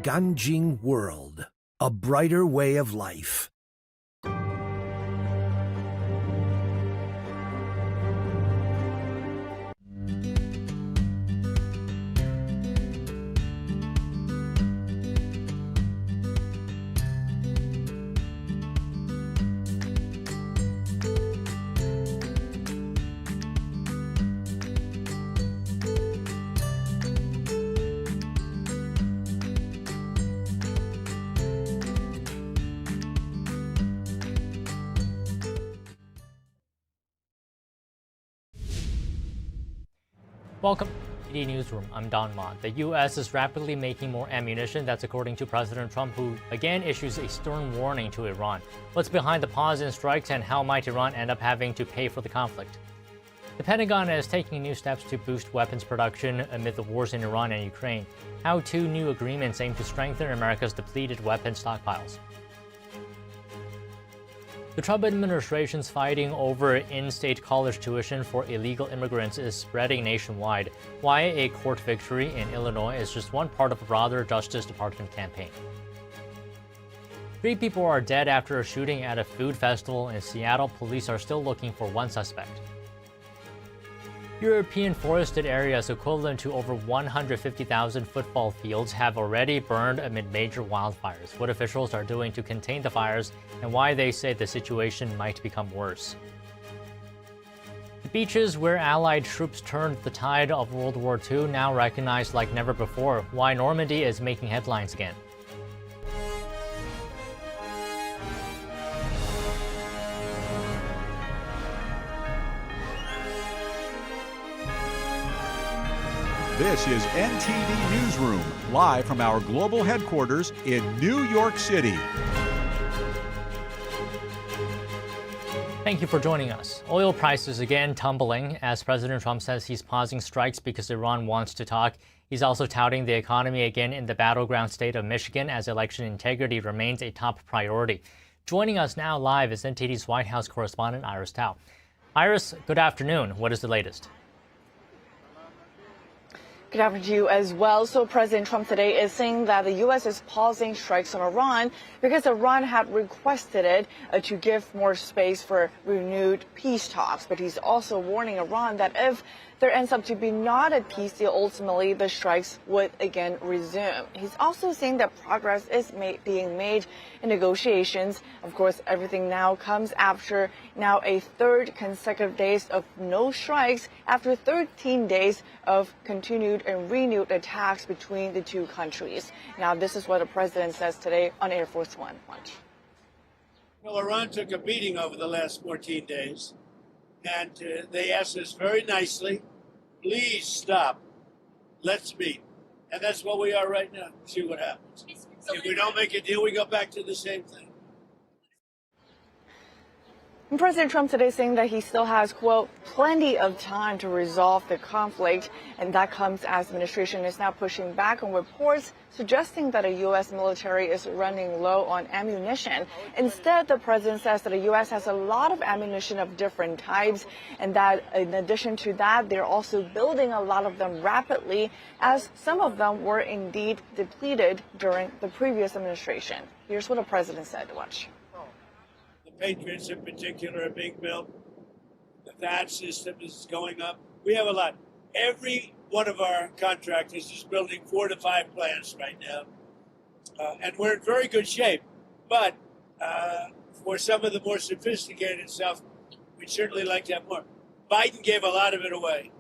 Ganjing World, a brighter way of life. Welcome to NTD Newsroom. I'm Don Ma. The U.S. is rapidly making more ammunition. That's according to President Trump, who again issues a stern warning to Iran. What's behind the pause in strikes and how might Iran end up having to pay for the conflict? The Pentagon is taking new steps to boost weapons production amid the wars in Iran and Ukraine. How two new agreements aim to strengthen America's depleted weapons stockpiles. The Trump administration's fighting over in-state college tuition for illegal immigrants is spreading nationwide. Why a court victory in Illinois is just one part of a broader Justice Department campaign. 3 people are dead after a shooting at a food festival in Seattle. Police are still looking for one suspect. European forested areas equivalent to over 150,000 football fields have already burned amid major wildfires. What officials are doing to contain the fires and why they say the situation might become worse. The beaches where Allied troops turned the tide of World War II now recognized like never before. Why Normandy is making headlines again. This is NTD Newsroom, live from our global headquarters in New York City. Thank you for joining us. Oil prices again tumbling as President Trump says he's pausing strikes because Iran wants to talk. He's also touting the economy again in the battleground state of Michigan as election integrity remains a top priority. Joining us now live is NTD's White House correspondent Iris Tao. Iris, good afternoon. What is the latest? Good afternoon to you as well. So President Trump today is saying that the U.S. is pausing strikes on Iran because Iran had requested it to give more space for renewed peace talks. But he's also warning Iran that if there ends up to be not a peace deal, ultimately the strikes would again resume. He's also saying that progress is being made in negotiations. Of course, everything now comes after now a third consecutive days of no strikes after 13 days of continued and renewed attacks between the two countries. Now, this is what the president says today on Air Force One. Watch. Well, Iran took a beating over the last 14 days, and they asked us very nicely, please stop, let's meet. And that's what we are right now. See what happens. If we don't make a deal, we go back to the same thing. And President Trump today saying that he still has, quote, plenty of time to resolve the conflict. And that comes as the administration is now pushing back on reports suggesting that the U.S. military is running low on ammunition. Instead, the president says that the U.S. has a lot of ammunition of different types, and that in addition to that, they're also building a lot of them rapidly, as some of them were indeed depleted during the previous administration. Here's what the president said. Watch. Patriots in particular are being built. The THAAD system is going up. We have a lot. Every one of our contractors is building 4 to 5 plants right now. And we're in very good shape. But for some of the more sophisticated stuff, we'd certainly like to have more. Biden gave a lot of it away.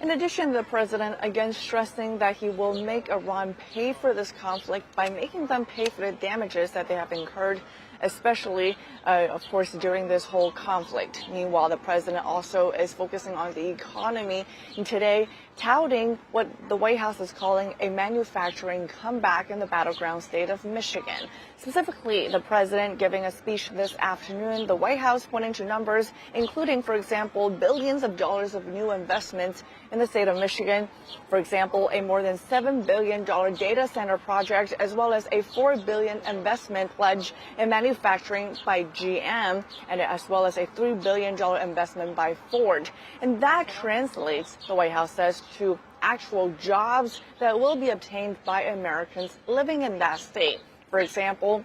In addition, the president again stressing that he will make Iran pay for this conflict by making them pay for the damages that they have incurred, especially, of course, during this whole conflict. Meanwhile, the president also is focusing on the economy and today touting what the White House is calling a manufacturing comeback in the battleground state of Michigan. Specifically, the president giving a speech this afternoon, the White House pointing to numbers, including, for example, billions of dollars of new investments in the state of Michigan. For example, a more than $7 billion data center project, as well as a $4 billion investment pledge in manufacturing by GM, and as well as a $3 billion investment by Ford. And that translates, the White House says, to actual jobs that will be obtained by Americans living in that state. For example,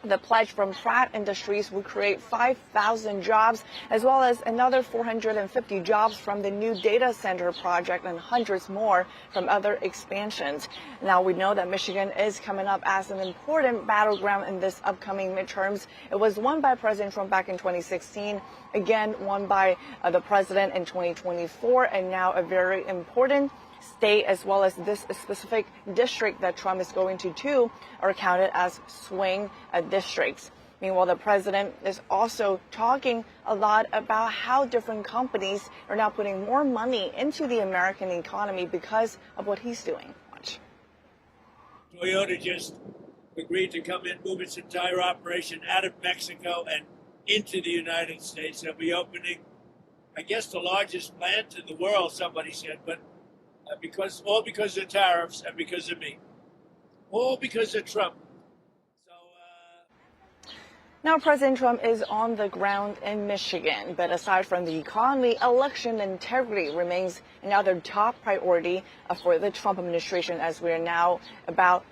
the pledge from Pratt Industries would create 5,000 jobs, as well as another 450 jobs from the new data center project and hundreds more from other expansions. Now, we know that Michigan is coming up as an important battleground in this upcoming midterms. It was won by President Trump back in 2016, again won by the president in 2024, and now a very important state, as well as this specific district that Trump is going to do, are counted as swing districts. Meanwhile, the president is also talking a lot about how different companies are now putting more money into the American economy because of what he's doing. Watch. Toyota just agreed to come in, move its entire operation out of Mexico and into the United States. They'll be opening, I guess, the largest plant in the world, somebody said, but all because of tariffs and because of me. All because of Trump. Now, President Trump is on the ground in Michigan, but aside from the economy, election integrity remains another top priority for the Trump administration, as we are now about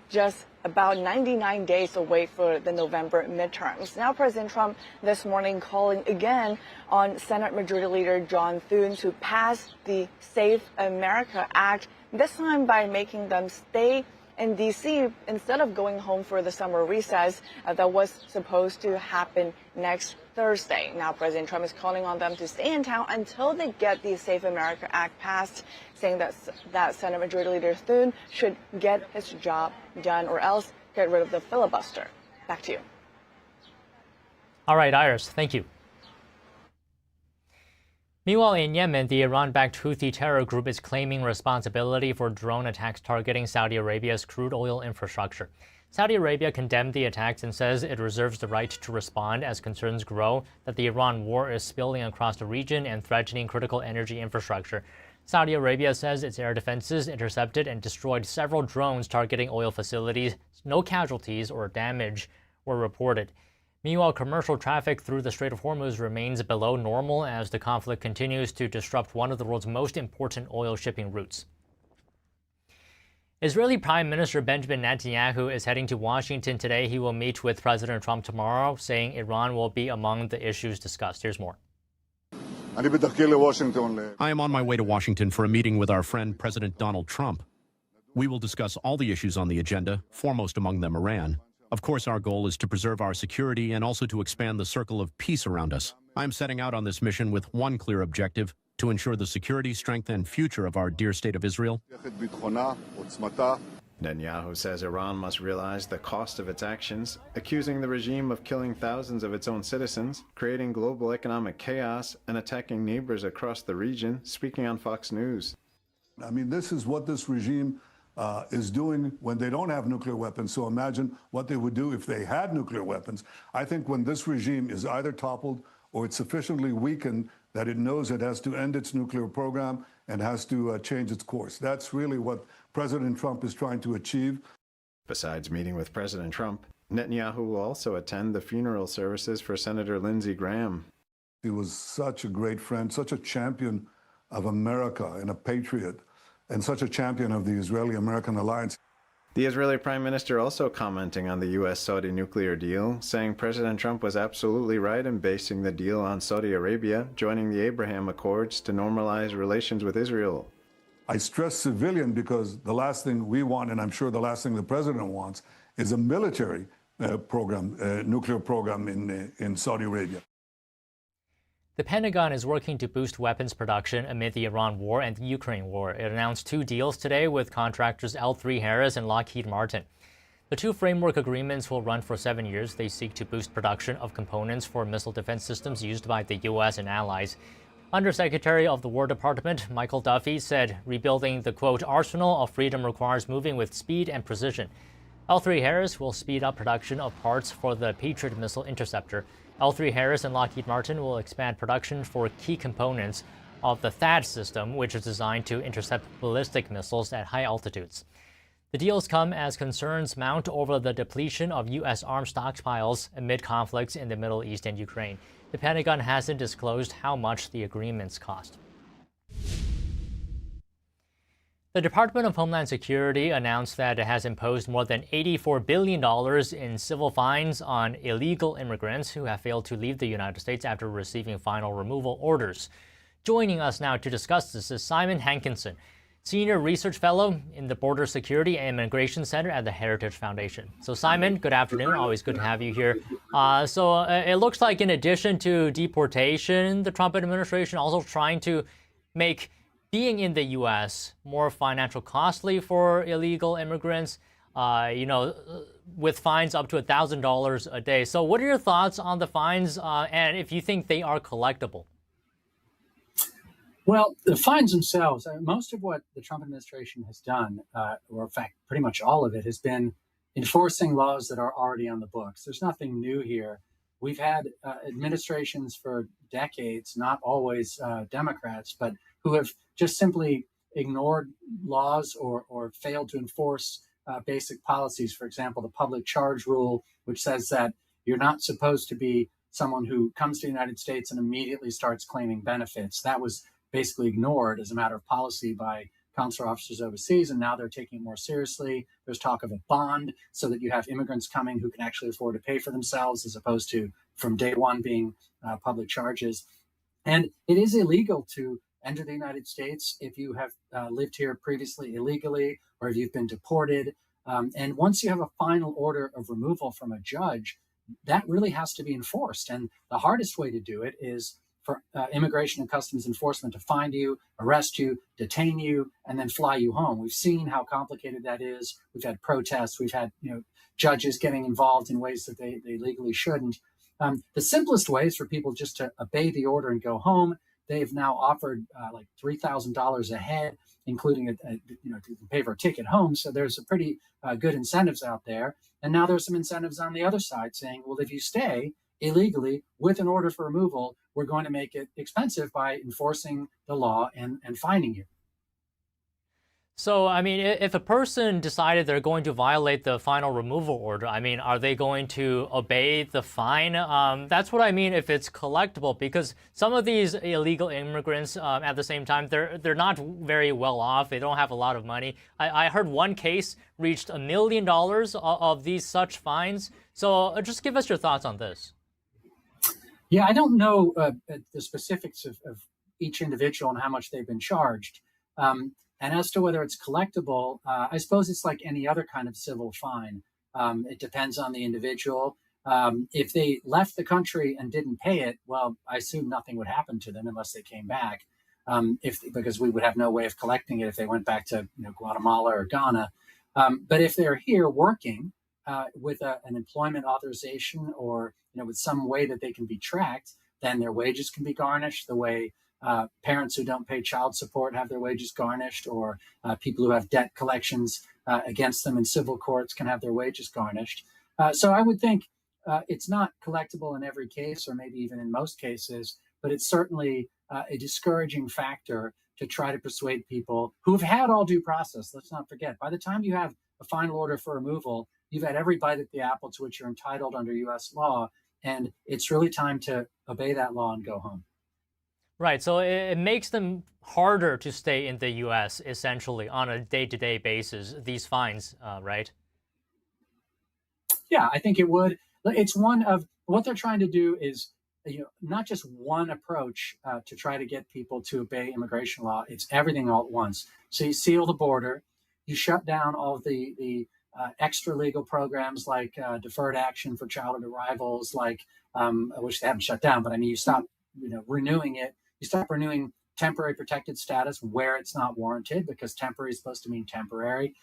99 days away for the November midterms. Now, President Trump this morning calling again on Senate Majority Leader John Thune to pass the Safe America Act, this time by making them stay in D.C. instead of going home for the summer recess that was supposed to happen next Thursday. Now, President Trump is calling on them to stay in town until they get the Safe America Act passed, saying that Senate Majority Leader Thune should get his job done or else get rid of the filibuster. Back to you. All right, Iris, thank you. Meanwhile, in Yemen, the Iran-backed Houthi terror group is claiming responsibility for drone attacks targeting Saudi Arabia's crude oil infrastructure. Saudi Arabia condemned the attacks and says it reserves the right to respond as concerns grow that the Iran war is spilling across the region and threatening critical energy infrastructure. Saudi Arabia says its air defenses intercepted and destroyed several drones targeting oil facilities. No casualties or damage were reported. Meanwhile, commercial traffic through the Strait of Hormuz remains below normal as the conflict continues to disrupt one of the world's most important oil shipping routes. Israeli Prime Minister Benjamin Netanyahu is heading to Washington today. He will meet with President Trump tomorrow, saying Iran will be among the issues discussed. Here's more. I am on my way to Washington for a meeting with our friend President Donald Trump. We will discuss all the issues on the agenda, foremost among them Iran. Of course, our goal is to preserve our security and also to expand the circle of peace around us. I am setting out on this mission with one clear objective: to ensure the security, strength, and future of our dear state of Israel. Netanyahu says Iran must realize the cost of its actions, accusing the regime of killing thousands of its own citizens, creating global economic chaos, and attacking neighbors across the region, speaking on Fox News. I mean, this is what this regime is doing when they don't have nuclear weapons. So imagine what they would do if they had nuclear weapons. I think when this regime is either toppled or it's sufficiently weakened that it knows it has to end its nuclear program and has to change its course. That's really what President Trump is trying to achieve. Besides meeting with President Trump, Netanyahu will also attend the funeral services for Senator Lindsey Graham. He was such a great friend, such a champion of America and a patriot, and such a champion of the Israeli-American alliance. The Israeli Prime Minister also commenting on the U.S.-Saudi nuclear deal, saying President Trump was absolutely right in basing the deal on Saudi Arabia joining the Abraham Accords to normalize relations with Israel. I stress civilian because the last thing we want, and I'm sure the last thing the president wants, is a military program, nuclear program in Saudi Arabia. The Pentagon is working to boost weapons production amid the Iran war and the Ukraine war. It announced 2 deals today with contractors L3Harris and Lockheed Martin. The 2 framework agreements will run for 7 years. They seek to boost production of components for missile defense systems used by the U.S. and allies. Undersecretary of the War Department Michael Duffy said rebuilding the, quote, arsenal of freedom requires moving with speed and precision. L3Harris will speed up production of parts for the Patriot missile interceptor. L3Harris and Lockheed Martin will expand production for key components of the THAAD system, which is designed to intercept ballistic missiles at high altitudes. The deals come as concerns mount over the depletion of U.S. arms stockpiles amid conflicts in the Middle East and Ukraine. The Pentagon hasn't disclosed how much the agreements cost. The Department of Homeland Security announced that it has imposed more than $84 billion in civil fines on illegal immigrants who have failed to leave the United States after receiving final removal orders. Joining us now to discuss this is Simon Hankinson, Senior Research Fellow in the Border Security and Immigration Center at the Heritage Foundation. So Simon, good afternoon. Always good to have you here. It looks like in addition to deportation, the Trump administration also trying to make being in the U.S. more financial costly for illegal immigrants, with fines up to $1,000 a day. So what are your thoughts on the fines and if you think they are collectible? Well, the fines themselves, most of what the Trump administration has done, or in fact, pretty much all of it, has been enforcing laws that are already on the books. There's nothing new here. We've had administrations for decades, not always Democrats, but who have just simply ignored laws or failed to enforce basic policies. For example, the public charge rule, which says that you're not supposed to be someone who comes to the United States and immediately starts claiming benefits. That was basically ignored as a matter of policy by consular officers overseas, and now they're taking it more seriously. There's talk of a bond so that you have immigrants coming who can actually afford to pay for themselves, as opposed to from day one being public charges. And it is illegal to enter the United States if you have lived here previously illegally or if you've been deported. And once you have a final order of removal from a judge, that really has to be enforced. And the hardest way to do it is for Immigration and Customs Enforcement to find you, arrest you, detain you, and then fly you home. We've seen how complicated that is. We've had protests. We've had judges getting involved in ways that they legally shouldn't. The simplest way is for people just to obey the order and go home. They've now offered like $3,000 a head, including to pay for a ticket home. So there's a pretty good incentives out there. And now there's some incentives on the other side saying, well, if you stay illegally with an order for removal, we're going to make it expensive by enforcing the law and fining you. So, I mean, if a person decided they're going to violate the final removal order, I mean, are they going to obey the fine? That's what I mean if it's collectible, because some of these illegal immigrants, at the same time, they're not very well off. They don't have a lot of money. I heard one case reached $1 million of these such fines. So just give us your thoughts on this. Yeah, I don't know the specifics of each individual and how much they've been charged. And as to whether it's collectible, I suppose it's like any other kind of civil fine. It depends on the individual. If they left the country and didn't pay it, well, I assume nothing would happen to them unless they came back, because we would have no way of collecting it if they went back to Guatemala or Ghana. But if they're here working with an employment authorization or with some way that they can be tracked, then their wages can be garnished the way parents who don't pay child support have their wages garnished, or people who have debt collections against them in civil courts can have their wages garnished. So I would think it's not collectible in every case, or maybe even in most cases, but it's certainly a discouraging factor to try to persuade people who have had all due process. Let's not forget, by the time you have a final order for removal, you've had every bite at the apple to which you're entitled under U.S. law, and it's really time to obey that law and go home. Right, so it makes them harder to stay in the U.S., essentially, on a day-to-day basis, these fines, right? Yeah, I think it would. It's one of what they're trying to do is, not just one approach to try to get people to obey immigration law. It's everything all at once. So you seal the border, you shut down all of the extra legal programs like deferred action for childhood arrivals, like which they haven't shut down, but I mean, you stop renewing it. You stop renewing temporary protected status where it's not warranted, because temporary is supposed to mean temporary.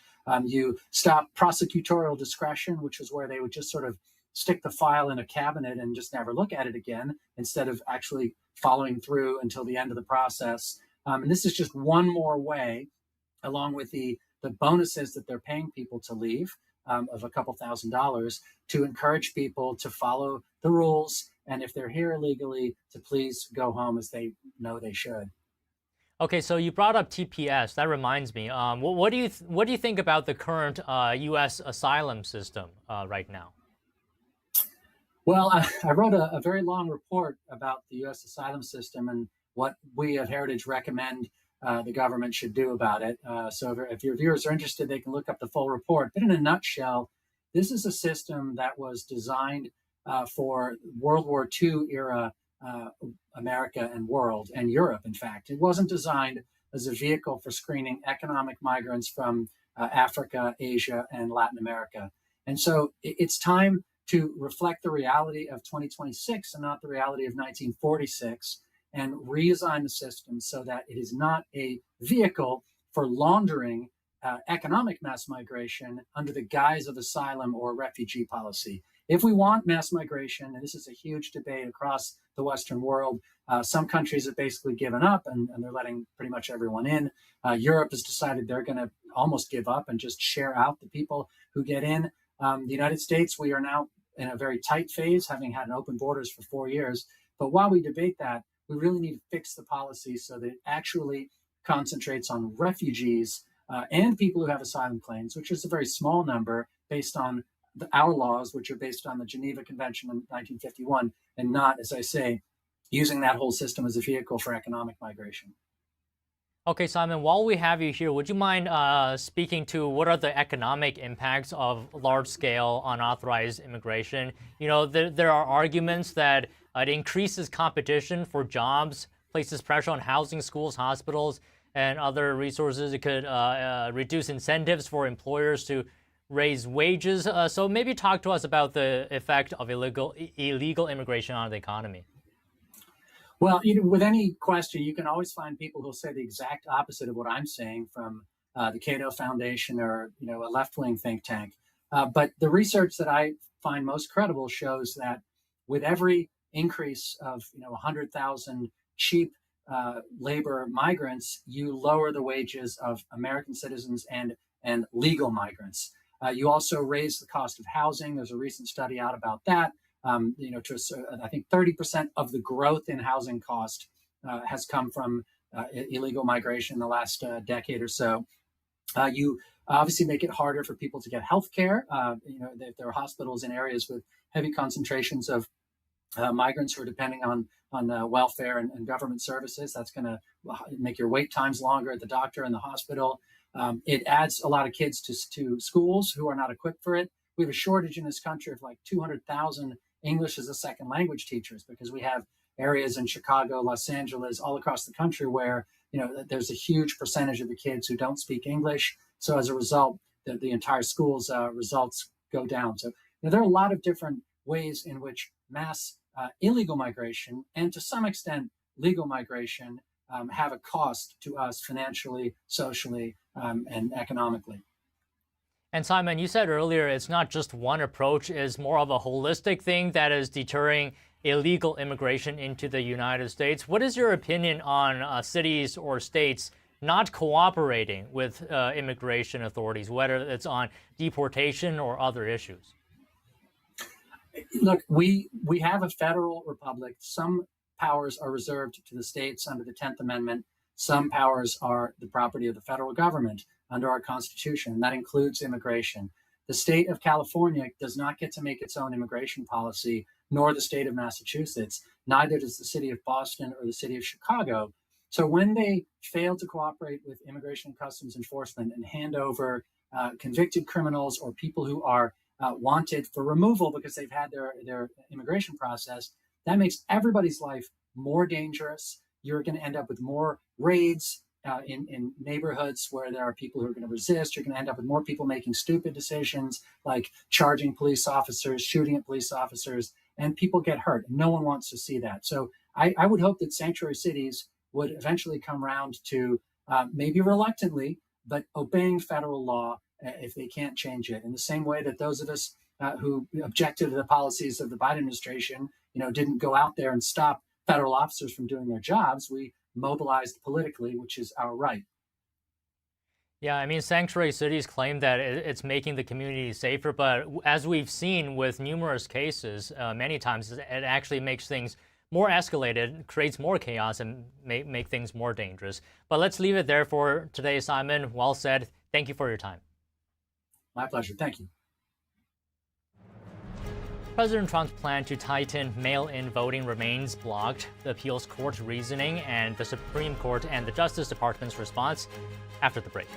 You stop prosecutorial discretion, which is where they would just sort of stick the file in a cabinet and just never look at it again, instead of actually following through until the end of the process. And this is just one more way, along with the bonuses that they're paying people to leave of a couple $1,000s, to encourage people to follow the rules. And if they're here illegally, to please go home as they know they should. Okay, so you brought up TPS. That reminds me. What do you think about the current U.S. asylum system right now? Well, I wrote a very long report about the U.S. asylum system and what we at Heritage recommend the government should do about it. So if your viewers are interested, they can look up the full report. But in a nutshell, this is a system that was designed for World War II era America and world, and Europe, in fact. It wasn't designed as a vehicle for screening economic migrants from Africa, Asia, and Latin America. And so it's time to reflect the reality of 2026 and not the reality of 1946, and redesign the system so that it is not a vehicle for laundering economic mass migration under the guise of asylum or refugee policy. If we want mass migration, and this is a huge debate across the Western world, some countries have basically given up and they're letting pretty much everyone in. Europe has decided they're going to almost give up and just share out the people who get in. The United States, we are now in a very tight phase, having had open borders for 4 years. But while we debate that, we really need to fix the policy so that it actually concentrates on refugees and people who have asylum claims, which is a very small number based on our laws, which are based on the Geneva Convention in 1951, and not, as I say, using that whole system as a vehicle for economic migration. Okay, Simon, while we have you here, would you mind speaking to what are the economic impacts of large-scale unauthorized immigration? You know, there are arguments that it increases competition for jobs, places pressure on housing, schools, hospitals, and other resources. It could reduce incentives for employers to raise wages. So maybe talk to us about the effect of illegal immigration on the economy. Well, with any question, you can always find people who'll say the exact opposite of what I'm saying, from the Cato Foundation or a left-wing think tank. But the research that I find most credible shows that with every increase of 100,000 cheap labor migrants, you lower the wages of American citizens and legal migrants. You also raise the cost of housing. There's a recent study out about that. I think 30% of the growth in housing cost has come from illegal migration in the last decade or so. You obviously make it harder for people to get health care. If there are hospitals in areas with heavy concentrations of migrants who are depending on welfare and government services, that's going to make your wait times longer at the doctor and the hospital. It adds a lot of kids to schools who are not equipped for it. We have a shortage in this country of like 200,000 English as a second language teachers, because we have areas in Chicago, Los Angeles, all across the country where there's a huge percentage of the kids who don't speak English. So as a result, the entire school's results go down. So there are a lot of different ways in which mass illegal migration and to some extent legal migration have a cost to us financially, socially, and economically. And Simon, you said earlier it's not just one approach, it's more of a holistic thing that is deterring illegal immigration into the United States. What is your opinion on cities or states not cooperating with immigration authorities, whether it's on deportation or other issues? Look, we have a federal republic. Some powers are reserved to the states under the 10th Amendment. Some powers are the property of the federal government under our Constitution. That includes immigration. The state of California does not get to make its own immigration policy, nor the state of Massachusetts. Neither does the city of Boston or the city of Chicago. So when they fail to cooperate with Immigration and Customs Enforcement and hand over convicted criminals or people who are wanted for removal because they've had their immigration process, that makes everybody's life more dangerous. You're going to end up with more raids in neighborhoods where there are people who are going to resist. You're going to end up with more people making stupid decisions like charging police officers, shooting at police officers, and people get hurt. No one wants to see that. So I would hope that sanctuary cities would eventually come around to maybe reluctantly, but obeying federal law if they can't change it. In the same way that those of us who objected to the policies of the Biden administration, didn't go out there and stop federal officers from doing their jobs. We mobilized politically, which is our right. Yeah, I mean, sanctuary cities claim that it's making the community safer, but as we've seen with numerous cases, many times it actually makes things more escalated, creates more chaos, and make things more dangerous. But let's leave it there for today, Simon. Well said. Thank you for your time. My pleasure. Thank you. President Trump's plan to tighten mail-in voting remains blocked. The appeals court's reasoning and the Supreme Court and the Justice Department's response after the break.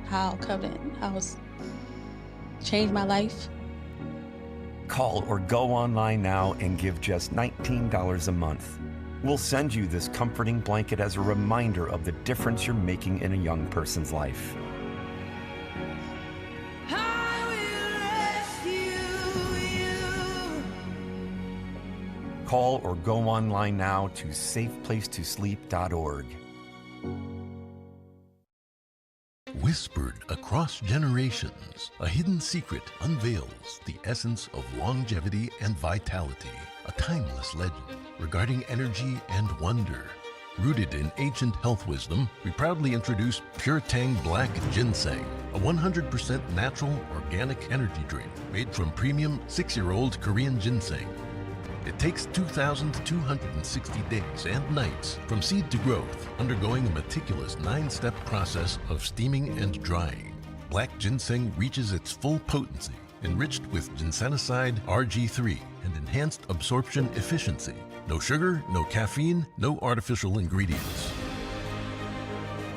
How Covenant House changed my life. Call or go online now and give just $19 a month. We'll send you this comforting blanket as a reminder of the difference you're making in a young person's life. Call or go online now to safeplacetosleep.org. Whispered across generations, a hidden secret unveils the essence of longevity and vitality, a timeless legend regarding energy and wonder. Rooted in ancient health wisdom, we proudly introduce Pure Tang Black Ginseng, a 100% natural organic energy drink made from premium 6-year-old Korean ginseng. It takes 2,260 days and nights from seed to growth, undergoing a meticulous 9-step process of steaming and drying. Black ginseng reaches its full potency, enriched with ginsenoside RG3 and enhanced absorption efficiency. No sugar, no caffeine, no artificial ingredients.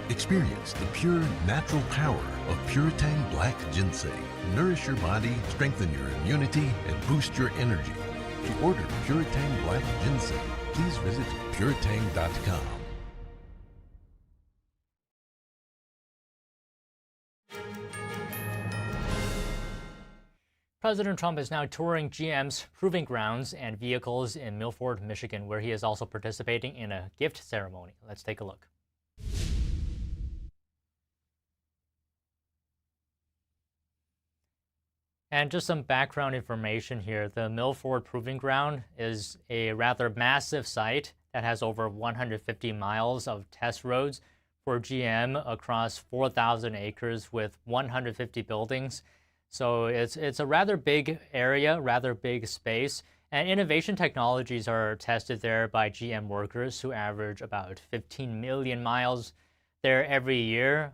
Experience the pure, natural power of Pure Tang Black Ginseng. Nourish your body, strengthen your immunity, and boost your energy. To order Pure Tang Black Ginseng, please visit puretang.com. President Trump is now touring GM's proving grounds and vehicles in Milford, Michigan, where he is also participating in a gift ceremony. Let's take a look. And just some background information here. The Milford Proving Ground is a rather massive site that has over 150 miles of test roads for GM across 4,000 acres with 150 buildings. So it's a rather big area, rather big space. And innovation technologies are tested there by GM workers who average about 15 million miles there every year.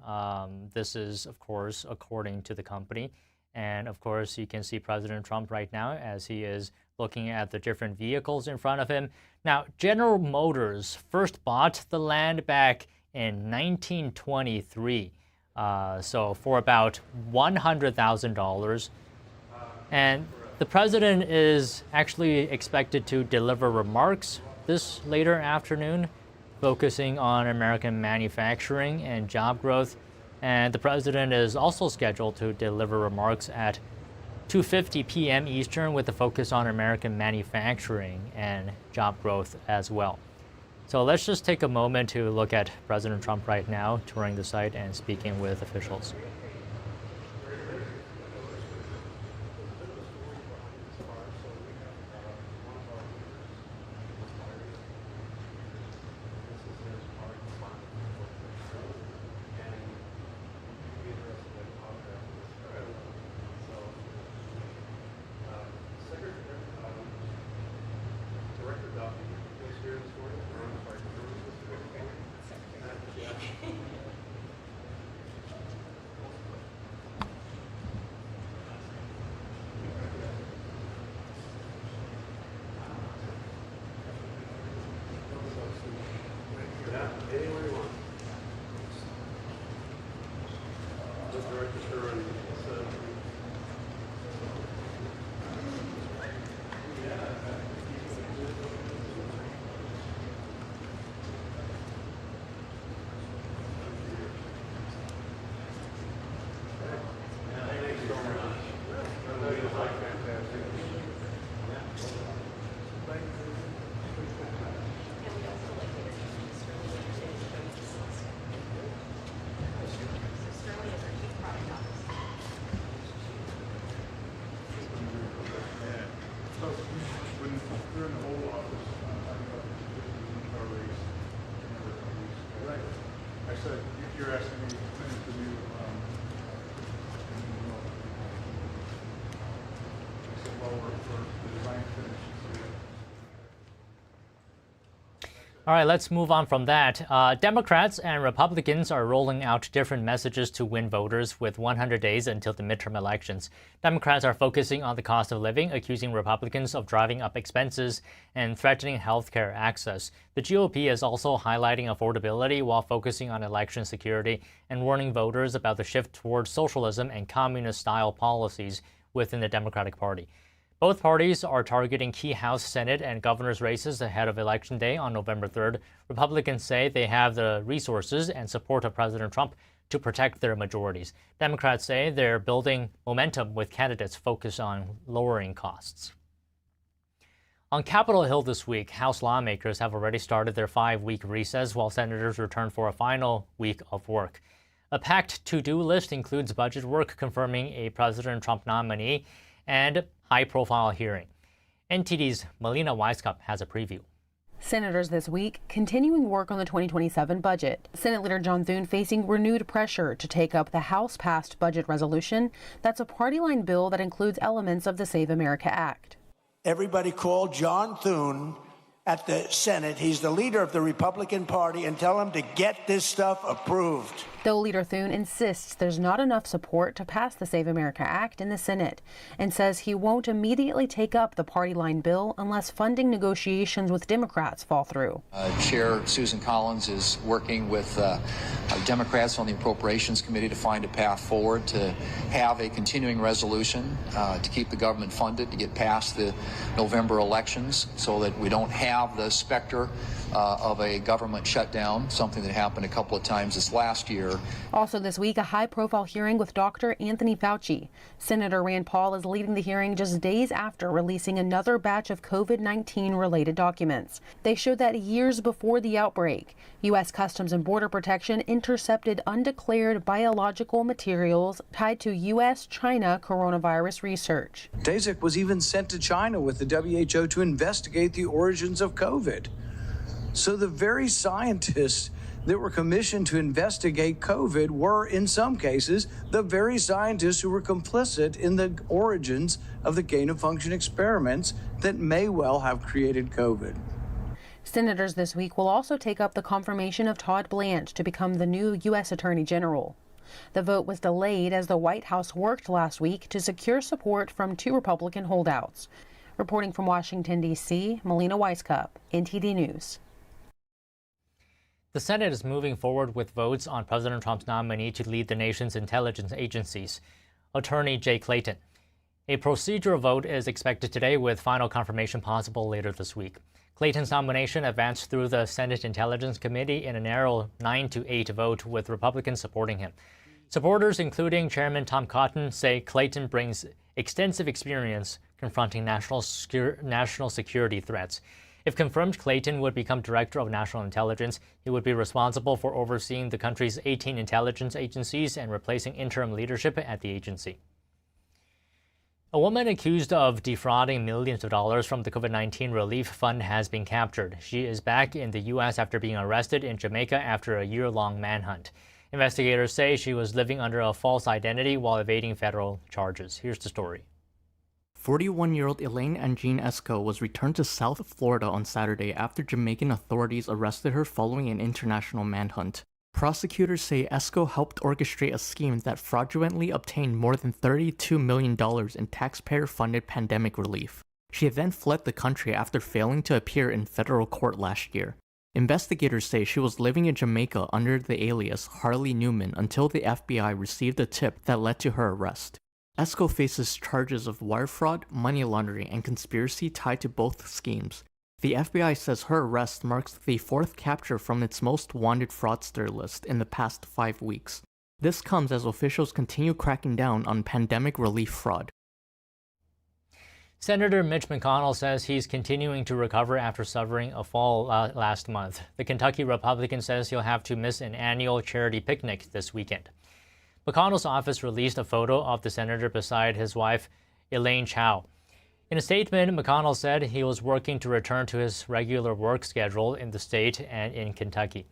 This is, of course, according to the company. And of course, you can see President Trump right now as he is looking at the different vehicles in front of him. Now, General Motors first bought the land back in 1923, so for about $100,000. And the president is actually expected to deliver remarks this later afternoon, focusing on American manufacturing and job growth. And the president is also scheduled to deliver remarks at 2:50 p.m. Eastern with a focus on American manufacturing and job growth as well. So let's just take a moment to look at President Trump right now, touring the site and speaking with officials. All right, let's move on from that. Democrats and Republicans are rolling out different messages to win voters with 100 days until the midterm elections. Democrats are focusing on the cost of living, accusing Republicans of driving up expenses and threatening health care access. The GOP is also highlighting affordability while focusing on election security and warning voters about the shift towards socialism and communist-style policies within the Democratic Party. Both parties are targeting key House, Senate, and governor's races ahead of Election Day on November 3rd. Republicans say they have the resources and support of President Trump to protect their majorities. Democrats say they're building momentum with candidates focused on lowering costs. On Capitol Hill this week, House lawmakers have already started their 5-week recess while senators return for a final week of work. A packed to-do list includes budget work confirming a President Trump nominee and high-profile hearing. NTD's Melina Weisskopf has a preview. Senators this week continuing work on the 2027 budget. Senate Leader John Thune facing renewed pressure to take up the House-passed budget resolution. That's a party-line bill that includes elements of the Save America Act. Everybody call John Thune at the Senate. He's the leader of the Republican Party, and tell him to get this stuff approved. Though Leader Thune insists there's not enough support to pass the Save America Act in the Senate and says he won't immediately take up the party line bill unless funding negotiations with Democrats fall through. Chair Susan Collins is working with Democrats on the Appropriations Committee to find a path forward to have a continuing resolution to keep the government funded to get past the November elections so that we don't have the specter of a government shutdown, something that happened a couple of times this last year. Also this week, a high-profile hearing with Dr. Anthony Fauci. Senator Rand Paul is leading the hearing just days after releasing another batch of COVID-19 related documents. They show that years before the outbreak, U.S. Customs and Border Protection intercepted undeclared biological materials tied to U.S.-China coronavirus research. Daszak was even sent to China with the WHO to investigate the origins of COVID. So the very scientists that were commissioned to investigate COVID were, in some cases, the very scientists who were complicit in the origins of the gain-of-function experiments that may well have created COVID. Senators this week will also take up the confirmation of Todd Blanche to become the new U.S. Attorney General. The vote was delayed as the White House worked last week to secure support from 2 Republican holdouts. Reporting from Washington, D.C., Melina Weisskopf, NTD News. The Senate is moving forward with votes on President Trump's nominee to lead the nation's intelligence agencies, Attorney Jay Clayton. A procedural vote is expected today with final confirmation possible later this week. Clayton's nomination advanced through the Senate Intelligence Committee in a narrow 9-8 vote with Republicans supporting him. Supporters, including Chairman Tom Cotton, say Clayton brings extensive experience confronting national security threats. If confirmed, Clayton would become Director of National Intelligence. He would be responsible for overseeing the country's 18 intelligence agencies and replacing interim leadership at the agency. A woman accused of defrauding millions of dollars from the COVID-19 relief fund has been captured. She is back in the U.S. after being arrested in Jamaica after a year-long manhunt. Investigators say she was living under a false identity while evading federal charges. Here's the story. 41-year-old Elaine Angine Esco was returned to South Florida on Saturday after Jamaican authorities arrested her following an international manhunt. Prosecutors say Esco helped orchestrate a scheme that fraudulently obtained more than $32 million in taxpayer-funded pandemic relief. She then fled the country after failing to appear in federal court last year. Investigators say she was living in Jamaica under the alias Harley Newman until the FBI received a tip that led to her arrest. Esco faces charges of wire fraud, money laundering, and conspiracy tied to both schemes. The FBI says her arrest marks the 4th capture from its most wanted fraudster list in the past 5 weeks. This comes as officials continue cracking down on pandemic relief fraud. Senator Mitch McConnell says he's continuing to recover after suffering a fall last month. The Kentucky Republican says he'll have to miss an annual charity picnic this weekend. McConnell's office released a photo of the senator beside his wife, Elaine Chao. In a statement, McConnell said he was working to return to his regular work schedule in the state and in Kentucky.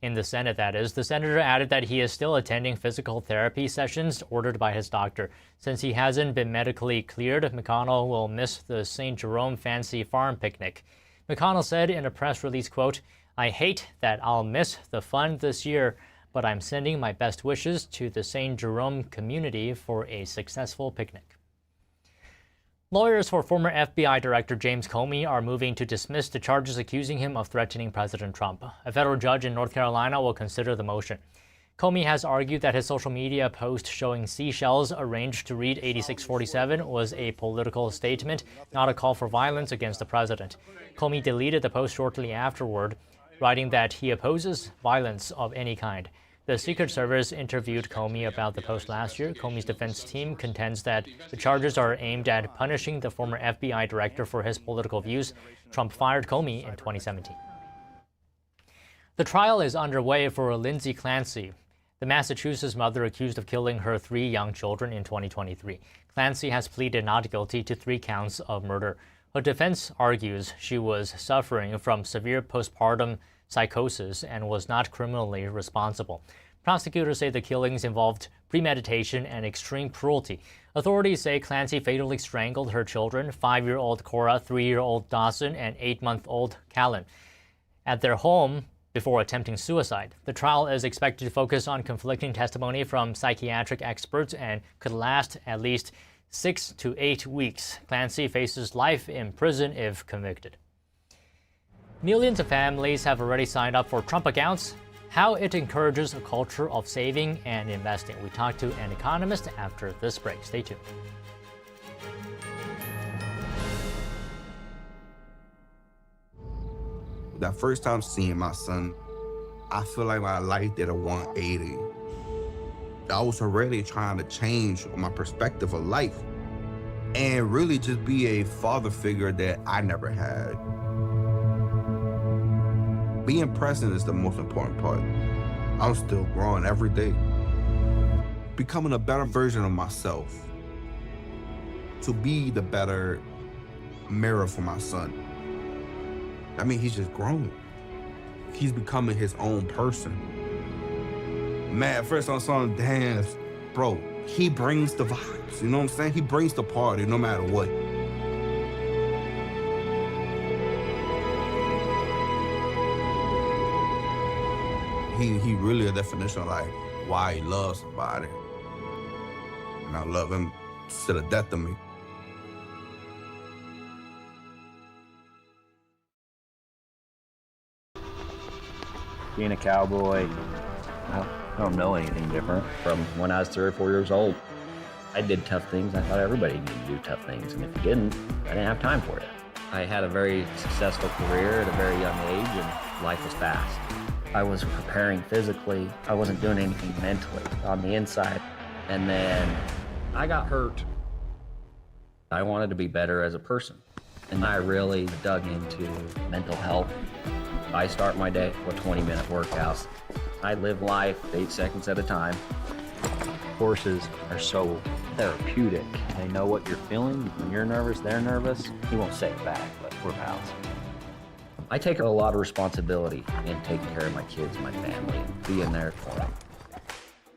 In the Senate, that is. The senator added that he is still attending physical therapy sessions ordered by his doctor. Since he hasn't been medically cleared, McConnell will miss the St. Jerome Fancy Farm picnic. McConnell said in a press release, quote, I hate that I'll miss the fun this year, but I'm sending my best wishes to the St. Jerome community for a successful picnic. Lawyers for former FBI Director James Comey are moving to dismiss the charges accusing him of threatening President Trump. A federal judge in North Carolina will consider the motion. Comey has argued that his social media post showing seashells arranged to read 8647 was a political statement, not a call for violence against the president. Comey deleted the post shortly afterward, writing that he opposes violence of any kind. The Secret Service interviewed Comey about the post last year. Comey's defense team contends that the charges are aimed at punishing the former FBI director for his political views. Trump fired Comey in 2017. The trial is underway for Lindsay Clancy, the Massachusetts mother accused of killing her 3 young children in 2023. Clancy has pleaded not guilty to 3 counts of murder. Her defense argues she was suffering from severe postpartum psychosis and was not criminally responsible. Prosecutors say the killings involved premeditation and extreme cruelty. Authorities say Clancy fatally strangled her children, 5-year-old Cora, 3-year-old Dawson, and 8-month-old Callan, at their home before attempting suicide. The trial is expected to focus on conflicting testimony from psychiatric experts and could last at least 6 to 8 weeks. Clancy faces life in prison if convicted. Millions of families have already signed up for Trump accounts, how it encourages a culture of saving and investing. We talked to an economist after this break. Stay tuned. That first time seeing my son, I feel like my life did a 180. I was already trying to change my perspective of life and really just be a father figure that I never had. Being present is the most important part. I'm still growing every day. Becoming a better version of myself. To be the better mirror for my son. I mean, he's just growing. He's becoming his own person. Man, first I saw him dance, bro, he brings the vibes, you know what I'm saying? He brings the party no matter what. He really a definition of like why he loves somebody. And I love him to the death of me. Being a cowboy, I don't know anything different from when I was 3 or 4 years old. I did tough things. I thought everybody needed to do tough things, and if you didn't, I didn't have time for it. I had a very successful career at a very young age, and life was fast. I was preparing physically. I wasn't doing anything mentally on the inside. And then I got hurt. I wanted to be better as a person, and I really dug into mental health. I start my day with 20-minute workouts. I live life 8 seconds at a time. Horses are so therapeutic. They know what you're feeling. When you're nervous, they're nervous. You won't say it back, but we're pals. I take a lot of responsibility in taking care of my kids, my family, and being there for them.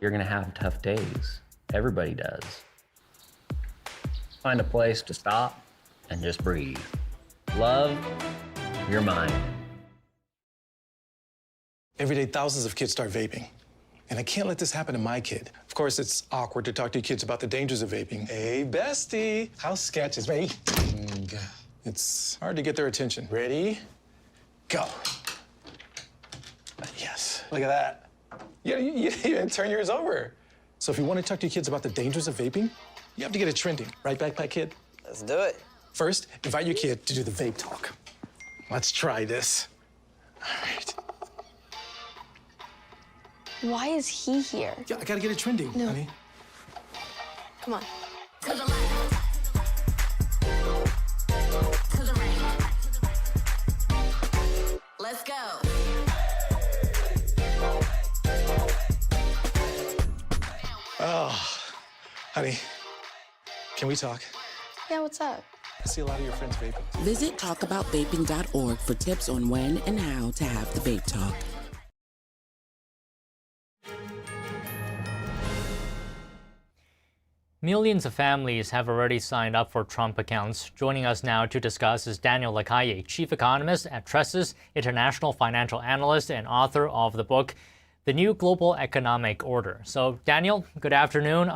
You're gonna have tough days. Everybody does. Find a place to stop and just breathe. Love your mind. Every day, thousands of kids start vaping. And I can't let this happen to my kid. Of course, it's awkward to talk to your kids about the dangers of vaping. Hey, bestie, how sketch is vaping? It's hard to get their attention. Ready? Go. Yes, look at that. You didn't turn yours over. So if you want to talk to your kids about the dangers of vaping, you have to get it trending. Right, Backpack Kid? Let's do it. First, invite your kid to do the vape talk. Let's try this. All right. Why is he here? Yeah, I gotta get it trending, honey. Come on. To the left. To the right. Let's go. Oh, honey, can we talk? Yeah, what's up? I see a lot of your friends vaping. Visit talkaboutVaping.org for tips on when and how to have the vape talk. Millions of families have already signed up for Trump accounts. Joining us now to discuss is Daniel Lacalle, chief economist at Tressis, international financial analyst and author of the book, The New Global Economic Order. So, Daniel, good afternoon.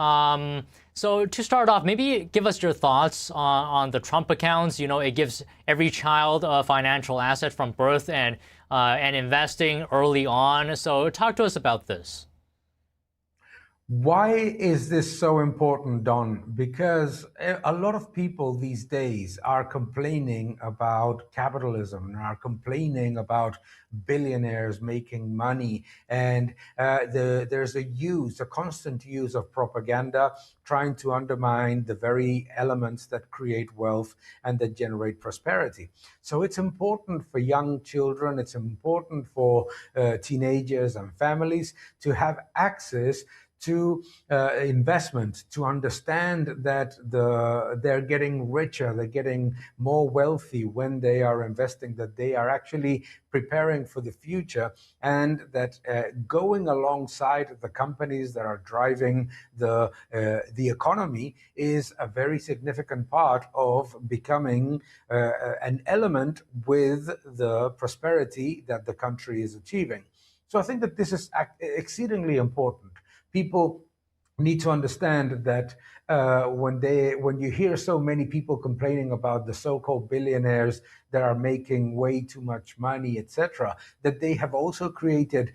So to start off, maybe give us your thoughts on the Trump accounts. You know, it gives every child a financial asset from birth and investing early on. So talk to us about this. Why is this so important, Don? Because a lot of people these days are complaining about capitalism and are complaining about billionaires making money. And there's a constant use of propaganda trying to undermine the very elements that create wealth and that generate prosperity. So it's important for young children, it's important for teenagers and families to have access to investment, to understand that they're getting richer, they're getting more wealthy when they are investing, that they are actually preparing for the future, and that going alongside the companies that are driving the economy is a very significant part of becoming an element with the prosperity that the country is achieving. So I think that this is exceedingly important. People need to understand that when you hear so many people complaining about the so-called billionaires that are making way too much money, etc., that they have also created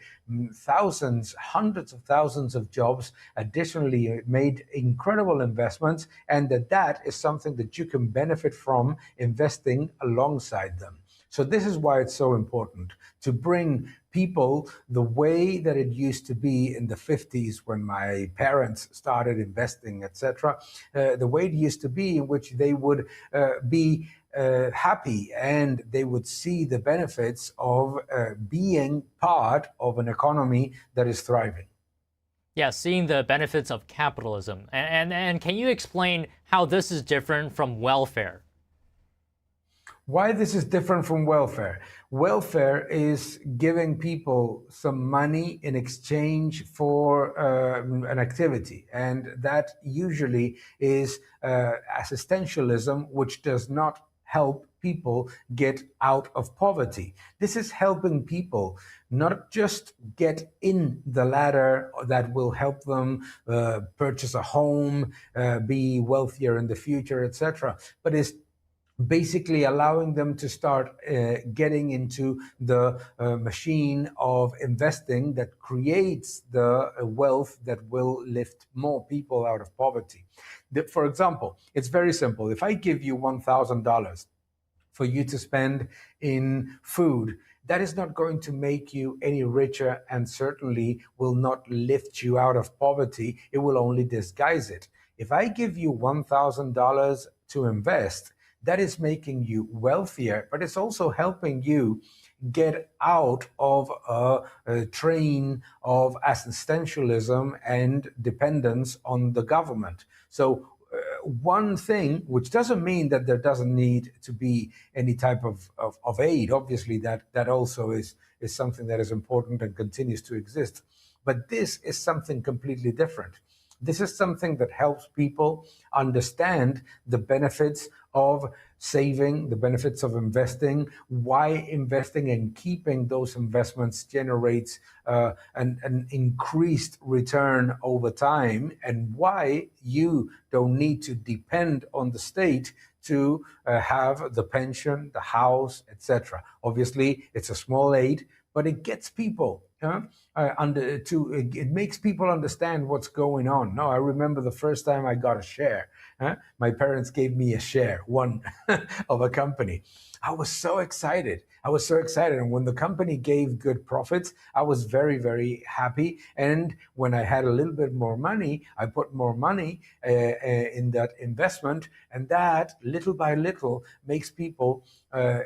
thousands, hundreds of thousands of jobs, additionally made incredible investments, and that is something that you can benefit from investing alongside them. So this is why it's so important to bring people the way that it used to be in the 50s when my parents started investing, etc., the way it used to be, in which they would be happy and they would see the benefits of being part of an economy that is thriving. Yeah, seeing the benefits of capitalism. And can you explain how this is different from welfare? Why this is different from welfare? Welfare is giving people some money in exchange for an activity, and that usually is assistantialism, which does not help people get out of poverty. This is helping people not just get in the ladder that will help them purchase a home, be wealthier in the future, etc., but is basically allowing them to start getting into the machine of investing that creates the wealth that will lift more people out of poverty. For example, it's very simple. If I give you $1,000 for you to spend in food, that is not going to make you any richer and certainly will not lift you out of poverty. It will only disguise it. If I give you $1,000 to invest, that is making you wealthier, but it's also helping you get out of a train of assistantialism and dependence on the government. So one thing, which doesn't mean that there doesn't need to be any type of aid, obviously that also is something that is important and continues to exist. But this is something completely different. This is something that helps people understand the benefits of saving, the benefits of investing, why investing and keeping those investments generates an increased return over time, and why you don't need to depend on the state to have the pension, the house, etc. Obviously, it's a small aid, but it gets people it makes people understand what's going on. No, I remember the first time I got a share. My parents gave me a share, one of a company. I was so excited. And when the company gave good profits, I was very, very happy. And when I had a little bit more money, I put more money in that investment. And that, little by little, makes people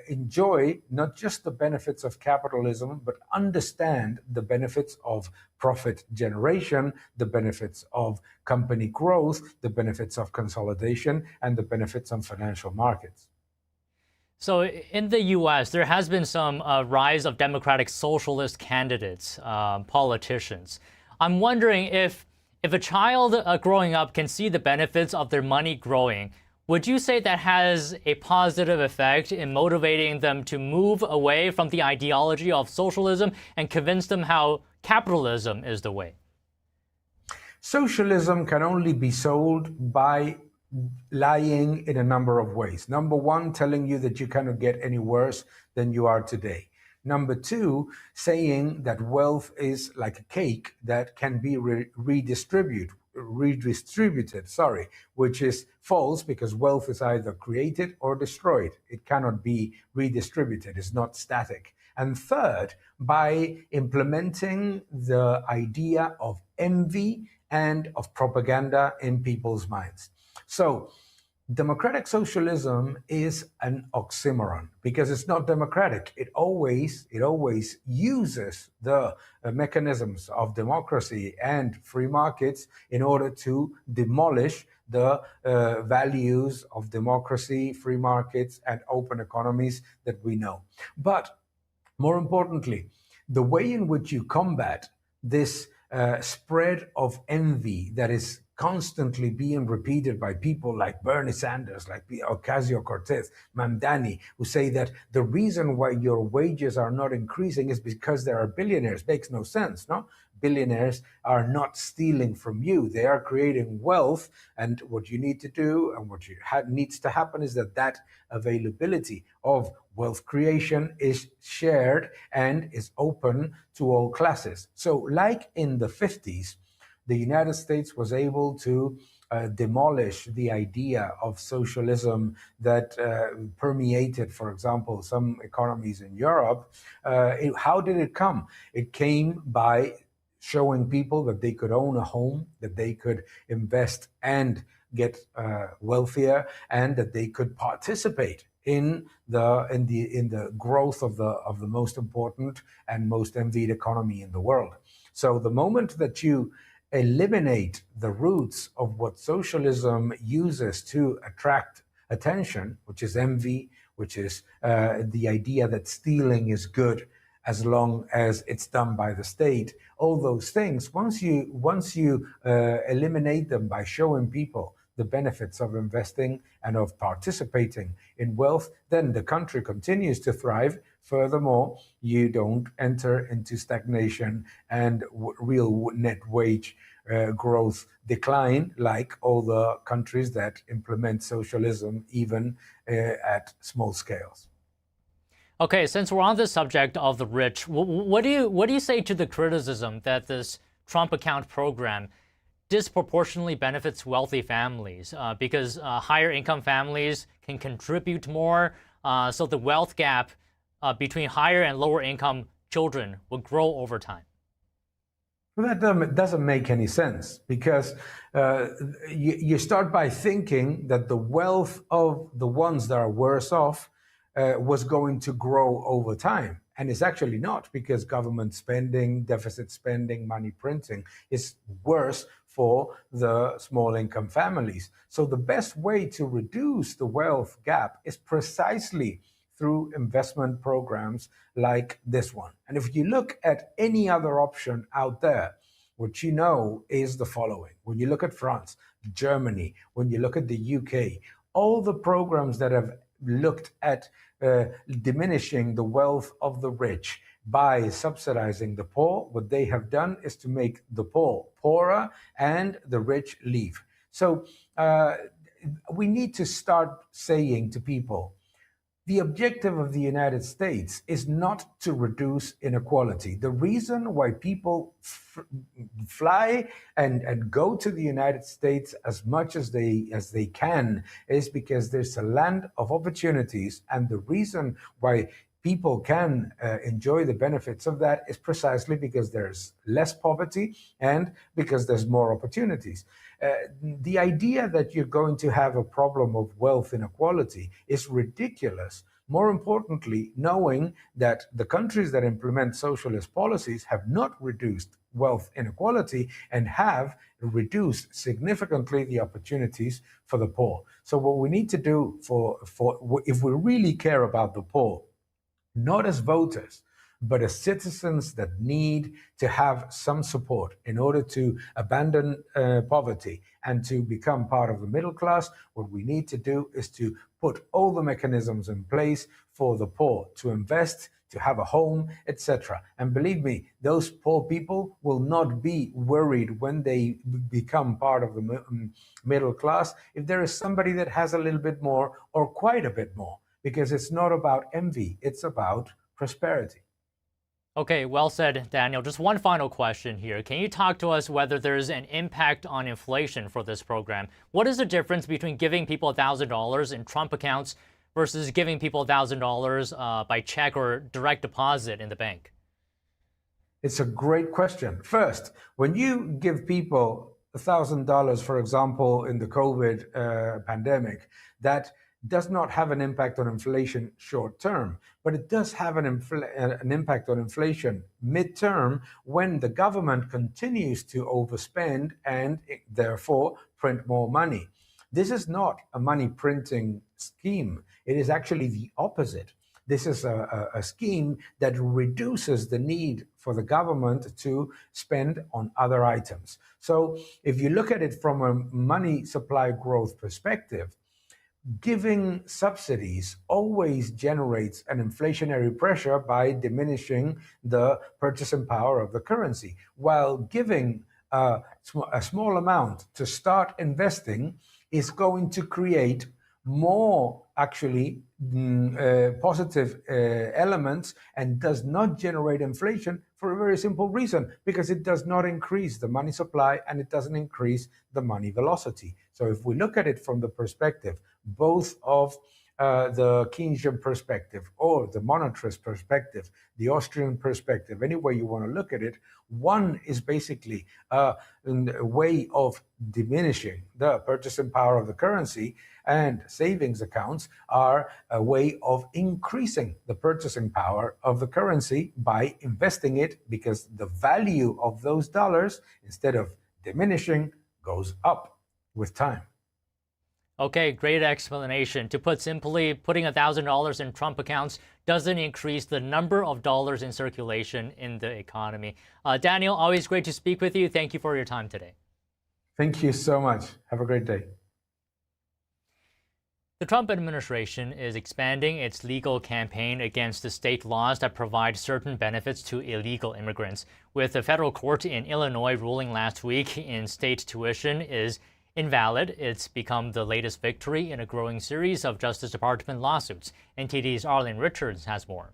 enjoy not just the benefits of capitalism, but understand the benefits of profit generation, the benefits of company growth, the benefits of consolidation, and the benefits on financial markets. So in the U.S., there has been some rise of democratic socialist candidates, politicians. I'm wondering if If a child growing up can see the benefits of their money growing, would you say that has a positive effect in motivating them to move away from the ideology of socialism and convince them how capitalism is the way? Socialism can only be sold by lying in a number of ways. Number one, telling you that you cannot get any worse than you are today. Number two, saying that wealth is like a cake that can be redistributed, which is false because wealth is either created or destroyed. It cannot be redistributed. It's not static. And third, by implementing the idea of envy and of propaganda in people's minds. So, democratic socialism is an oxymoron because it's not democratic. It always uses the mechanisms of democracy and free markets in order to demolish the values of democracy, free markets, and open economies that we know. But more importantly, the way in which you combat this spread of envy that is constantly being repeated by people like Bernie Sanders, like Ocasio-Cortez, Mamdani, who say that the reason why your wages are not increasing is because there are billionaires. Makes no sense, no? Billionaires are not stealing from you. They are creating wealth, and what you need to do and what needs to happen is that availability of wealth creation is shared and is open to all classes. So like in the 50s, the United States was able to demolish the idea of socialism that permeated, for example, some economies in Europe. How did it come? It came by showing people that they could own a home, that they could invest and get wealthier, and that they could participate in the growth of the most important and most envied economy in the world. So the moment that you eliminate the roots of what socialism uses to attract attention, which is envy, which is the idea that stealing is good as long as it's done by the state, all those things, once you eliminate them by showing people the benefits of investing and of participating in wealth, then the country continues to thrive. Furthermore, you don't enter into stagnation and real net wage growth decline like all the countries that implement socialism, even at small scales. Okay, since we're on the subject of the rich, what do you say to the criticism that this Trump account program disproportionately benefits wealthy families because higher income families can contribute more, so the wealth gap between higher and lower income children will grow over time? Well, that doesn't make any sense because you start by thinking that the wealth of the ones that are worse off was going to grow over time. And it's actually not, because government spending, deficit spending, money printing is worse for the small income families. So the best way to reduce the wealth gap is precisely through investment programs like this one. And if you look at any other option out there, what you know is the following. When you look at France, Germany, when you look at the UK, all the programs that have looked at diminishing the wealth of the rich by subsidizing the poor, what they have done is to make the poor poorer and the rich leave. So we need to start saying to people, the objective of the United States is not to reduce inequality. The reason why people fly and go to the United States as much as they can is because there's a land of opportunities, and the reason why people can enjoy the benefits of that is precisely because there's less poverty and because there's more opportunities. The idea that you're going to have a problem of wealth inequality is ridiculous. More importantly, knowing that the countries that implement socialist policies have not reduced wealth inequality and have reduced significantly the opportunities for the poor. So what we need to do if we really care about the poor, not as voters, but as citizens that need to have some support in order to abandon poverty and to become part of the middle class. What we need to do is to put all the mechanisms in place for the poor to invest, to have a home, etc. And believe me, those poor people will not be worried when they become part of the middle class if there is somebody that has a little bit more or quite a bit more, because it's not about envy, it's about prosperity. Okay, well said, Daniel. Just one final question here. Can you talk to us whether there's an impact on inflation for this program? What is the difference between giving people $1,000 in Trump accounts versus giving people $1,000 by check or direct deposit in the bank? It's a great question. First, when you give people $1,000, for example, in the COVID pandemic, that does not have an impact on inflation short term, but it does have an impact on inflation mid-term when the government continues to overspend and therefore print more money. This is not a money printing scheme. It is actually the opposite. This is a scheme that reduces the need for the government to spend on other items. So if you look at it from a money supply growth perspective, giving subsidies always generates an inflationary pressure by diminishing the purchasing power of the currency, while giving a small amount to start investing is going to create more actually positive elements and does not generate inflation for a very simple reason, because it does not increase the money supply and it doesn't increase the money velocity. So if we look at it from the perspective both of the Keynesian perspective or the monetarist perspective, the Austrian perspective, any way you want to look at it, one is basically a way of diminishing the purchasing power of the currency, and savings accounts are a way of increasing the purchasing power of the currency by investing it, because the value of those dollars, instead of diminishing, goes up with time. Okay, great explanation. To put simply, putting $1,000 in Trump accounts doesn't increase the number of dollars in circulation in the economy. Daniel, always great to speak with you. Thank you for your time today. Thank you so much. Have a great day. The Trump administration is expanding its legal campaign against the state laws that provide certain benefits to illegal immigrants, with a federal court in Illinois ruling last week in state tuition is invalid. It's become the latest victory in a growing series of Justice Department lawsuits. NTD's Arlene Richards has more.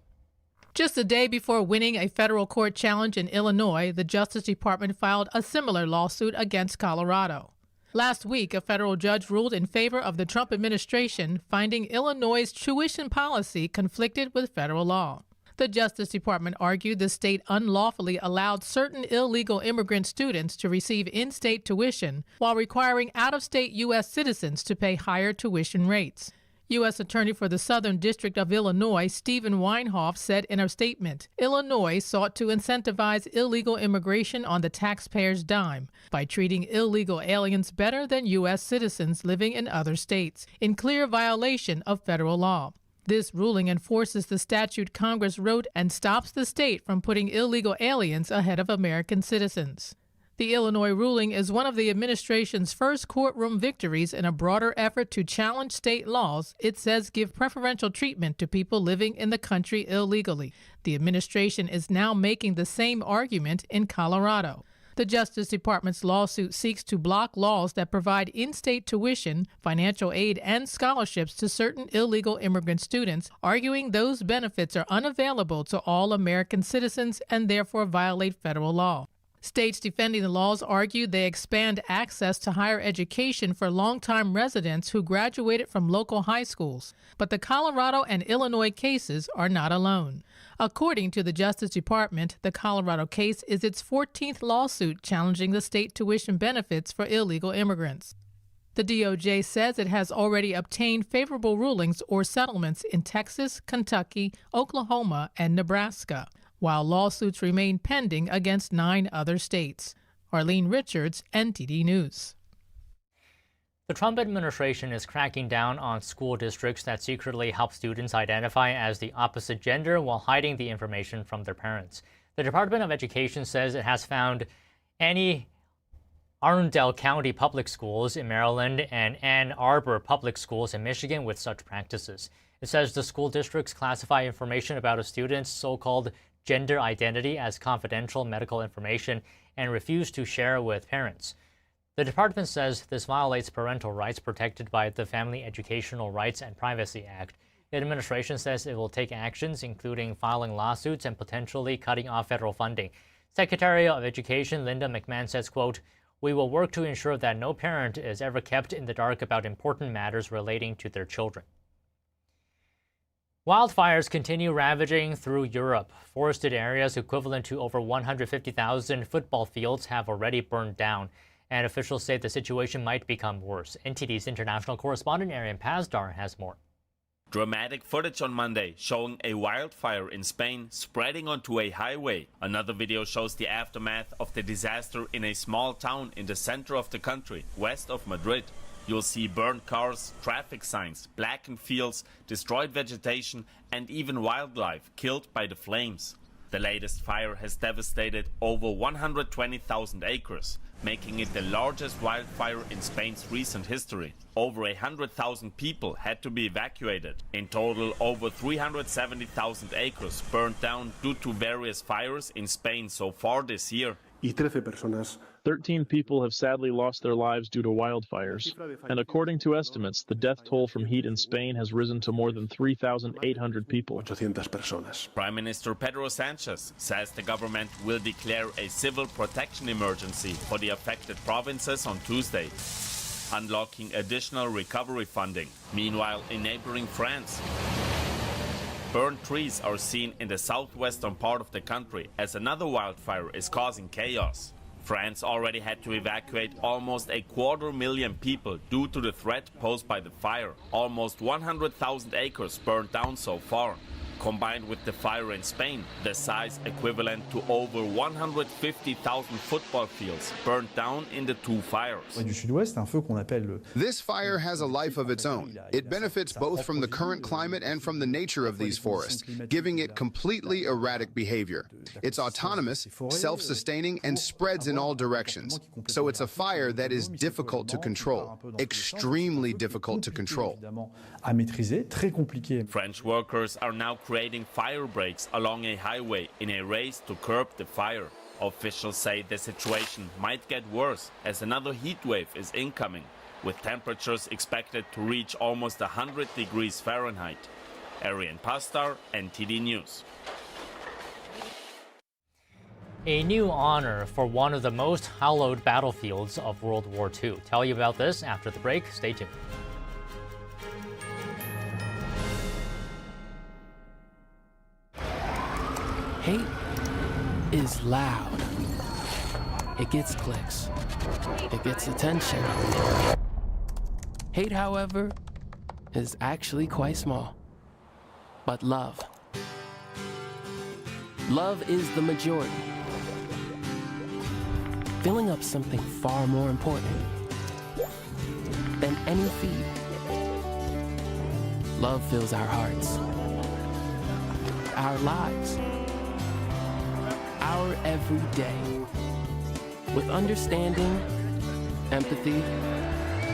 Just a day before winning a federal court challenge in Illinois, the Justice Department filed a similar lawsuit against Colorado. Last week, a federal judge ruled in favor of the Trump administration, finding Illinois' tuition policy conflicted with federal law. The Justice Department argued the state unlawfully allowed certain illegal immigrant students to receive in-state tuition while requiring out-of-state U.S. citizens to pay higher tuition rates. U.S. Attorney for the Southern District of Illinois, Stephen Weinhoff, said in a statement, Illinois sought to incentivize illegal immigration on the taxpayer's dime by treating illegal aliens better than U.S. citizens living in other states, in clear violation of federal law. This ruling enforces the statute Congress wrote and stops the state from putting illegal aliens ahead of American citizens. The Illinois ruling is one of the administration's first courtroom victories in a broader effort to challenge state laws it says give preferential treatment to people living in the country illegally. The administration is now making the same argument in Colorado. The Justice Department's lawsuit seeks to block laws that provide in-state tuition, financial aid, and scholarships to certain illegal immigrant students, arguing those benefits are unavailable to all American citizens and therefore violate federal law. States defending the laws argue they expand access to higher education for longtime residents who graduated from local high schools. But the Colorado and Illinois cases are not alone. According to the Justice Department, the Colorado case is its 14th lawsuit challenging the state tuition benefits for illegal immigrants. The DOJ says it has already obtained favorable rulings or settlements in Texas, Kentucky, Oklahoma, and Nebraska, while lawsuits remain pending against 9 other states. Arlene Richards, NTD News. The Trump administration is cracking down on school districts that secretly help students identify as the opposite gender while hiding the information from their parents. The Department of Education says it has found Arundel County Public Schools in Maryland and Ann Arbor Public Schools in Michigan with such practices. It says the school districts classify information about a student's so-called gender identity as confidential medical information and refuse to share it with parents. The department says this violates parental rights protected by the Family Educational Rights and Privacy Act. The administration says it will take actions, including filing lawsuits and potentially cutting off federal funding. Secretary of Education Linda McMahon says, quote, "We will work to ensure that no parent is ever kept in the dark about important matters relating to their children." Wildfires continue ravaging through Europe. Forested areas equivalent to over 150,000 football fields have already burned down, and officials say the situation might become worse. NTD's international correspondent Arian Pazdar has more. Dramatic footage on Monday showing a wildfire in Spain spreading onto a highway. Another video shows the aftermath of the disaster in a small town in the center of the country, west of Madrid. You'll see burned cars, traffic signs, blackened fields, destroyed vegetation, and even wildlife killed by the flames. The latest fire has devastated over 120,000 acres, making it the largest wildfire in Spain's recent history. Over 100,000 people had to be evacuated. In total, over 370,000 acres burned down due to various fires in Spain so far this year. 13 people have sadly lost their lives due to wildfires, and according to estimates, the death toll from heat in Spain has risen to more than 3,800 people. Prime Minister Pedro Sánchez says the government will declare a civil protection emergency for the affected provinces on Tuesday, unlocking additional recovery funding. Meanwhile, in neighboring France, burned trees are seen in the southwestern part of the country as another wildfire is causing chaos. France already had to evacuate almost 250,000 people due to the threat posed by the fire. Almost 100,000 acres burned down so far. Combined with the fire in Spain, the size equivalent to over 150,000 football fields burned down in the two fires. This fire has a life of its own. It benefits both from the current climate and from the nature of these forests, giving it completely erratic behavior. It's autonomous, self-sustaining, and spreads in all directions. So it's a fire that is difficult to control, extremely difficult to control. French workers are now creating fire breaks along a highway in a race to curb the fire. Officials say the situation might get worse as another heat wave is incoming, with temperatures expected to reach almost 100 degrees Fahrenheit. Arian Pastar, NTD News. A new honor for one of the most hallowed battlefields of World War II. Tell you about this after the break. Stay tuned. Hate is loud. It gets clicks. It gets attention. Hate, however, is actually quite small. But love. Love is the majority. Filling up something far more important than any feed. Love fills our hearts, our lives, our every day with understanding, empathy,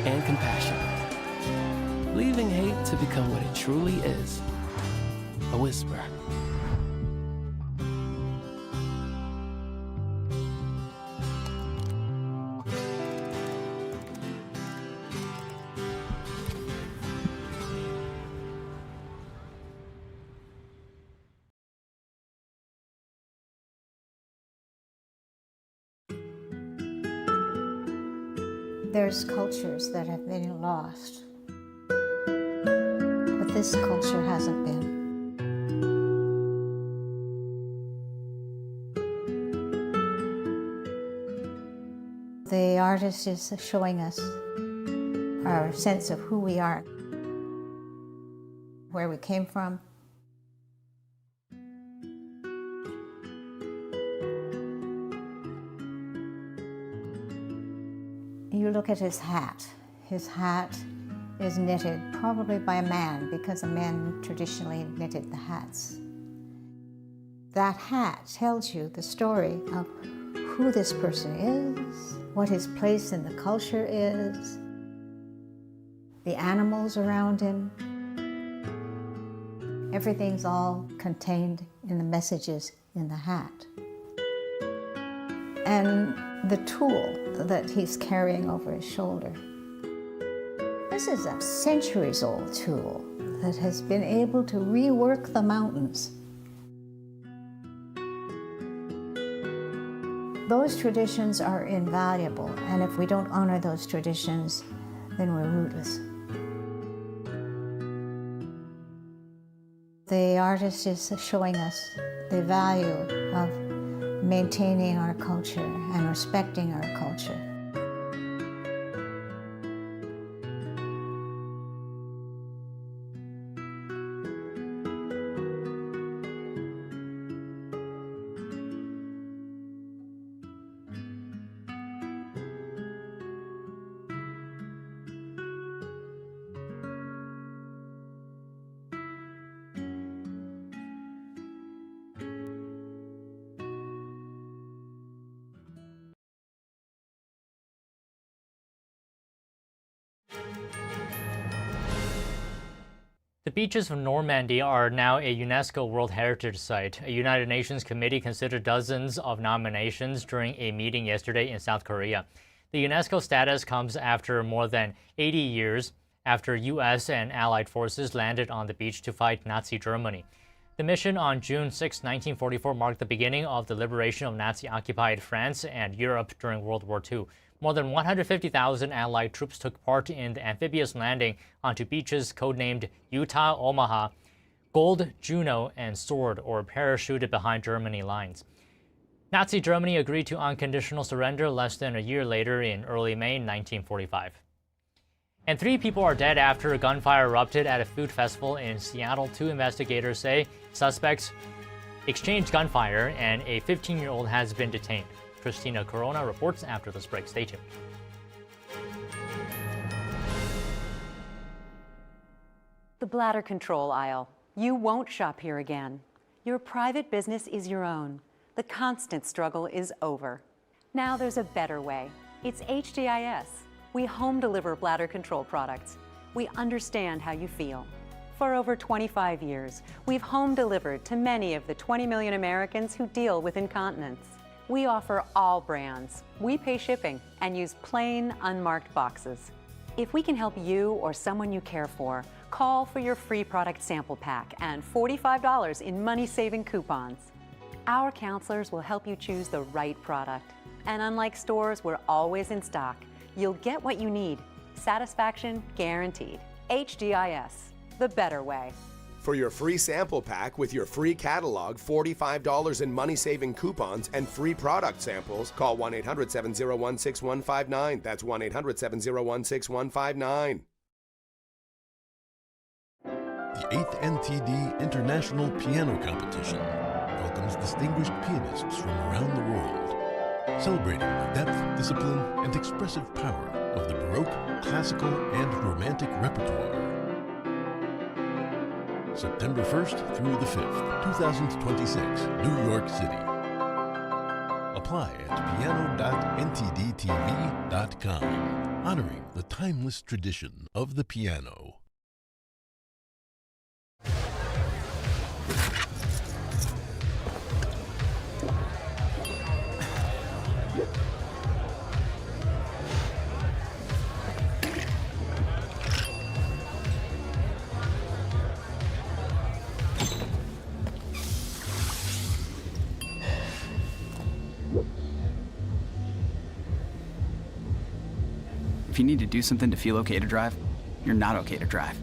and compassion, leaving hate to become what it truly is, a whisper. There's cultures that have been lost, but this culture hasn't been. The artist is showing us our sense of who we are, where we came from. You look at his hat. His hat is knitted probably by a man, because the men traditionally knitted the hats. That hat tells you the story of who this person is, what his place in the culture is, the animals around him. Everything's all contained in the messages in the hat. And the tool that he's carrying over his shoulder. This is a centuries-old tool that has been able to rework the mountains. Those traditions are invaluable, and if we don't honor those traditions, then we're rootless. The artist is showing us the value of maintaining our culture and respecting our culture. The beaches of Normandy are now a UNESCO World Heritage Site. A United Nations committee considered dozens of nominations during a meeting yesterday in South Korea. The UNESCO status comes after more than 80 years after U.S. and Allied forces landed on the beach to fight Nazi Germany. The mission on June 6, 1944 marked the beginning of the liberation of Nazi-occupied France and Europe during World War II. More than 150,000 Allied troops took part in the amphibious landing onto beaches codenamed Utah, Omaha, Gold, Juno, and Sword, or parachuted behind Germany lines. Nazi Germany agreed to unconditional surrender less than a year later in early May 1945. And 3 people are dead after a gunfire erupted at a food festival in Seattle. 2 investigators say suspects exchanged gunfire and a 15-year-old has been detained. Christina Corona reports after this break. Stay tuned. The bladder control aisle. You won't shop here again. Your private business is your own. The constant struggle is over. Now there's a better way. It's HDIS. We home deliver bladder control products. We understand how you feel. For over 25 years, we've home delivered to many of the 20 million Americans who deal with incontinence. We offer all brands. We pay shipping and use plain, unmarked boxes. If we can help you or someone you care for, call for your free product sample pack and $45 in money-saving coupons. Our counselors will help you choose the right product. And unlike stores, we're always in stock. You'll get what you need. Satisfaction guaranteed. HDIS, the better way. For your free sample pack with your free catalog, $45 in money-saving coupons, and free product samples, call 1-800-701-6159. That's 1-800-701-6159. The 8th NTD International Piano Competition welcomes distinguished pianists from around the world, celebrating the depth, discipline, and expressive power of the Baroque, classical, and romantic repertoire. September 1st through the 5th, 2026, New York City. Apply at piano.ntdtv.com, honoring the timeless tradition of the piano. If you need to do something to feel okay to drive, you're not okay to drive.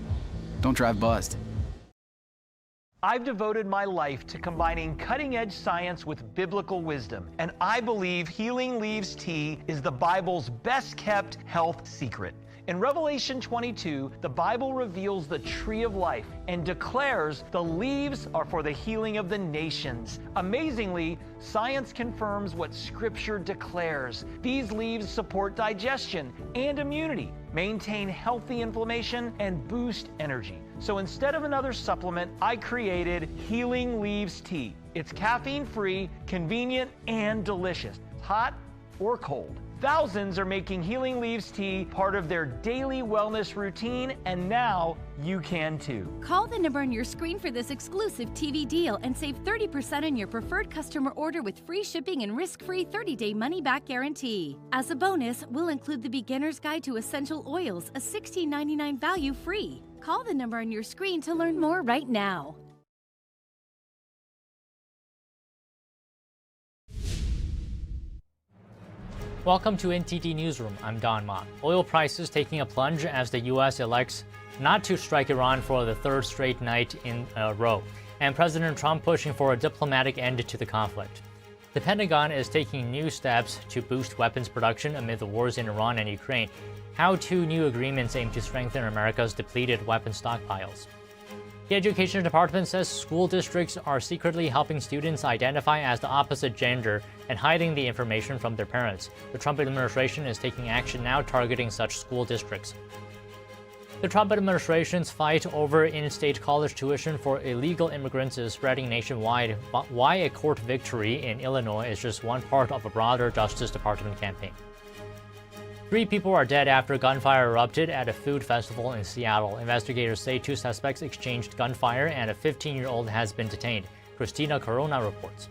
Don't drive buzzed. I've devoted my life to combining cutting-edge science with biblical wisdom, and I believe Healing Leaves Tea is the Bible's best-kept health secret. In Revelation 22, the Bible reveals the tree of life and declares the leaves are for the healing of the nations. Amazingly, science confirms what Scripture declares. These leaves support digestion and immunity, maintain healthy inflammation, and boost energy. So instead of another supplement, I created Healing Leaves Tea. It's caffeine-free, convenient, and delicious, hot or cold. Thousands are making Healing Leaves Tea part of their daily wellness routine, and now you can too. Call the number on your screen for this exclusive TV deal and save 30% on your preferred customer order with free shipping and risk-free 30-day money-back guarantee. As a bonus, we'll include the Beginner's Guide to Essential Oils, a $16.99 value free. Call the number on your screen to learn more right now. Welcome to NTD Newsroom. I'm Don Ma. Oil prices taking a plunge as the U.S. elects not to strike Iran for the third straight night in a row, and President Trump pushing for a diplomatic end to the conflict. The Pentagon is taking new steps to boost weapons production amid the wars in Iran and Ukraine. How two new agreements aim to strengthen America's depleted weapon stockpiles. The Education Department says school districts are secretly helping students identify as the opposite gender and hiding the information from their parents. The Trump administration is taking action now targeting such school districts. The Trump administration's fight over in-state college tuition for illegal immigrants is spreading nationwide, but why a court victory in Illinois is just one part of a broader Justice Department campaign. 3 people are dead after gunfire erupted at a food festival in Seattle. Investigators say 2 suspects exchanged gunfire and a 15-year-old has been detained. Christina Corona reports.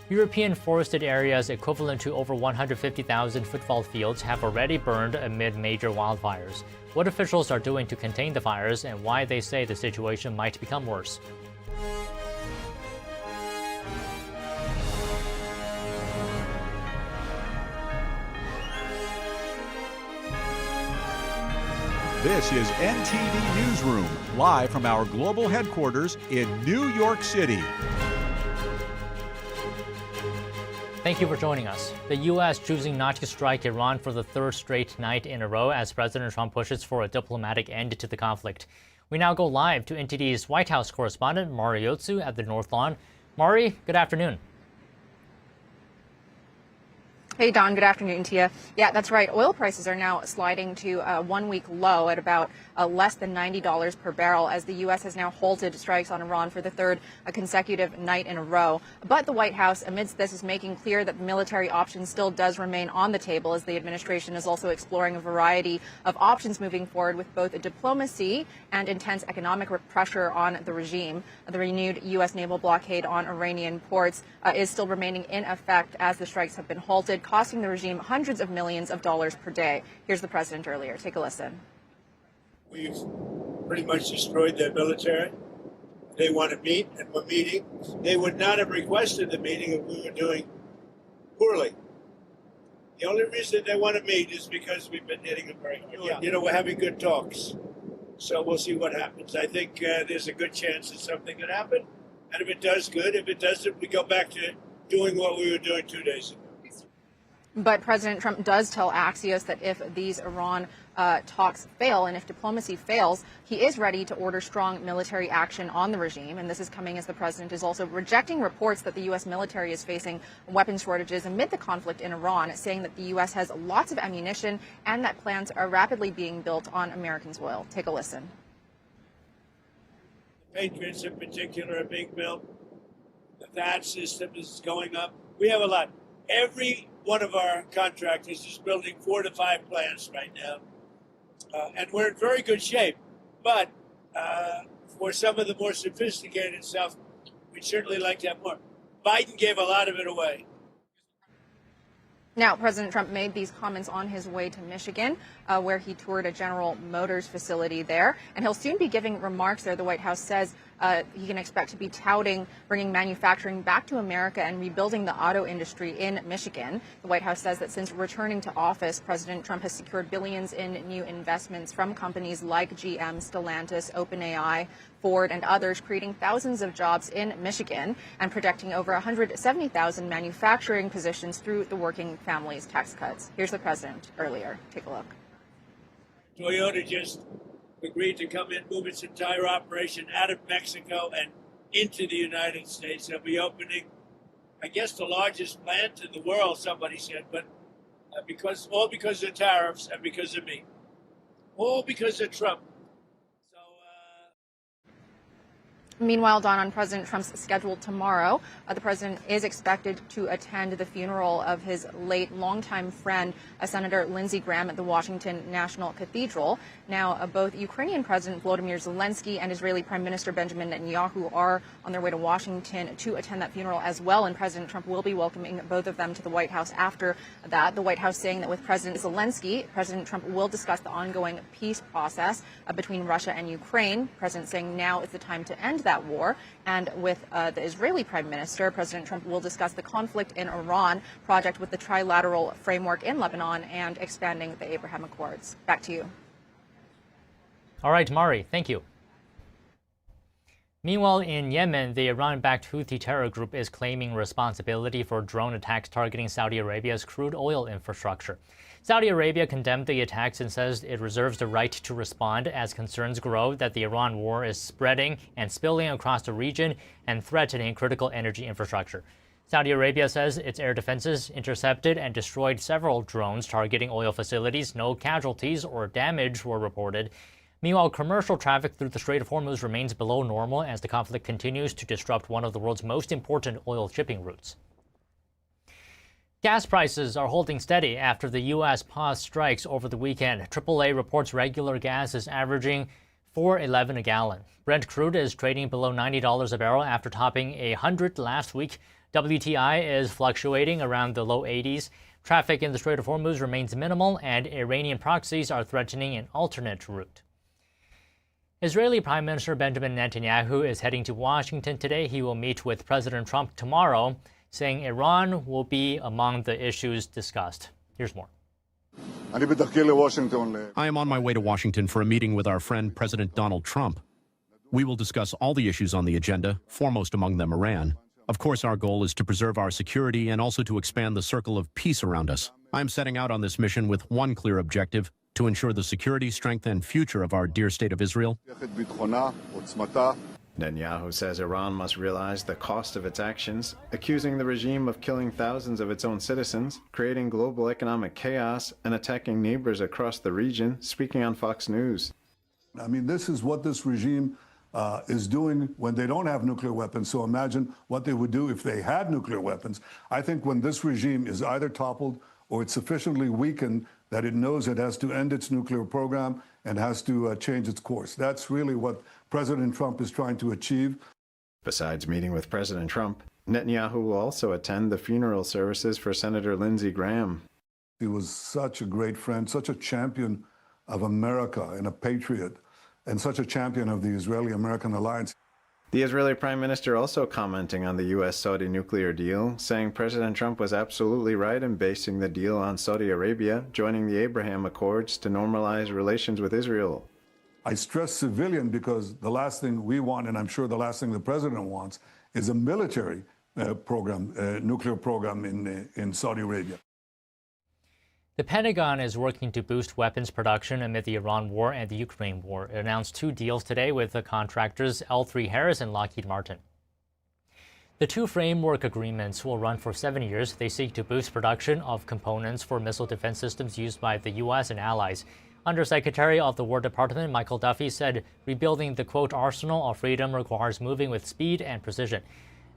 European forested areas equivalent to over 150,000 football fields have already burned amid major wildfires. What officials are doing to contain the fires and why they say the situation might become worse. This is NTD Newsroom, live from our global headquarters in New York City. Thank you for joining us. The U.S. choosing not to strike Iran for the third straight night in a row as President Trump pushes for a diplomatic end to the conflict. We now go live to NTD's White House correspondent, Mari Yotsu at the North Lawn. Mari, good afternoon. Hey, Don. Good afternoon to you. Yeah, that's right. Oil prices are now sliding to a one-week low at about less than $90 per barrel as the U.S. has now halted strikes on Iran for the third consecutive night in a row. But the White House, amidst this, is making clear that the military option still does remain on the table as the administration is also exploring a variety of options moving forward with both diplomacy and intense economic pressure on the regime. The renewed U.S. naval blockade on Iranian ports is still remaining in effect as the strikes have been halted, costing the regime hundreds of millions of dollars per day. Here's the president earlier. Take a listen. We've pretty much destroyed their military. They want to meet, and we're meeting. They would not have requested the meeting if we were doing poorly. The only reason they want to meet is because we've been hitting them very hard. Yeah. You know, we're having good talks. So we'll see what happens. I think there's a good chance that something could happen. And if it does, good. If it doesn't, we go back to doing what we were doing 2 days ago. But President Trump does tell Axios that if these Iran talks fail and if diplomacy fails, he is ready to order strong military action on the regime. And this is coming as the president is also rejecting reports that the U.S. military is facing weapons shortages amid the conflict in Iran, saying that the U.S. has lots of ammunition and that plants are rapidly being built on American soil. Take a listen. The Patriots in particular are being built. The THAAD system is going up. We have a lot. Every one of our contractors is building 4 to 5 plants right now. And we're in very good shape. But for some of the more sophisticated stuff, we'd certainly like to have more. Biden gave a lot of it away. Now, President Trump made these comments on his way to Michigan, where he toured a General Motors facility there. And he'll soon be giving remarks there. The White House says he can expect to be touting bringing manufacturing back to America and rebuilding the auto industry in Michigan. The White House says that since returning to office, President Trump has secured billions in new investments from companies like GM, Stellantis, OpenAI, Ford, and others, creating thousands of jobs in Michigan and protecting over 170,000 manufacturing positions through the Working Families tax cuts. Here's the president earlier. Take a look. Toyota just agreed to come in, move its entire operation out of Mexico and into the United States. They'll be opening, I guess, the largest plant in the world, somebody said, but all because of tariffs and because of me. All because of Trump. Meanwhile, Don, on President Trump's schedule tomorrow, the president is expected to attend the funeral of his late longtime friend, Senator Lindsey Graham, at the Washington National Cathedral. Now, both Ukrainian President Volodymyr Zelensky and Israeli Prime Minister Benjamin Netanyahu are on their way to Washington to attend that funeral as well, and President Trump will be welcoming both of them to the White House after that. The White House saying that with President Zelensky, President Trump will discuss the ongoing peace process between Russia and Ukraine. President saying now is the time to end that war. And with the Israeli Prime Minister, President Trump will discuss the conflict in Iran project with the trilateral framework in Lebanon and expanding the Abraham Accords. Back to you. All right, Mari, thank you. Meanwhile, in Yemen, the Iran-backed Houthi terror group is claiming responsibility for drone attacks targeting Saudi Arabia's crude oil infrastructure. Saudi Arabia condemned the attacks and says it reserves the right to respond as concerns grow that the Iran war is spreading and spilling across the region and threatening critical energy infrastructure. Saudi Arabia says its air defenses intercepted and destroyed several drones targeting oil facilities. No casualties or damage were reported. Meanwhile, commercial traffic through the Strait of Hormuz remains below normal as the conflict continues to disrupt one of the world's most important oil shipping routes. Gas prices are holding steady after the U.S. paused strikes over the weekend. AAA reports regular gas is averaging $4.11 a gallon. Brent crude is trading below $90 a barrel after topping $100 last week. WTI is fluctuating around the low 80s. Traffic in the Strait of Hormuz remains minimal, and Iranian proxies are threatening an alternate route. Israeli Prime Minister Benjamin Netanyahu is heading to Washington today. He will meet with President Trump tomorrow, saying Iran will be among the issues discussed. Here's more. I am on my way to Washington for a meeting with our friend President Donald Trump. We will discuss all the issues on the agenda, foremost among them Iran. Of course, our goal is to preserve our security and also to expand the circle of peace around us. I am setting out on this mission with one clear objective: to ensure the security, strength, and future of our dear state of Israel. Netanyahu says Iran must realize the cost of its actions, accusing the regime of killing thousands of its own citizens, creating global economic chaos, and attacking neighbors across the region, speaking on Fox News. I mean, this is what this regime is doing when they don't have nuclear weapons. So imagine what they would do if they had nuclear weapons. I think when this regime is either toppled or it's sufficiently weakened that it knows it has to end its nuclear program and has to change its course. That's really what President Trump is trying to achieve. Besides meeting with President Trump, Netanyahu will also attend the funeral services for Senator Lindsey Graham. He was such a great friend, such a champion of America and a patriot, and such a champion of the Israeli-American alliance. The Israeli Prime Minister also commenting on the U.S.-Saudi nuclear deal, saying President Trump was absolutely right in basing the deal on Saudi Arabia joining the Abraham Accords to normalize relations with Israel. I stress civilian because the last thing we want, and I'm sure the last thing the president wants, is a military program, nuclear program in Saudi Arabia. The Pentagon is working to boost weapons production amid the Iran war and the Ukraine war. It announced 2 deals today with the contractors L3Harris and Lockheed Martin. The 2 framework agreements will run for 7 years. They seek to boost production of components for missile defense systems used by the U.S. and allies. Undersecretary of the War Department Michael Duffy said rebuilding the, quote, arsenal of freedom requires moving with speed and precision.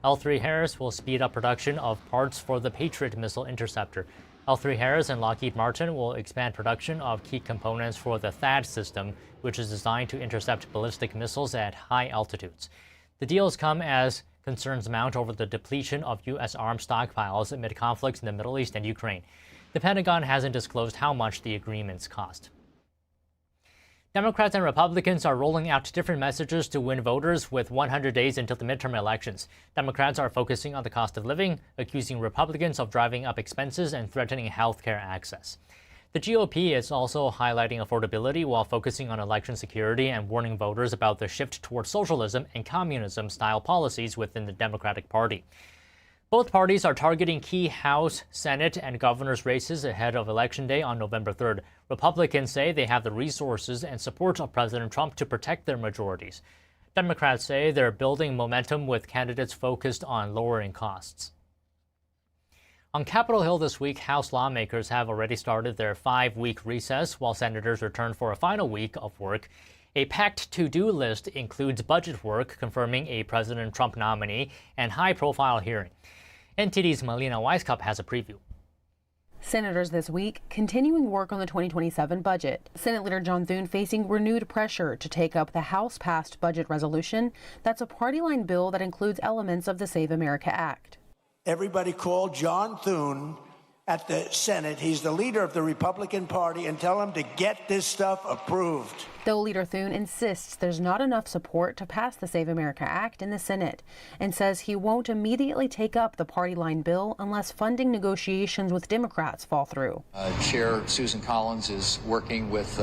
L3Harris will speed up production of parts for the Patriot missile interceptor. L3Harris and Lockheed Martin will expand production of key components for the THAAD system, which is designed to intercept ballistic missiles at high altitudes. The deals come as concerns mount over the depletion of U.S. arms stockpiles amid conflicts in the Middle East and Ukraine. The Pentagon hasn't disclosed how much the agreements cost. Democrats and Republicans are rolling out different messages to win voters with 100 days until the midterm elections. Democrats are focusing on the cost of living, accusing Republicans of driving up expenses and threatening health care access. The GOP is also highlighting affordability while focusing on election security and warning voters about the shift toward socialism and communism-style policies within the Democratic Party. Both parties are targeting key House, Senate, and governor's races ahead of Election Day on November 3rd. Republicans say they have the resources and support of President Trump to protect their majorities. Democrats say they're building momentum with candidates focused on lowering costs. On Capitol Hill this week, House lawmakers have already started their 5-week recess, while senators return for a final week of work. A packed to-do list includes budget work, confirming a President Trump nominee, and high-profile hearing. NTD's Melina Weisskopf has a preview. Senators this week continuing work on the 2027 budget. Senate Leader John Thune facing renewed pressure to take up the House-passed budget resolution. That's a party-line bill that includes elements of the Save America Act. Everybody call John Thune at the Senate. He's the leader of the Republican Party, and tell him to get this stuff approved. Though Leader Thune insists there's not enough support to pass the Save America Act in the Senate, and says he won't immediately take up the party line bill unless funding negotiations with Democrats fall through. Chair Susan Collins is working with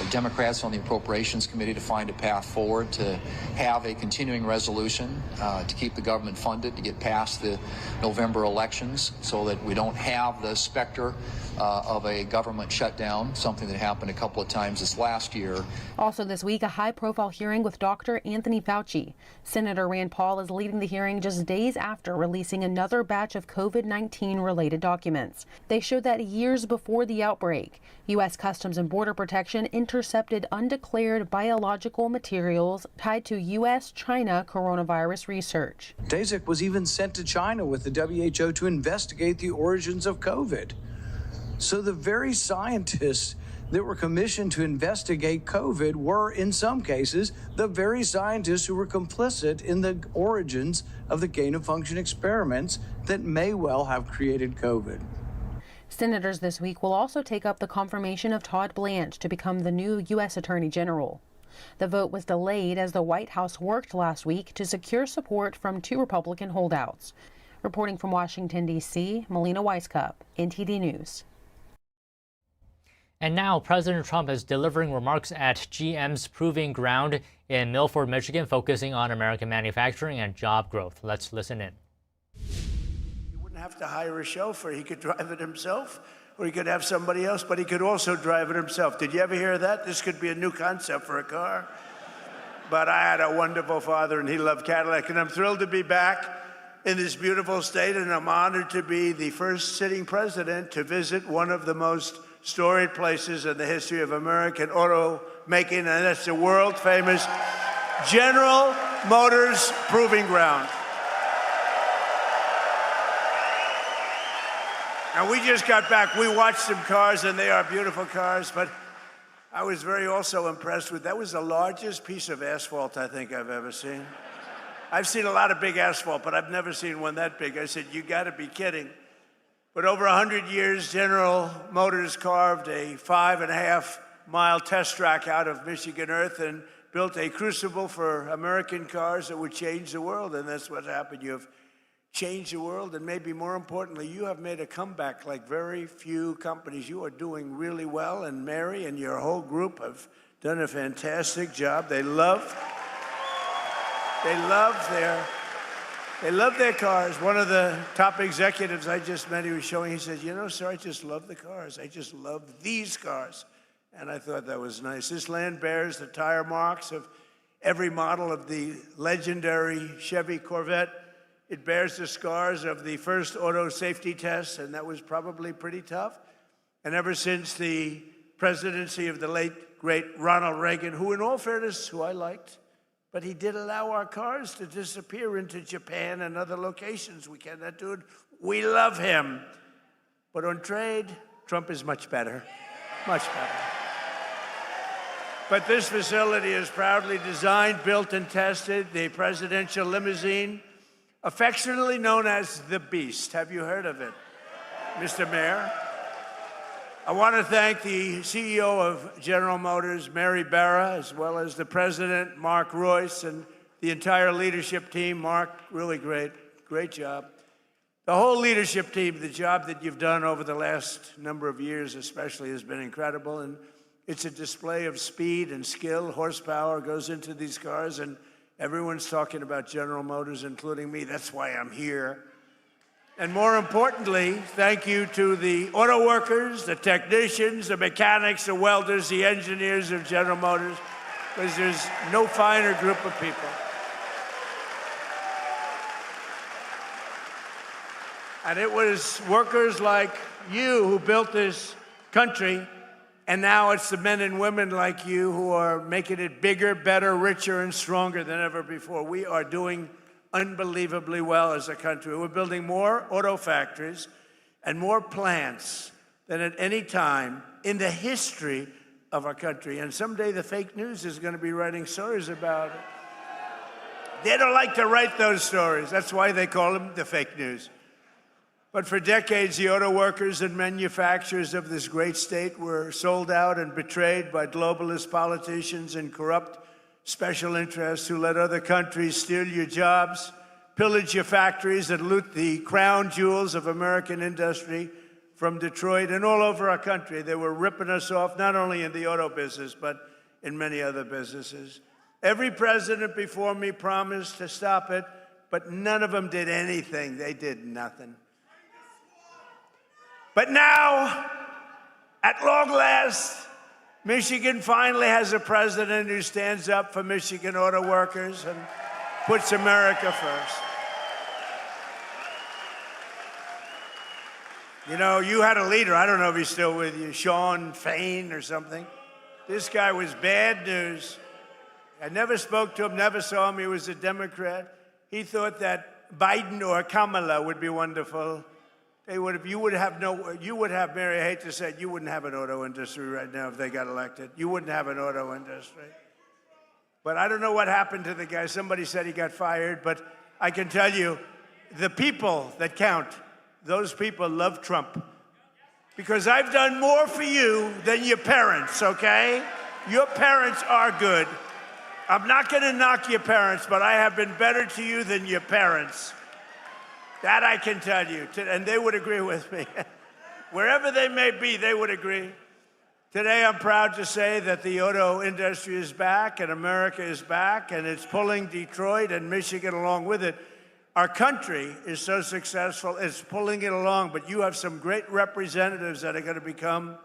Democrats on the Appropriations Committee to find a path forward to have a continuing resolution to keep the government funded to get past the November elections so that we don't have the specter of a government shutdown, something that happened a couple of times this last year. Also this week, a high-profile hearing with Dr. Anthony Fauci. Senator Rand Paul is leading the hearing just days after releasing another batch of COVID-19 related documents. They show that years before the outbreak, U.S. Customs and Border Protection intercepted undeclared biological materials tied to U.S.-China coronavirus research. Daszak was even sent to China with the WHO to investigate the origins of COVID. So the very scientists that were commissioned to investigate COVID were, in some cases, the very scientists who were complicit in the origins of the gain-of-function experiments that may well have created COVID. Senators this week will also take up the confirmation of Todd Blanche to become the new U.S. Attorney General. The vote was delayed as the White House worked last week to secure support from 2 Republican holdouts. Reporting from Washington, D.C., Melina Weisskopf, NTD News. And now President Trump is delivering remarks at GM's Proving Ground in Milford, Michigan, focusing on American manufacturing and job growth. Let's listen in. You wouldn't have to hire a chauffeur. He could drive it himself, or he could have somebody else, but he could also drive it himself. Did you ever hear that? This could be a new concept for a car. But I had a wonderful father, and he loved Cadillac, and I'm thrilled to be back in this beautiful state, and I'm honored to be the first sitting president to visit one of the most storied places in the history of American auto making, and that's the world-famous General Motors Proving Ground. And we just got back. We watched some cars, and they are beautiful cars, but I was very also impressed with, that was the largest piece of asphalt I think I've ever seen. I've seen a lot of big asphalt, but I've never seen one that big. I said, you gotta be kidding. But over 100 years, General Motors carved a 5.5-mile test track out of Michigan earth and built a crucible for American cars that would change the world, and that's what happened. You have changed the world, and maybe more importantly, you have made a comeback like very few companies. You are doing really well, and Mary and your whole group have done a fantastic job. They love their cars. One of the top executives I just met, he was showing, he said, you know, sir, I just love the cars. I just love these cars. And I thought that was nice. This land bears the tire marks of every model of the legendary Chevy Corvette. It bears the scars of the first auto safety tests, and that was probably pretty tough. And ever since the presidency of the late, great Ronald Reagan, who in all fairness, who I liked, but he did allow our cars to disappear into Japan and other locations. We cannot do it. We love him. But on trade, Trump is much better, much better. But this facility is proudly designed, built, and tested. The presidential limousine, affectionately known as the Beast. Have you heard of it, Mr. Mayor? I want to thank the CEO of General Motors, Mary Barra, as well as the president, Mark Royce, and the entire leadership team. Mark, really great job. The whole leadership team, the job that you've done over the last number of years especially has been incredible, and it's a display of speed and skill. Horsepower goes into these cars, and everyone's talking about General Motors, including me. That's why I'm here. And more importantly, thank you to the auto workers, the technicians, the mechanics, the welders, the engineers of General Motors, because there's no finer group of people. And it was workers like you who built this country, and now it's the men and women like you who are making it bigger, better, richer, and stronger than ever before. We are doing unbelievably well as a country. We're building more auto factories and more plants than at any time in the history of our country. And someday the fake news is going to be writing stories about it. They don't like to write those stories. That's why they call them the fake news. But for decades, the auto workers and manufacturers of this great state were sold out and betrayed by globalist politicians and corrupt special interests who let other countries steal your jobs, pillage your factories, and loot the crown jewels of American industry from Detroit and all over our country. They were ripping us off, not only in the auto business, but in many other businesses. Every president before me promised to stop it, but none of them did anything. They did nothing. But now, at long last, Michigan finally has a president who stands up for Michigan auto workers and puts America first. You know, you had a leader, I don't know if he's still with you, Sean Fain or something. This guy was bad news. I never spoke to him, never saw him. He was a Democrat. He thought that Biden or Kamala would be wonderful. You would have, Mary, I hate to say it, you wouldn't have an auto industry right now if they got elected. You wouldn't have an auto industry. But I don't know what happened to the guy. Somebody said he got fired, but I can tell you, the people that count, those people love Trump. Because I've done more for you than your parents, okay? Your parents are good. I'm not going to knock your parents, but I have been better to you than your parents. That I can tell you, and they would agree with me. Wherever they may be, they would agree. Today, I'm proud to say that the auto industry is back, and America is back, and it's pulling Detroit and Michigan along with it. Our country is so successful, it's pulling it along, but you have some great representatives that are going to become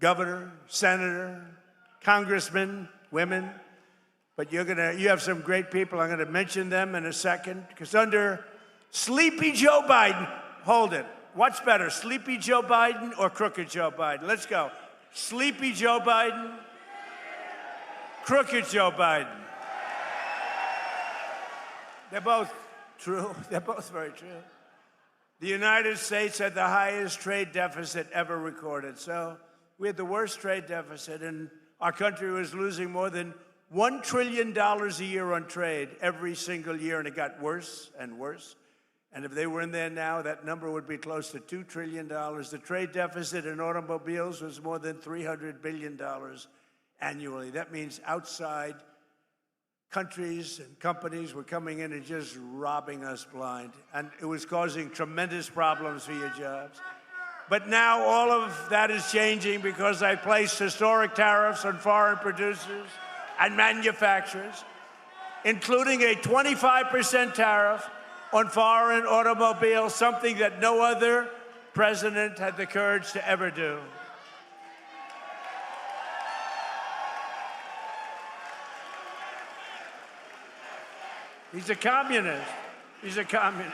governor, senator, congressman, women, but you have some great people. I'm going to mention them in a second, because under Sleepy Joe Biden, hold it. What's better, Sleepy Joe Biden or Crooked Joe Biden? Let's go. Sleepy Joe Biden, Crooked Joe Biden. They're both true. They're both very true. The United States had the highest trade deficit ever recorded. So we had the worst trade deficit, and our country was losing more than $1 trillion a year on trade every single year, and it got worse and worse. And if they were in there now, that number would be close to $2 trillion. The trade deficit in automobiles was more than $300 billion annually. That means outside countries and companies were coming in and just robbing us blind. And it was causing tremendous problems for your jobs. But now all of that is changing because I placed historic tariffs on foreign producers and manufacturers, including a 25% tariff on foreign automobiles, something that no other president had the courage to ever do. He's a communist. He's a communist.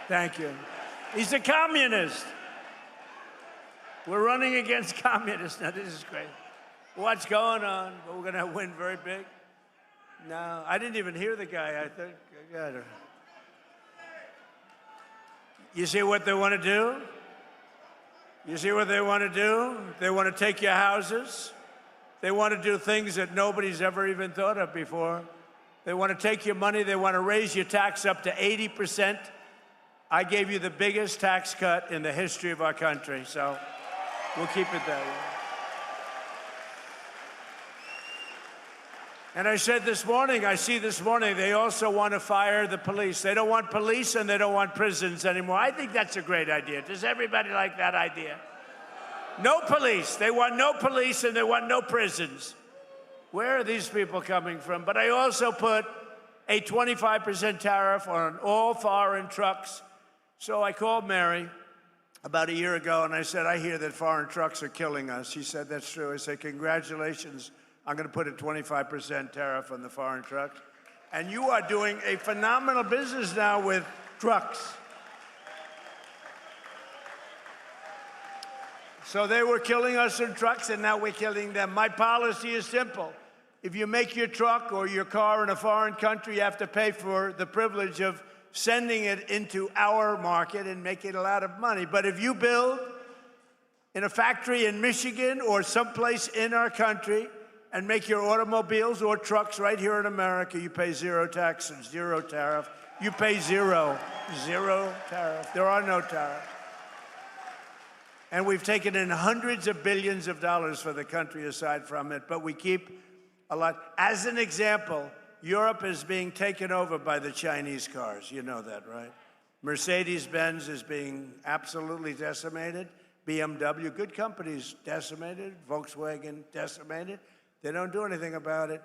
Thank you. He's a communist. We're running against communists. Now, this is great. What's going on? But we're going to win very big. No, I didn't even hear the guy. I think. You see what they want to do? You see what they want to do? They want to take your houses. They want to do things that nobody's ever even thought of before. They want to take your money. They want to raise your tax up to 80%. I gave you the biggest tax cut in the history of our country, so we'll keep it that way. And I said this morning, they also want to fire the police. They don't want police and they don't want prisons anymore. I think that's a great idea. Does everybody like that idea? No police. They want no police and they want no prisons. Where are these people coming from? But I also put a 25% tariff on all foreign trucks. So I called Mary about a year ago, and I said, I hear that foreign trucks are killing us. She said, that's true. I said, congratulations. I'm going to put a 25% tariff on the foreign trucks. And you are doing a phenomenal business now with trucks. So they were killing us in trucks, and now we're killing them. My policy is simple. If you make your truck or your car in a foreign country, you have to pay for the privilege of sending it into our market and making a lot of money. But if you build in a factory in Michigan or someplace in our country and make your automobiles or trucks right here in America, you pay zero tax and zero tariff. You pay zero tariff. There are no tariffs. And we've taken in hundreds of billions of dollars for the country aside from it, but we keep a lot. As an example, Europe is being taken over by the Chinese cars. You know that, right? Mercedes-Benz is being absolutely decimated. BMW, good companies, decimated. Volkswagen, decimated. They don't do anything about it.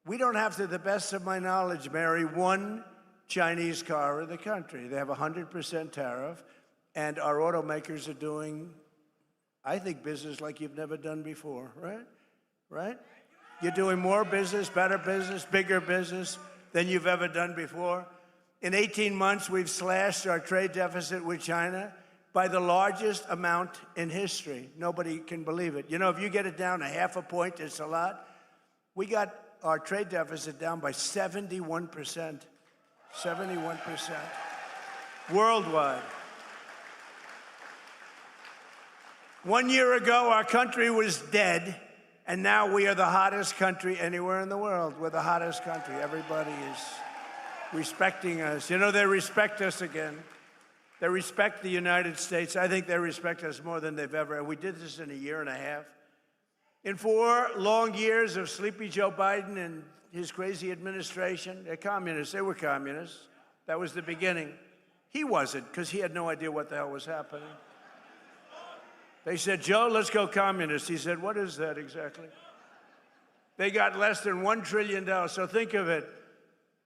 We don't have, to the best of my knowledge, Mary, one Chinese car in the country. They have a 100% tariff, and our automakers are doing, I think, business like you've never done before, right? Right? You're doing more business, better business, bigger business than you've ever done before. In 18 months, we've slashed our trade deficit with China by the largest amount in history. Nobody can believe it. You know, if you get it down a half a point, it's a lot. We got our trade deficit down by 71%. 71%. Worldwide. 1 year ago, our country was dead. And now we are the hottest country anywhere in the world. We're the hottest country. Everybody is respecting us. You know, they respect us again. They respect the United States. I think they respect us more than they've ever. And we did this in a year and a half. In 4 long years of sleepy Joe Biden and his crazy administration, they're communists. They were communists. That was the beginning. He wasn't, because he had no idea what the hell was happening. They said, Joe, let's go communist. He said, what is that exactly? They got less than $1 trillion. So think of it.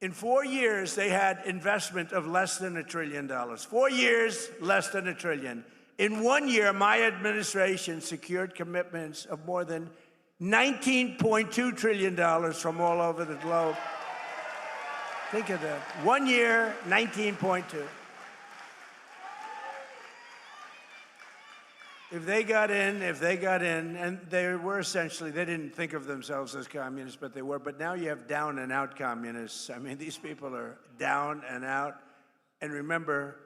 In 4 years, they had investment of less than $1 trillion. 4 years, less than $1 trillion. In 1 year, my administration secured commitments of more than $19.2 trillion from all over the globe. Think of that. 1 year, 19.2. If they got in, and they were essentially, they didn't think of themselves as communists, but they were. But now you have down and out communists. I mean, these people are down and out. And remember,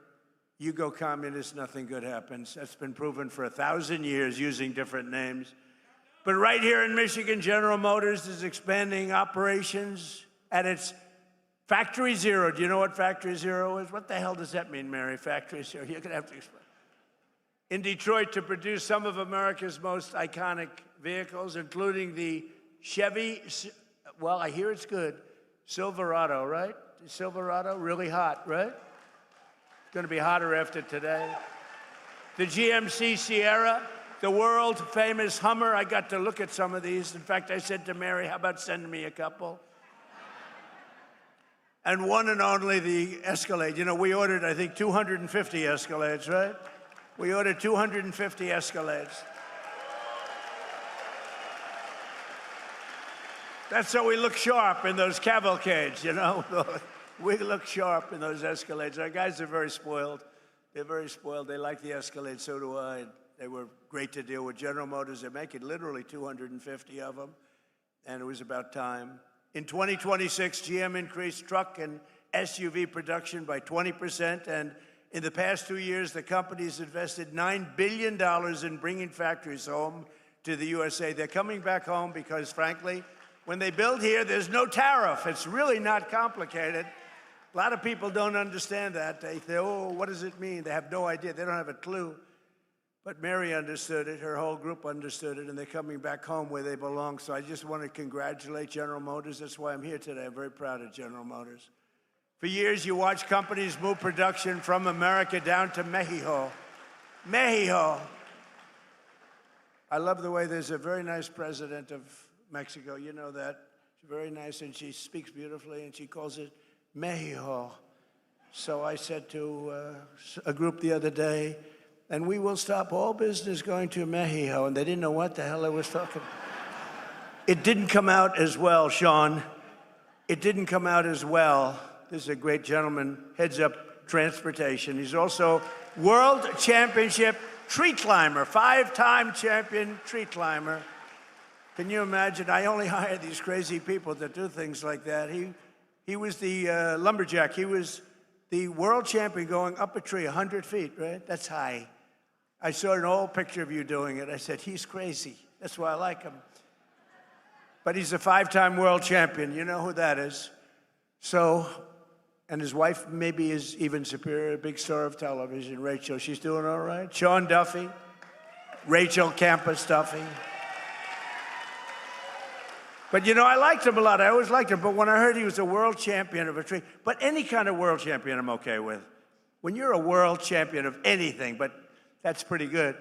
you go communist, nothing good happens. That's been proven for 1,000 years using different names. But right here in Michigan, General Motors is expanding operations at its Factory Zero. Do you know what Factory Zero is? What the hell does that mean, Mary, Factory Zero? You're going to have to explain. In Detroit to produce some of America's most iconic vehicles, including the Chevy, well, I hear it's good, Silverado, right? Silverado, really hot, right? It's going to be hotter after today. The GMC Sierra, the world-famous Hummer. I got to look at some of these. In fact, I said to Mary, how about sending me a couple? And one and only the Escalade. You know, we ordered, I think, 250 Escalades, right? We ordered 250 Escalades. That's so we look sharp in those cavalcades, you know? We look sharp in those Escalades. Our guys are very spoiled. They're very spoiled. They like the Escalade, so do I. They were great to deal with. General Motors, they're making literally 250 of them, and it was about time. In 2026, GM increased truck and SUV production by 20%, and in the past 2 years, the company's invested $9 billion in bringing factories home to the USA. They're coming back home because, frankly, when they build here, there's no tariff. It's really not complicated. A lot of people don't understand that. They say, oh, what does it mean? They have no idea. They don't have a clue. But Mary understood it. Her whole group understood it, and they're coming back home where they belong. So I just want to congratulate General Motors. That's why I'm here today. I'm very proud of General Motors. For years, you watch companies move production from America down to Mexico. Mexico. I love the way there's a very nice president of Mexico. You know that. She's very nice, and she speaks beautifully, and she calls it Mexico. So I said to a group the other day, and we will stop all business going to Mexico, and they didn't know what the hell I was talking about. It didn't come out as well, Sean. It didn't come out as well. This is a great gentleman, heads up transportation. He's also world championship tree climber, 5-time champion tree climber. Can you imagine? I only hire these crazy people that do things like that. He was the lumberjack. He was the world champion going up a tree 100 feet, right? That's high. I saw an old picture of you doing it. I said, he's crazy. That's why I like him. But he's a 5-time world champion. You know who that is. So, and his wife maybe is even superior, a big star of television, Rachel. She's doing all right. Sean Duffy, Rachel Campus Duffy. But you know, I liked him a lot. I always liked him. But when I heard he was a world champion of a tree, but any kind of world champion I'm okay with. When you're a world champion of anything, but that's pretty good.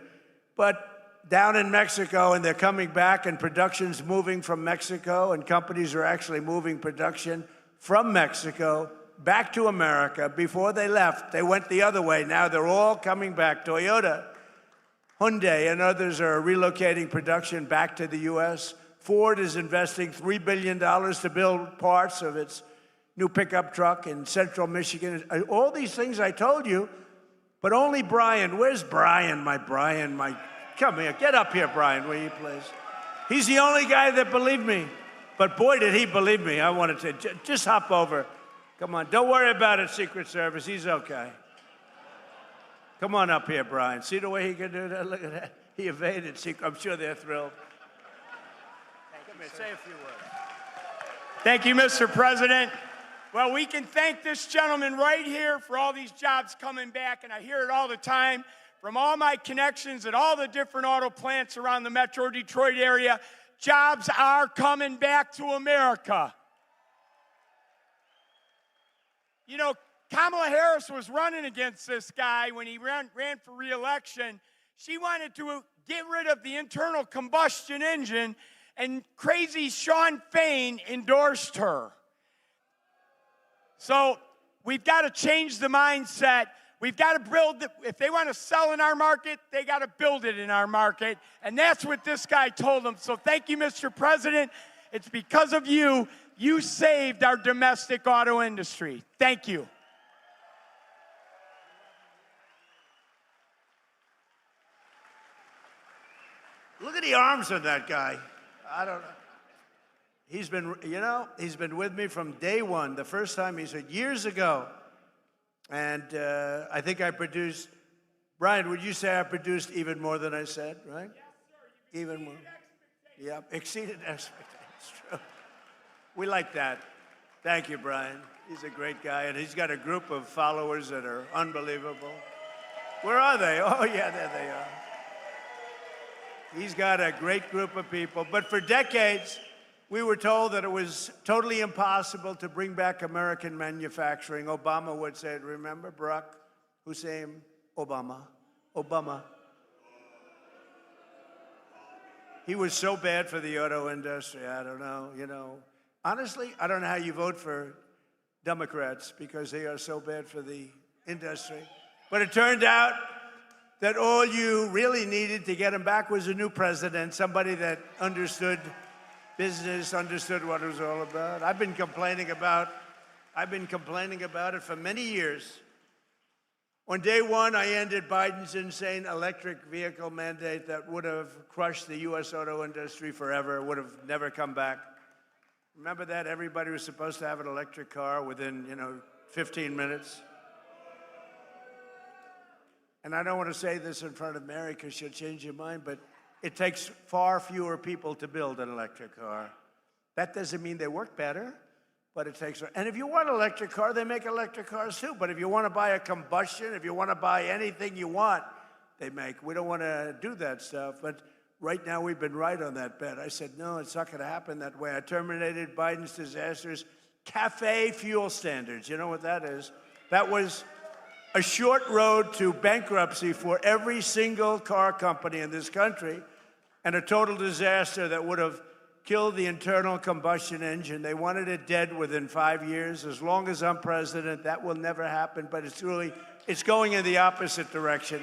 But down in Mexico, and they're coming back, and production's moving from Mexico, and companies are actually moving production from Mexico back to America. Before they left, they went the other way. Now they're all coming back. Toyota, Hyundai, and others are relocating production back to the U.S. Ford is investing $3 billion to build parts of its new pickup truck in central Michigan. All these things I told you, but only Brian. Where's Brian? Come here. Get up here, Brian, will you please? He's the only guy that believed me. But boy, did he believe me. I wanted to just hop over. Come on. Don't worry about it, Secret Service. He's okay. Come on up here, Brian. See the way he can do that? Look at that. He evaded. I'm sure they're thrilled. Come here. Say a few words. Thank you, Mr. President. Well, we can thank this gentleman right here for all these jobs coming back, and I hear it all the time from all my connections at all the different auto plants around the Metro Detroit area. Jobs are coming back to America. You know, Kamala Harris was running against this guy when he ran for re-election. She wanted to get rid of the internal combustion engine, and crazy Sean Fain endorsed her. So we've got to change the mindset. We've got to build, if they want to sell in our market, they got to build it in our market. And that's what this guy told them. So thank you, Mr. President. It's because of you. You saved our domestic auto industry. Thank you. Look at the arms on that guy. I don't know. He's been with me from day one. The first time he said, years ago. And I think I produced, Brian, would you say I produced even more than I said, right? Yes, sir. Even more. Yeah, exceeded expectations. True. We like that. Thank you, Brian. He's a great guy, and he's got a group of followers that are unbelievable. Where are they? Oh, yeah, there they are. He's got a great group of people. But for decades, we were told that it was totally impossible to bring back American manufacturing. Obama would say it. Remember Barack Hussein Obama? Obama. He was so bad for the auto industry. I don't know, Honestly, I don't know how you vote for Democrats because they are so bad for the industry. But it turned out that all you really needed to get him back was a new president, somebody that understood business, understood what it was all about. I've been complaining about it for many years. On day one, I ended Biden's insane electric vehicle mandate that would have crushed the U.S. auto industry forever, would have never come back. Remember that? Everybody was supposed to have an electric car within, 15 minutes. And I don't want to say this in front of Mary because she'll change your mind, but it takes far fewer people to build an electric car. That doesn't mean they work better, but it takes. And if you want an electric car, they make electric cars too. But if you want to buy a combustion, if you want to buy anything you want, they make. We don't want to do that stuff. But right now, we've been right on that bet. I said, no, it's not going to happen that way. I terminated Biden's disastrous CAFE fuel standards. You know what that is? That was a short road to bankruptcy for every single car company in this country, and a total disaster that would have killed the internal combustion engine. They wanted it dead within 5 years. As long as I'm president, that will never happen, but it's going in the opposite direction.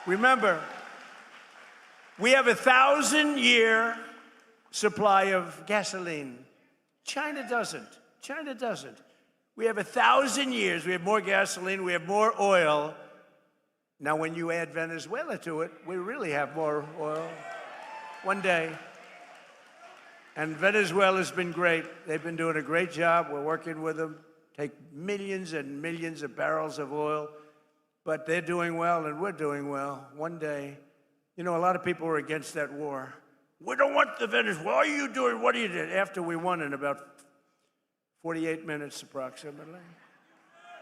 Remember, we have a 1,000-year supply of gasoline. China doesn't. China doesn't. We have 1,000 years. We have more gasoline. We have more oil. Now, when you add Venezuela to it, we really have more oil. One day. And Venezuela's been great. They've been doing a great job. We're working with them. Take millions and millions of barrels of oil. But they're doing well, and we're doing well. One day. You know, a lot of people were against that war. We don't want the Venezuela. What are you doing? What are you doing? After we won in about 48 minutes approximately.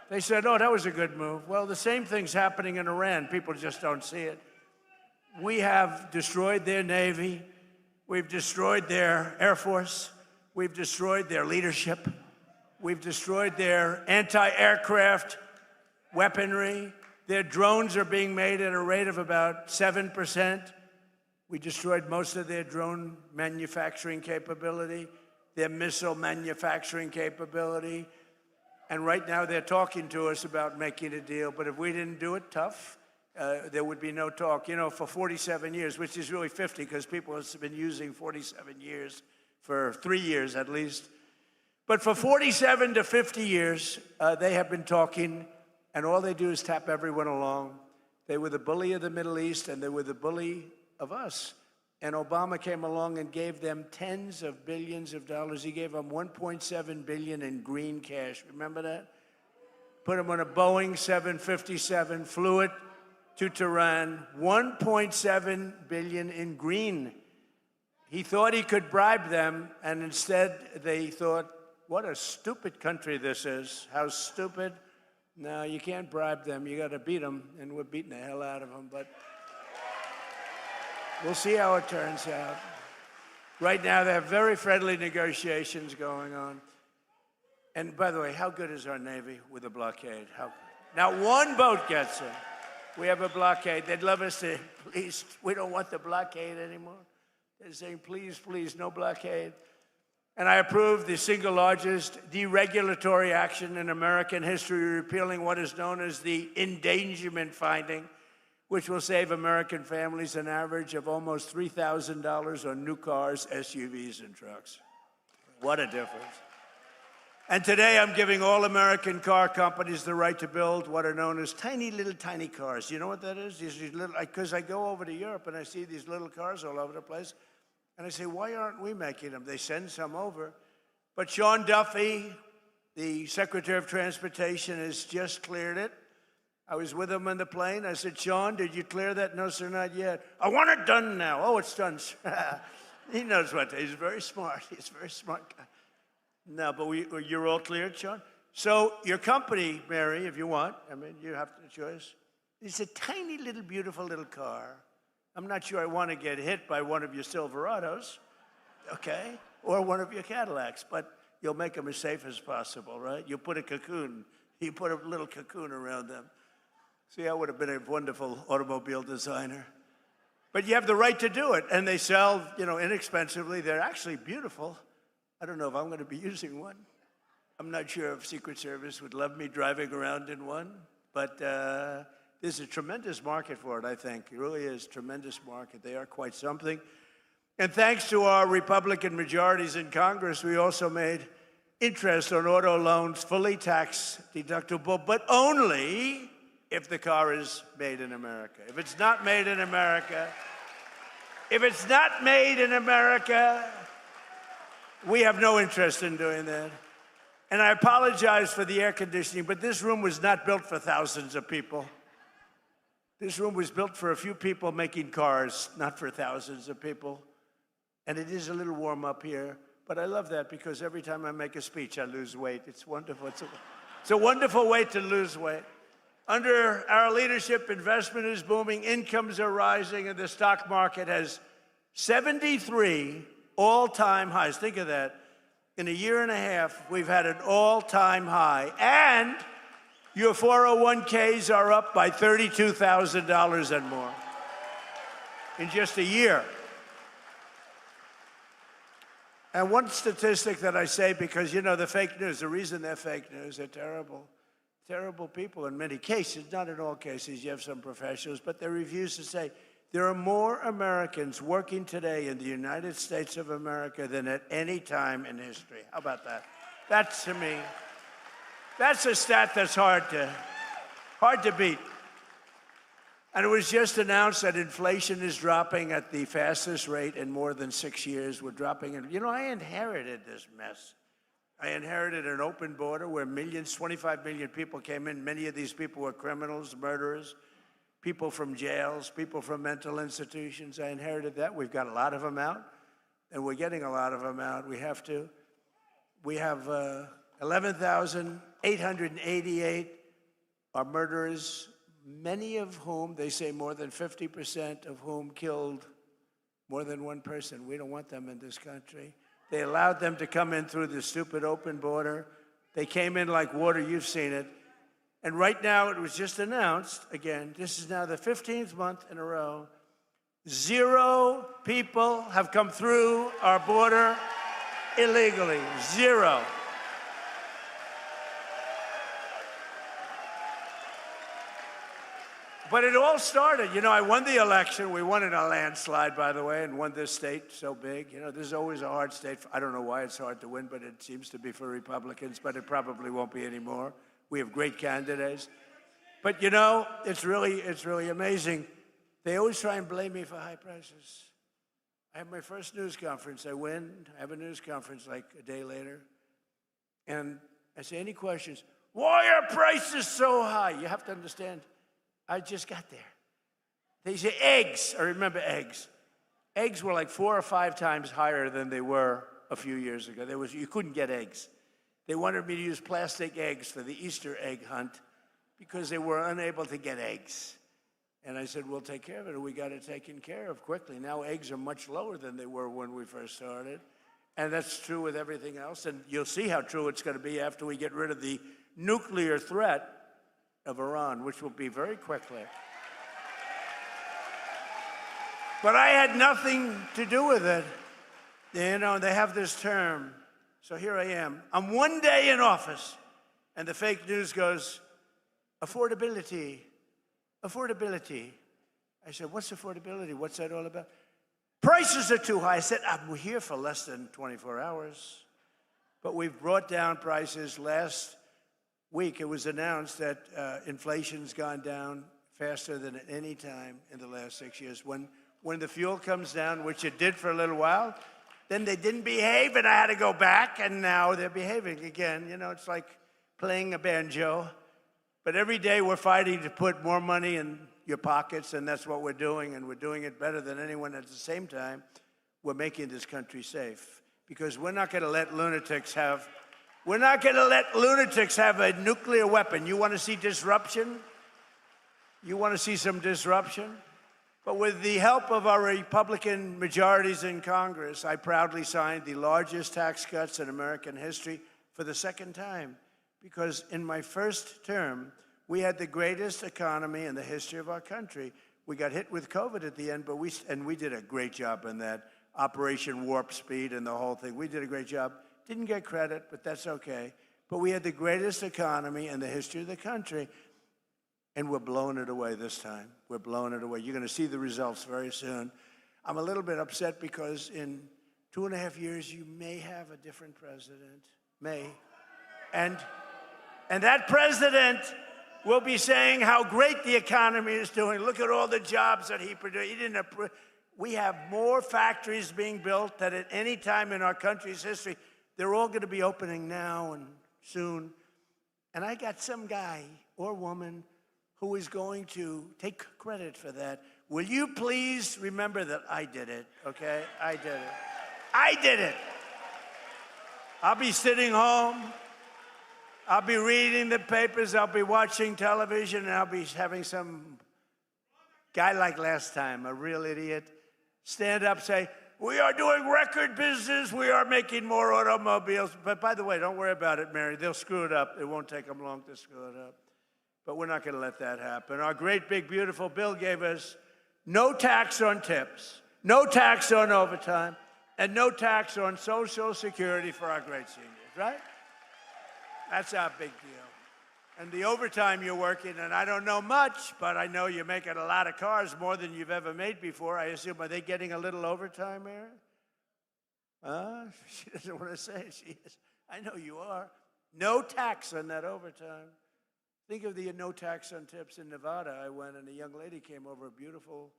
They said, oh, that was a good move. Well, the same thing's happening in Iran. People just don't see it. We have destroyed their Navy. We've destroyed their Air Force. We've destroyed their leadership. We've destroyed their anti-aircraft weaponry. Their drones are being made at a rate of about 7%. We destroyed most of their drone manufacturing capability, their missile manufacturing capability. And right now they're talking to us about making a deal. But if we didn't do it tough, there would be no talk. You know, for 47 years, which is really 50 because people have been using 47 years for 3 years at least. But for 47 to 50 years, they have been talking, and all they do is tap everyone along. They were the bully of the Middle East, and they were the bully of us. And Obama came along and gave them tens of billions of dollars. He gave them $1.7 billion in green cash. Remember that? Put them on a Boeing 757, flew it to Tehran. $1.7 billion in green. He thought he could bribe them, and instead they thought, what a stupid country this is. How stupid. No, you can't bribe them. You got to beat them, and we're beating the hell out of them. But we'll see how it turns out. Right now, they have very friendly negotiations going on. And by the way, how good is our Navy with a blockade? Now, one boat gets in. We have a blockade. They'd love us to, please, we don't want the blockade anymore. They're saying, please, please, no blockade. And I approved the single largest deregulatory action in American history, repealing what is known as the endangerment finding, which will save American families an average of almost $3,000 on new cars, SUVs, and trucks. What a difference. And today I'm giving all American car companies the right to build what are known as tiny cars. You know what that is? These little, because I go over to Europe and I see these little cars all over the place. And I say, why aren't we making them? They send some over. But Sean Duffy, the Secretary of Transportation, has just cleared it. I was with him on the plane. I said, Sean, did you clear that? No, sir, not yet. I want it done now. Oh, it's done. He knows what. He's very smart. He's a very smart guy. No, but you're all cleared, Sean? So your company, Mary, if you want, I mean, you have the choice. It's a tiny little, beautiful little car. I'm not sure I want to get hit by one of your Silverados, okay? Or one of your Cadillacs, but you'll make them as safe as possible, right? You put a cocoon. You put a little cocoon around them. See, I would have been a wonderful automobile designer. But you have the right to do it, and they sell, you know, inexpensively. They're actually beautiful. I don't know if I'm going to be using one. I'm not sure if Secret Service would love me driving around in one, but there's a tremendous market for it, I think. It really is a tremendous market. They are quite something. And thanks to our Republican majorities in Congress, we also made interest on auto loans fully tax deductible, but only if the car is made in America. If it's not made in America, we have no interest in doing that. And I apologize for the air conditioning, but this room was not built for thousands of people. This room was built for a few people making cars, not for thousands of people. And it is a little warm up here, but I love that because every time I make a speech, I lose weight. It's wonderful. It's a wonderful way to lose weight. Under our leadership, investment is booming, incomes are rising, and the stock market has 73 all-time highs. Think of that. In a year and a half, we've had an all-time high. And your 401ks are up by $32,000 and more in just a year. And one statistic that I say, because, you know, the fake news, the reason they're fake news, they're terrible. Terrible people in many cases, not in all cases. You have some professionals, but they refuse to say there are more Americans working today in the United States of America than at any time in history. How about that? That's, to me, that's a stat that's hard to beat. And it was just announced that inflation is dropping at the fastest rate in more than 6 years. We're dropping it. You know, I inherited this mess. I inherited an open border where 25 million people came in. Many of these people were criminals, murderers, people from jails, people from mental institutions. I inherited that. We've got a lot of them out, and we're getting a lot of them out. We have 11,888 are murderers, many of whom, they say more than 50% of whom killed more than one person. We don't want them in this country. They allowed them to come in through the stupid open border. They came in like water, you've seen it. And right now, it was just announced, again, this is now the 15th month in a row, 0 people have come through our border illegally, 0. But it all started, you know, I won the election. We won in a landslide, by the way, and won this state so big. You know, this is always a hard state. I don't know why it's hard to win, but it seems to be for Republicans, but it probably won't be anymore. We have great candidates. But, you know, it's really amazing. They always try and blame me for high prices. I have my first news conference. I win. I have a news conference like a day later. And I say, any questions? Why are prices so high? You have to understand. I just got there. They say eggs. I remember eggs. Eggs were like 4 or 5 times higher than they were a few years ago. You couldn't get eggs. They wanted me to use plastic eggs for the Easter egg hunt because they were unable to get eggs. And I said, we'll take care of it. We got it taken care of quickly. Now eggs are much lower than they were when we first started. And that's true with everything else. And you'll see how true it's going to be after we get rid of the nuclear threat of Iran, which will be very quickly. But I had nothing to do with it. You know, they have this term. So here I am. I'm one day in office, and the fake news goes, affordability, affordability. I said, what's affordability? What's that all about? Prices are too high. I said, I'm here for less than 24 hours. But we've brought down prices. Last week, it was announced that inflation's gone down faster than at any time in the last 6 years. When the fuel comes down, which it did for a little while, then they didn't behave, and I had to go back, and now they're behaving again. You know, it's like playing a banjo. But every day we're fighting to put more money in your pockets, and that's what we're doing, and we're doing it better than anyone. At the same time, we're making this country safe, because we're not going to let lunatics have a nuclear weapon. You want to see disruption? You want to see some disruption? But with the help of our Republican majorities in Congress, I proudly signed the largest tax cuts in American history for the second time. Because in my first term, we had the greatest economy in the history of our country. We got hit with COVID at the end, but we did a great job in that. Operation Warp Speed and the whole thing. We did a great job. Didn't get credit, but that's okay. But we had the greatest economy in the history of the country, and we're blowing it away this time. We're blowing it away. You're going to see the results very soon. I'm a little bit upset because in 2.5 years, you may have a different president. May. And that president will be saying how great the economy is doing. Look at all the jobs that he produced. We have more factories being built than at any time in our country's history. They're all going to be opening now and soon. And I got some guy or woman who is going to take credit for that. Will you please remember that I did it, okay? I did it. I did it. I'll be sitting home. I'll be reading the papers. I'll be watching television. And I'll be having some guy like last time, a real idiot, stand up, say, we are doing record business. We are making more automobiles. But by the way, don't worry about it, Mary. They'll screw it up. It won't take them long to screw it up. But we're not going to let that happen. Our great, big, beautiful bill gave us no tax on tips, no tax on overtime, And no tax on Social Security for our great seniors, right? That's our big deal. And the overtime you're working, and I don't know much, but I know you're making a lot of cars, more than you've ever made before. I assume, are they getting a little overtime, Mary? She doesn't want to say it. She is. I know you are. No tax on that overtime. Think of the no tax on tips in Nevada. I went, and a young lady came over, a beautiful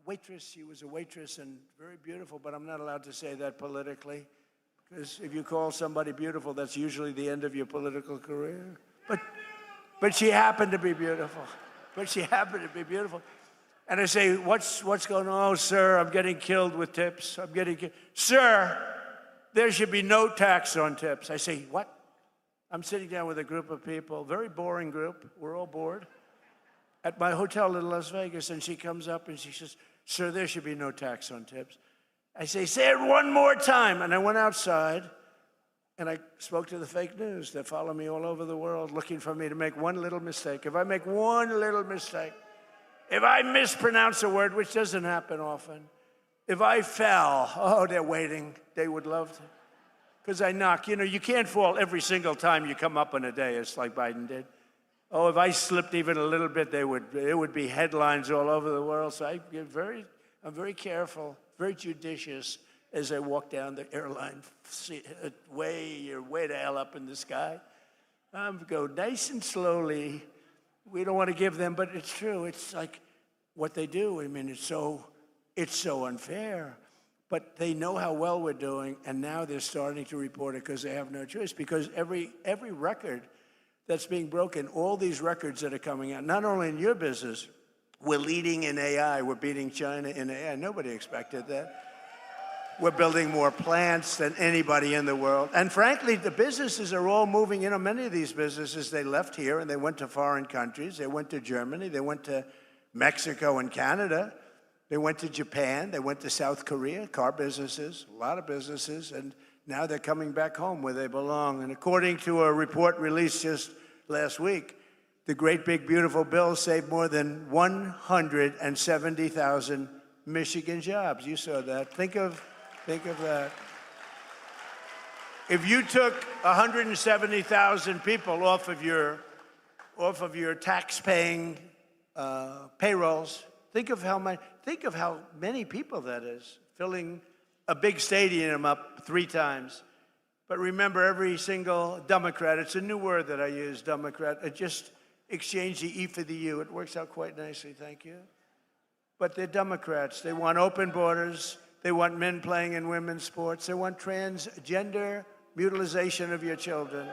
waitress. She was a waitress and very beautiful, but I'm not allowed to say that politically, because if you call somebody beautiful, that's usually the end of your political career. But she happened to be beautiful. And I say, what's going on? Oh, sir, I'm getting killed with tips. Sir, there should be no tax on tips. I say, what? I'm sitting down with a group of people, very boring group. We're all bored. At my hotel in Las Vegas, and she comes up and she says, sir, there should be no tax on tips. I say it one more time. And I went outside, and I spoke to the fake news that follow me all over the world, looking for me to make one little mistake. If I make one little mistake, if I mispronounce a word, which doesn't happen often, if I fell, oh, they're waiting. They would love to. Because I knock. You know, you can't fall every single time you come up on a day, it's like Biden did. Oh, if I slipped even a little bit, it would be headlines all over the world. So I'm very careful, very judicious as I walk down the airline, way the hell up in the sky. Go nice and slowly. We don't want to give them, but it's true. It's like what they do. I mean, it's so unfair. But they know how well we're doing, and now they're starting to report it because they have no choice. Because every record that's being broken, all these records that are coming out, not only in your business, we're leading in AI. We're beating China in AI. Nobody expected that. We're building more plants than anybody in the world. And frankly, the businesses are all moving. You know, many of these businesses, they left here and they went to foreign countries. They went to Germany. They went to Mexico and Canada. They went to Japan. They went to South Korea, car businesses, a lot of businesses. And now they're coming back home where they belong. And according to a report released just last week, the great big beautiful bill saved more than 170,000 Michigan jobs. You saw that. Think of that. If you took 170,000 people off of your tax-paying payrolls, think of how many people that is, filling a big stadium up 3 times. But remember, every single Democrat, it's a new word that I use, Democrat, just exchange the E for the U. It works out quite nicely, thank you. But they're Democrats. They want open borders. They want men playing in women's sports. They want transgender mutilization of your children.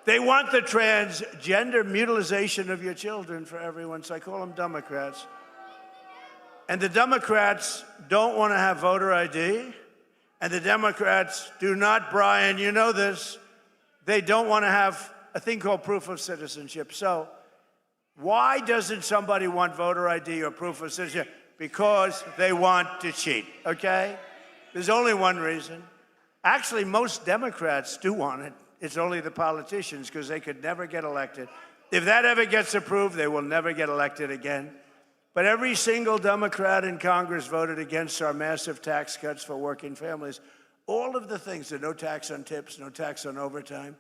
They want the transgender mutilization of your children for everyone, so I call them Democrats. And the Democrats don't want to have voter ID. And the Democrats do not, Brian, you know this, they don't want to have a thing called proof of citizenship. So why doesn't somebody want voter ID or proof of citizenship? Because they want to cheat, okay? There's only one reason. Actually, most Democrats do want it. It's only the politicians, because they could never get elected. If that ever gets approved, they will never get elected again. But every single Democrat in Congress voted against our massive tax cuts for working families. All of the things, the no tax on tips, no tax on overtime,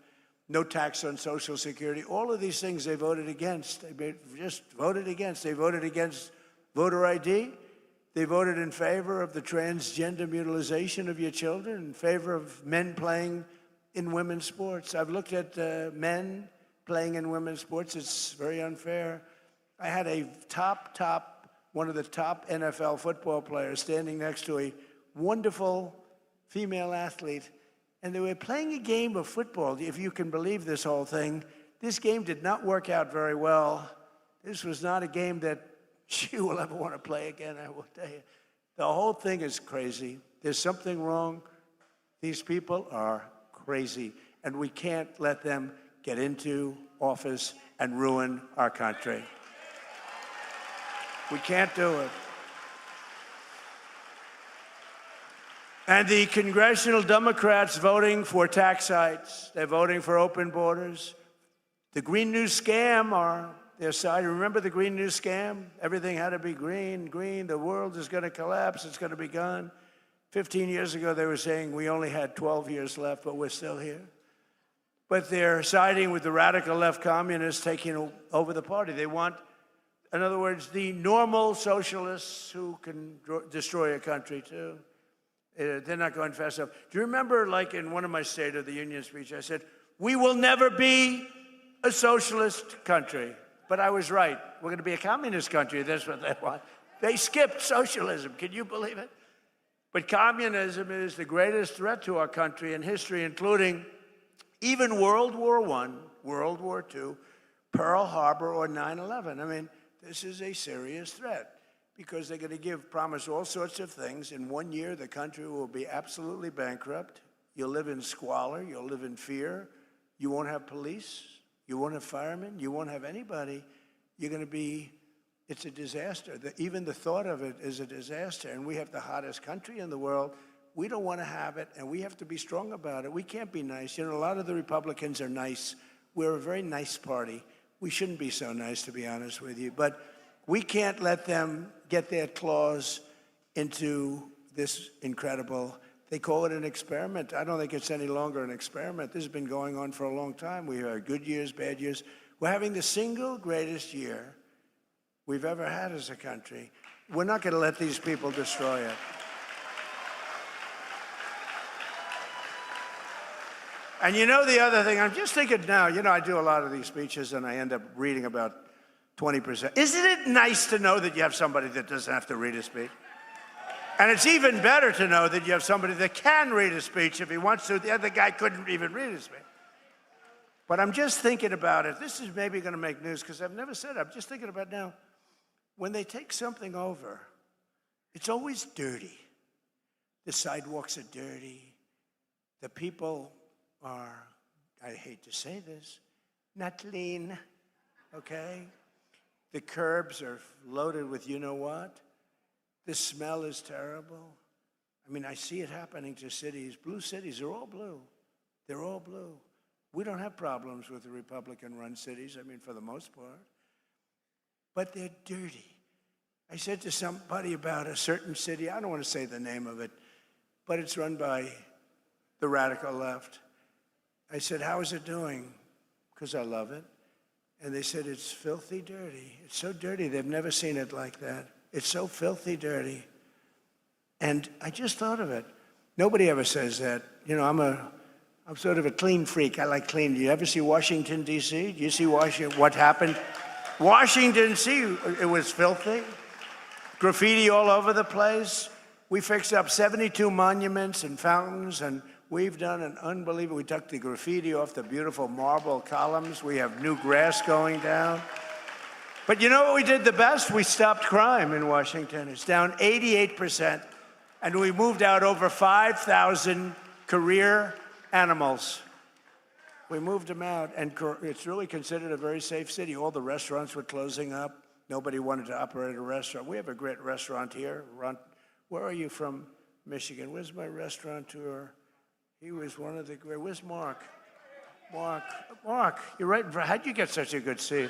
no tax on Social Security, all of these things they voted against. They just voted against. They voted against voter ID. They voted in favor of the transgender mutilization of your children, in favor of men playing in women's sports. I've looked at men playing in women's sports. It's very unfair. I had one of the top NFL football players standing next to a wonderful female athlete, and they were playing a game of football, if you can believe this whole thing. This game did not work out very well. This was not a game that she will ever want to play again, I will tell you. The whole thing is crazy. There's something wrong. These people are crazy, and we can't let them get into office and ruin our country. We can't do it. And the congressional Democrats voting for tax hikes, they're voting for open borders. The Green New Scam are They're siding. Remember the Green New Scam? Everything had to be green, the world is going to collapse, it's going to be gone. 15 years ago, they were saying we only had 12 years left, but we're still here. But they're siding with the radical left communists taking over the party. They want, in other words, the normal socialists who can destroy a country too. They're not going fast enough. Do you remember, like in one of my State of the Union speeches, I said, we will never be a socialist country. But I was right. We're going to be a communist country. That's what they want. They skipped socialism. Can you believe it? But communism is the greatest threat to our country in history, including even World War I, World War II, Pearl Harbor, or 9/11. I mean, this is a serious threat because they're going to promise all sorts of things. In 1 year, the country will be absolutely bankrupt. You'll live in squalor. You'll live in fear. You won't have police. You won't have firemen. You won't have anybody. You're going to be, it's a disaster. Even the thought of it is a disaster. And we have the hottest country in the world. We don't want to have it, and we have to be strong about it. We can't be nice. You know, a lot of the Republicans are nice. We're a very nice party. We shouldn't be so nice, to be honest with you. But we can't let them get their claws into this incredible, they call it an experiment. I don't think it's any longer an experiment. This has been going on for a long time. We have good years, bad years. We're having the single greatest year we've ever had as a country. We're not going to let these people destroy it. And you know the other thing, I'm just thinking now, you know, I do a lot of these speeches and I end up reading about 20%. Isn't it nice to know that you have somebody that doesn't have to read a speech? And it's even better to know that you have somebody that can read a speech if he wants to. The other guy couldn't even read a speech. But I'm just thinking about it. This is maybe going to make news because I've never said it. I'm just thinking about now. When they take something over, it's always dirty. The sidewalks are dirty. The people are, I hate to say this, not clean, okay? The curbs are loaded with you know what? The smell is terrible. I mean, I see it happening to cities. Blue cities are all blue. They're all blue. We don't have problems with the Republican-run cities, I mean, for the most part. But they're dirty. I said to somebody about a certain city, I don't want to say the name of it, but it's run by the radical left. I said, how is it doing? Because I love it. And they said, it's filthy dirty. It's so dirty, they've never seen it like that. It's so filthy dirty. And I just thought of it. Nobody ever says that. You know, I'm sort of a clean freak. I like clean. Do you ever see Washington, D.C.? Do you see what happened? Washington, D.C., it was filthy. Graffiti all over the place. We fixed up 72 monuments and fountains, and we've done an unbelievable, we took the graffiti off the beautiful marble columns. We have new grass going down. But you know what we did the best? We stopped crime in Washington. It's down 88%. And we moved out over 5,000 career animals. We moved them out, and it's really considered a very safe city. All the restaurants were closing up. Nobody wanted to operate a restaurant. We have a great restaurant here. Where are you from? Michigan. Where's my restaurateur? He was one of the great. Where's Mark? Mark, you're right in front. How'd you get such a good seat?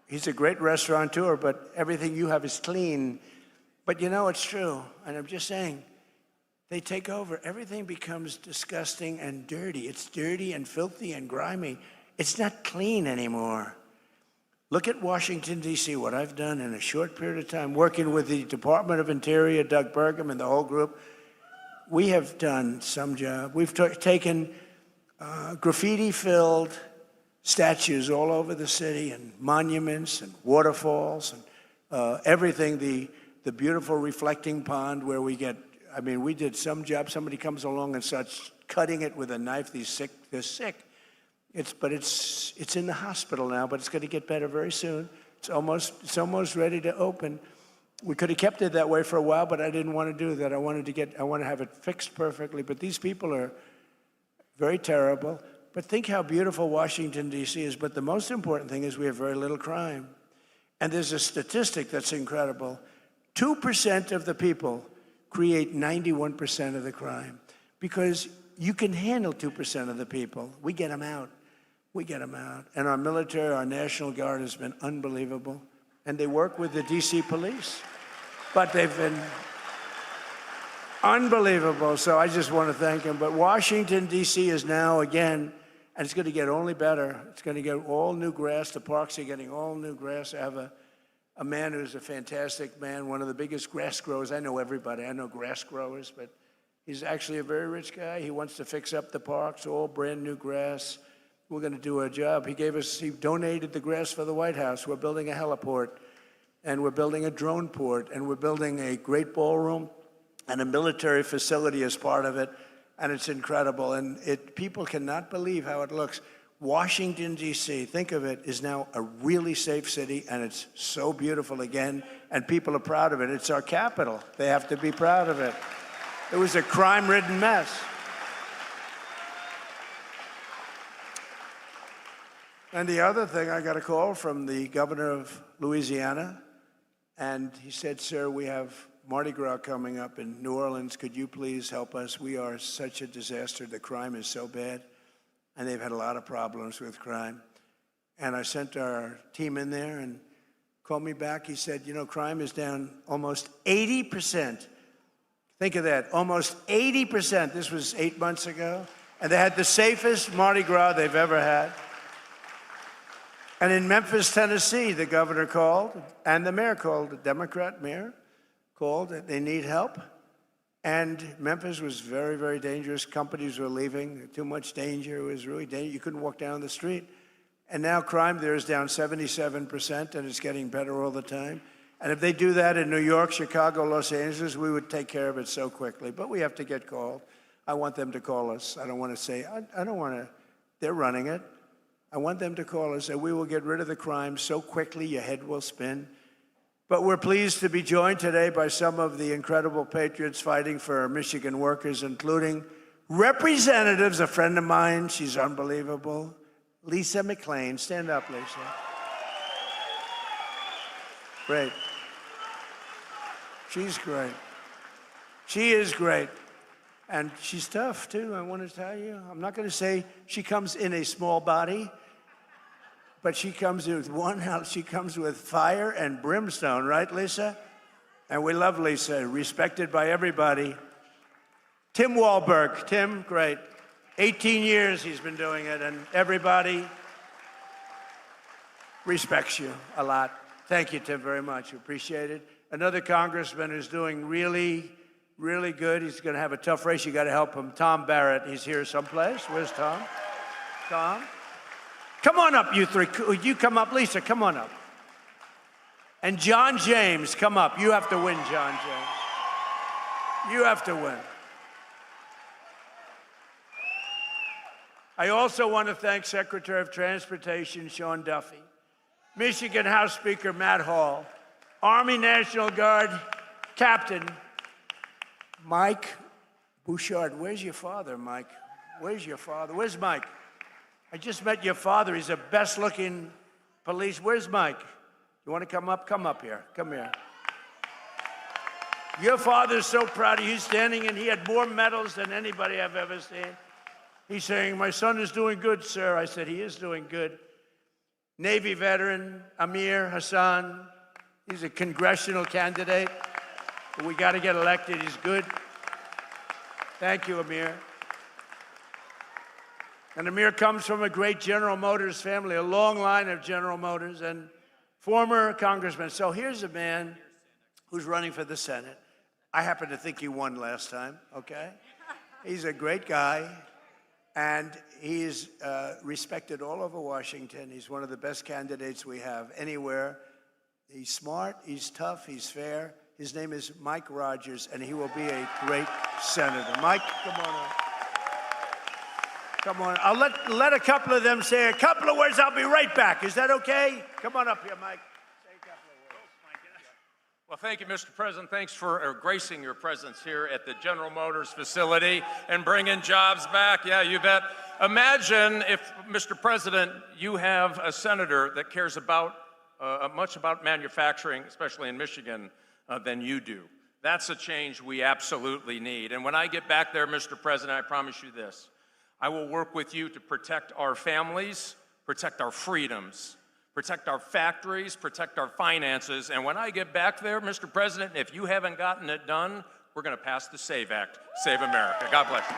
He's a great restaurateur, but everything you have is clean. But you know, it's true. And I'm just saying, they take over. Everything becomes disgusting and dirty. It's dirty and filthy and grimy. It's not clean anymore. Look at Washington, D.C., what I've done in a short period of time, working with the Department of Interior, Doug Burgum, and the whole group. We have done some job. We've taken graffiti-filled statues all over the city and monuments and waterfalls and everything. The beautiful reflecting pond where we get, I mean, we did some job. Somebody comes along and starts cutting it with a knife. They're sick. It's in the hospital now, but it's going to get better very soon. It's almost ready to open. We could have kept it that way for a while, but I didn't want to do that. I want to have it fixed perfectly. But these people are very terrible. But think how beautiful Washington, D.C. is. But the most important thing is we have very little crime. And there's a statistic that's incredible. 2% of the people create 91% of the crime because you can handle 2% of the people. We get them out. we get them out. And our military, our National Guard has been unbelievable. And they work with the DC police. But they've been unbelievable. So I just want to thank them. But Washington, D.C. is now, again, and it's going to get only better. It's going to get all new grass. The parks are getting all new grass. I have a man who's a fantastic man, one of the biggest grass growers. I know everybody. I know grass growers, but he's actually a very rich guy. He wants to fix up the parks, all brand new grass. We're going to do a job. He donated the grass for the White House. We're building a heliport, and we're building a drone port, and we're building a great ballroom and a military facility as part of it, and it's incredible. And people cannot believe how it looks. Washington, D.C., think of it, is now a really safe city, and it's so beautiful again, and people are proud of it. It's our capital. They have to be proud of it. It was a crime-ridden mess. And the other thing, I got a call from the governor of Louisiana, and he said, sir, we have Mardi Gras coming up in New Orleans. Could you please help us? We are such a disaster. The crime is so bad, and they've had a lot of problems with crime. And I sent our team in there and called me back. He said, you know, crime is down almost 80%. Think of that, almost 80%. This was 8 months ago. And they had the safest Mardi Gras they've ever had. And in Memphis, Tennessee, the governor called, and the mayor called, the Democrat mayor called, they need help. And Memphis was very, very dangerous. Companies were leaving, too much danger. It was really dangerous. You couldn't walk down the street. And now crime there is down 77%, and it's getting better all the time. And if they do that in New York, Chicago, Los Angeles, we would take care of it so quickly. But we have to get called. I want them to call us. I don't want to say, I don't want to, they're running it. I want them to call us, and we will get rid of the crime so quickly your head will spin. But we're pleased to be joined today by some of the incredible patriots fighting for our Michigan workers, including representatives, a friend of mine, she's unbelievable, Lisa McLean. Stand up, Lisa. Great. She's great. She is great. And she's tough, too, I want to tell you. I'm not going to say she comes in a small body, but she comes with she comes with fire and brimstone, right, Lisa? And we love Lisa, respected by everybody. Tim Wahlberg. Tim, great. 18 years he's been doing it, and everybody respects you a lot. Thank you, Tim, very much. Appreciate it. Another congressman who's doing really good. He's going to have a tough race. You got to help him. Tom Barrett. He's here someplace. Where's Tom? Tom? Come on up, you three. You come up. Lisa, come on up. And John James, come up. You have to win, John James. You have to win. I also want to thank Secretary of Transportation Sean Duffy, Michigan House Speaker Matt Hall, Army National Guard Captain Mike Bouchard. Where's your father, Mike? Where's your father? Where's Mike? I just met your father. He's the best-looking police. Where's Mike? You want to come up? Come up here. Come here. Your father's so proud of you. He's standing, and he had more medals than anybody I've ever seen. He's saying, my son is doing good, sir. I said, he is doing good. Navy veteran Amir Hassan. He's a congressional candidate. We got to get elected. He's good. Thank you, Amir. And Amir comes from a great General Motors family, a long line of General Motors, and former congressman. So here's a man who's running for the Senate. I happen to think he won last time, okay? He's a great guy, and he's respected all over Washington. He's one of the best candidates we have anywhere. He's smart, he's tough, he's fair. His name is Mike Rogers, and he will be a great senator. Mike, come on up. Come on. I'll let a couple of them say a couple of words. I'll be right back. Is that okay? Come on up here, Mike. Say a couple of words. Well, thank you, Mr. President. Thanks for gracing your presence here at the General Motors facility and bringing jobs back. Yeah, you bet. Imagine if, Mr. President, you have a senator that cares about much about manufacturing, especially in Michigan, than you do. That's a change we absolutely need. And when I get back there, Mr. President, I promise you this. I will work with you to protect our families protect our freedoms, protect our factories, protect our finances. And when I get back there, Mr. President, if you haven't gotten it done, we're going to pass the SAVE Act. Save America. God bless you.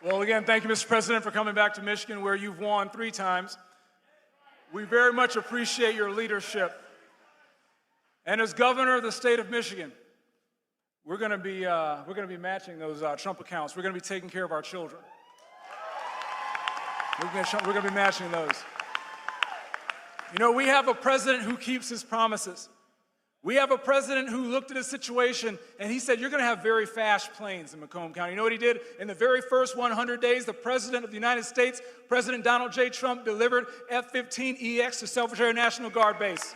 Well, again, thank you, Mr. President, for coming back to Michigan, where you've won 3 times. We very much appreciate your leadership. And as governor of the state of Michigan, we're going to be matching those Trump accounts. We're going to be taking care of our children. We're going to be matching those. You know, we have a president who keeps his promises. We have a president who looked at a situation and he said, you're going to have very fast planes in Macomb County. You know what he did? In the very first 100 days, the president of the United States, President Donald J. Trump, delivered F-15EX to Selfridge Air National Guard Base.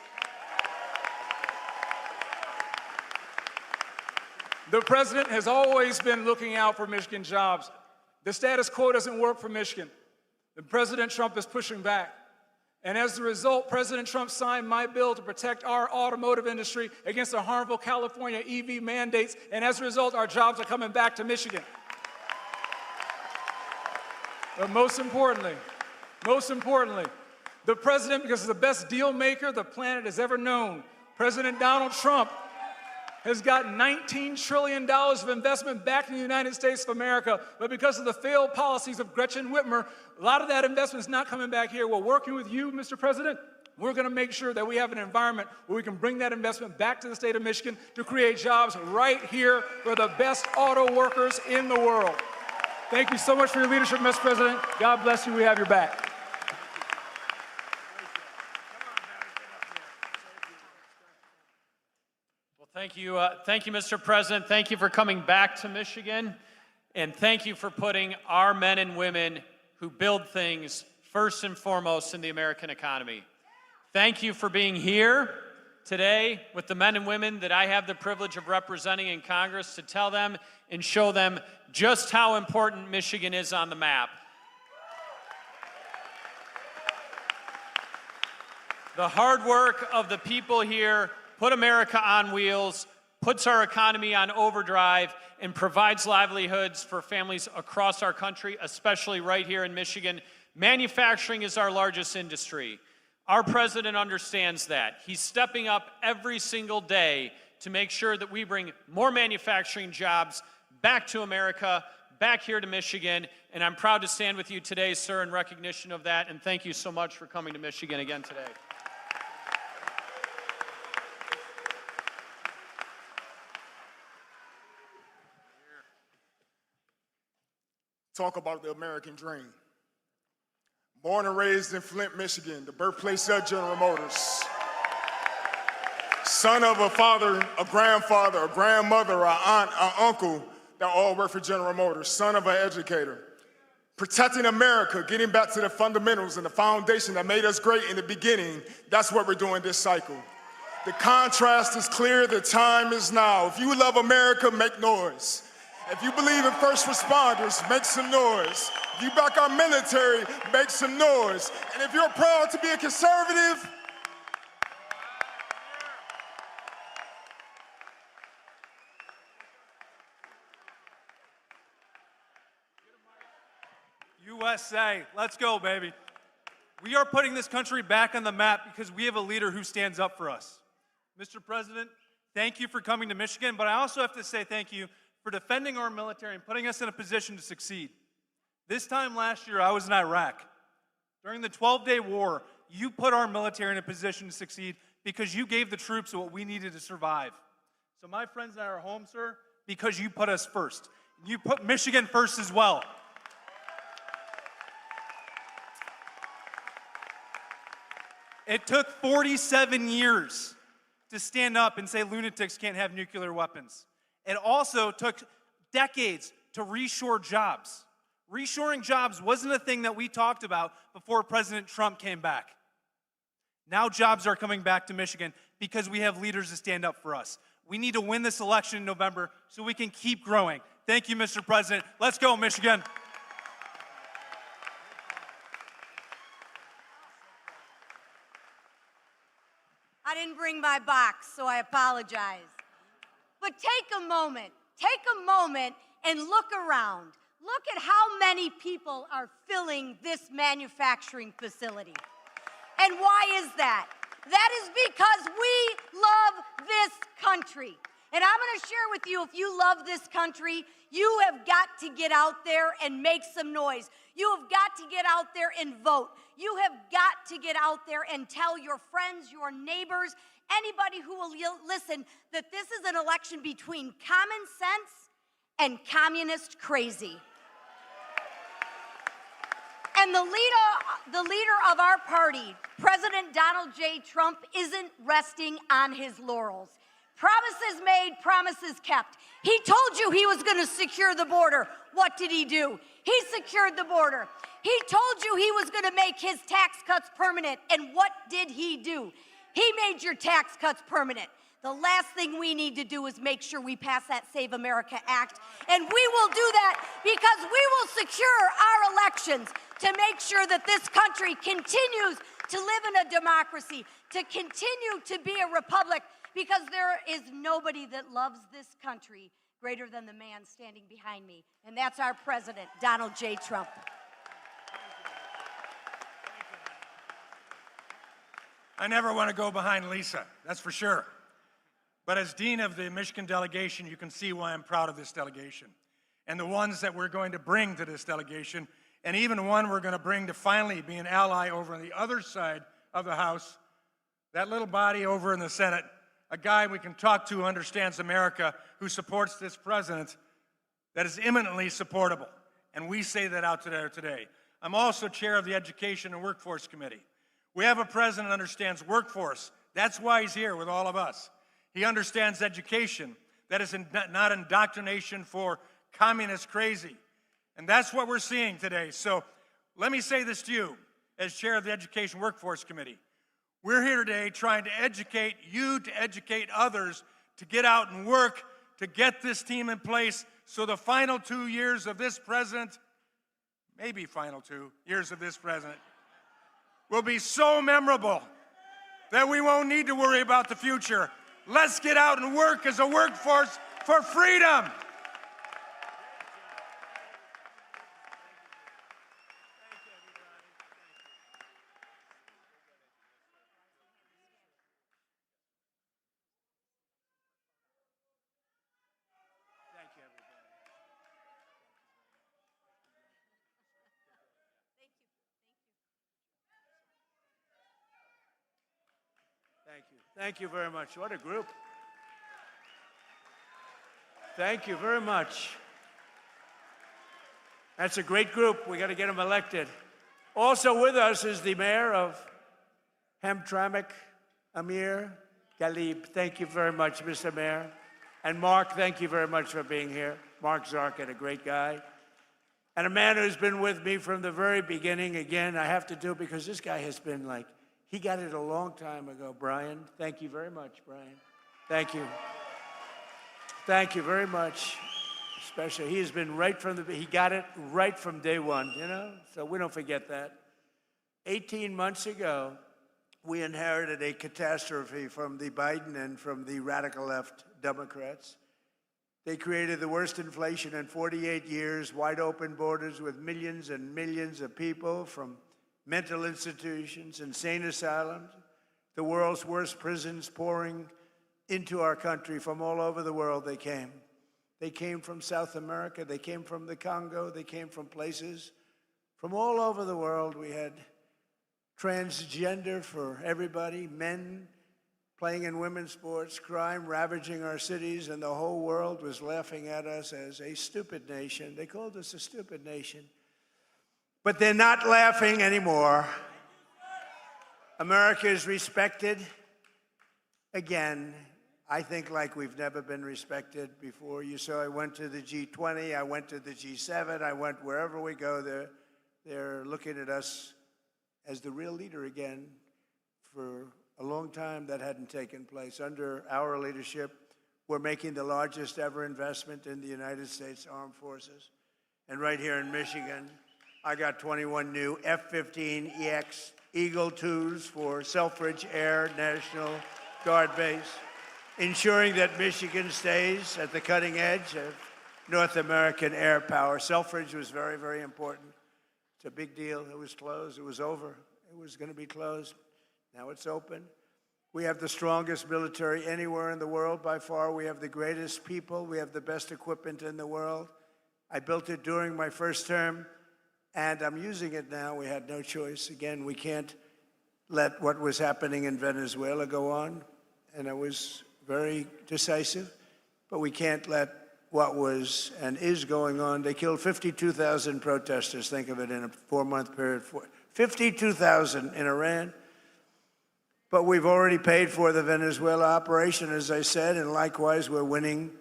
The president has always been looking out for Michigan jobs. The status quo doesn't work for Michigan. And President Trump is pushing back. And as a result, President Trump signed my bill to protect our automotive industry against the harmful California EV mandates. And as a result, our jobs are coming back to Michigan. But most importantly, the president, because he's the best deal maker the planet has ever known, President Donald Trump has got $19 trillion of investment back in the United States of America, but because of the failed policies of Gretchen Whitmer, a lot of that investment is not coming back here. Well, working with you, Mr. President, we're going to make sure that we have an environment where we can bring that investment back to the state of Michigan to create jobs right here for the best auto workers in the world. Thank you so much for your leadership, Mr. President. God bless you. We have your back. Thank you, Mr. President. Thank you for coming back to Michigan, and thank you for putting our men and women who build things first and foremost in the American economy. Thank you for being here today with the men and women that I have the privilege of representing in Congress to tell them and show them just how important Michigan is on the map. The hard work of the people here put America on wheels, puts our economy on overdrive, and provides livelihoods for families across our country, especially right here in Michigan. Manufacturing is our largest industry. Our president understands that. He's stepping up every single day to make sure that we bring more manufacturing jobs back to America, back here to Michigan, and I'm proud to stand with you today, sir, in recognition of that, and thank you so much for coming to Michigan again today. Talk about the American dream. Born and raised in Flint, Michigan, the birthplace of General Motors. Son of a father, a grandfather, a grandmother, an aunt, an uncle that all work for General Motors. Son of an educator. Protecting America, getting back to the fundamentals and the foundation that made us great in the beginning, that's what we're doing this cycle. The contrast is clear, the time is now. If you love America, make noise. If you believe in first responders, make some noise. If you back our military, make some noise. And if you're proud to be a conservative, USA, let's go, baby. We are putting this country back on the map because we have a leader who stands up for us. Mr. President, thank you for coming to Michigan, but I also have to say thank you for defending our military and putting us in a position to succeed. This time last year, I was in Iraq. During the 12-day war, you put our military in a position to succeed because you gave the troops what we needed to survive. So my friends and I are home, sir, because you put us first. You put Michigan first as well. It took 47 years to stand up and say lunatics can't have nuclear weapons. It also took decades to reshore jobs. Reshoring jobs wasn't a thing that we talked about before President Trump came back. Now jobs are coming back to Michigan because we have leaders that stand up for us. We need to win this election in November so we can keep growing. Thank you, Mr. President. Let's go, Michigan. I didn't bring my box, so I apologize. But take a moment take a moment and look around. Look at how many people are filling this manufacturing facility. And why is that? That is because we love this country. And I'm going to share with you, if you love this country, you have got to get out there and make some noise. You have got to get out there and vote. You have got to get out there and tell your friends, your neighbors, anybody who will listen, that this is an election between common sense and communist crazy. And the leader of our party, President Donald J. Trump, isn't resting on his laurels. Promises made, promises kept. He told you he was going to secure the border. What did he do? He secured the border. He told you he was going to make his tax cuts permanent. And what did he do? He made your tax cuts permanent. The last thing we need to do is make sure we pass that Save America Act. And we will do that because we will secure our elections to make sure that this country continues to live in a democracy, to continue to be a republic, because there is nobody that loves this country greater than the man standing behind me, and that's our president, Donald J. Trump. I never want to go behind Lisa, that's for sure. But as dean of the Michigan delegation, you can see why I'm proud of this delegation and the ones that we're going to bring to this delegation, and even one we're going to bring to finally be an ally over on the other side of the House, that little body over in the Senate, a guy we can talk to who understands America, who supports this president, that is eminently supportable. And we say that out today. I'm also chair of the Education and Workforce Committee. We have a president who understands workforce. That's why he's here with all of us. He understands education. That is not indoctrination for communist crazy. And that's what we're seeing today. So let me say this to you as chair of the Education Workforce Committee. We're here today trying to educate you, to educate others, to get out and work, to get this team in place so the final 2 years of this president, maybe final 2 years of this president, will be so memorable that we won't need to worry about the future. Let's get out and work as a workforce for freedom. Thank you. Thank you very much. What a group. Thank you very much. That's a great group. We got to get them elected. Also with us is the mayor of Hamtramck, Amir Ghalib. Thank you very much, Mr. Mayor. And Mark, thank you very much for being here. Mark Zarkin, a great guy. And a man who's been with me from the very beginning. Again, I have to do it because this guy has been like, he got it a long time ago, Brian. Thank you very much, Brian. Thank you. Thank you very much. Especially, he has been right from he got it right from day one, you know? So we don't forget that. 18 months ago, we inherited a catastrophe from the Biden and from the radical left Democrats. They created the worst inflation in 48 years, wide open borders with millions and millions of people from mental institutions, insane asylums, the world's worst prisons pouring into our country from all over the world they came. They came from South America, they came from the Congo, they came from places from all over the world. We had transgender for everybody, men playing in women's sports, crime ravaging our cities, and the whole world was laughing at us as a stupid nation. They called us a stupid nation. But they're not laughing anymore. America is respected again, I think like we've never been respected before. You saw I went to the G20, I went to the G7, I went wherever we go, they're looking at us as the real leader again. For a long time that hadn't taken place. Under our leadership, we're making the largest ever investment in the United States Armed Forces. And right here in Michigan, I got 21 new F-15EX Eagle IIs for Selfridge Air National Guard Base. ensuring that Michigan stays at the cutting edge of North American air power. Selfridge was very, very important. It's a big deal. It was closed. It was over. It was going to be closed. Now it's open. We have the strongest military anywhere in the world by far. We have the greatest people. We have the best equipment in the world. I built it during my first term, and I'm using it now. We had no choice. Again, we can't let what was happening in Venezuela go on, and I was very decisive, but we can't let what was and is going on. They killed 52,000 protesters. Think of it in a 4-month period. 52,000 in Iran. But we've already paid for the Venezuela operation, as I said, and likewise, we're winning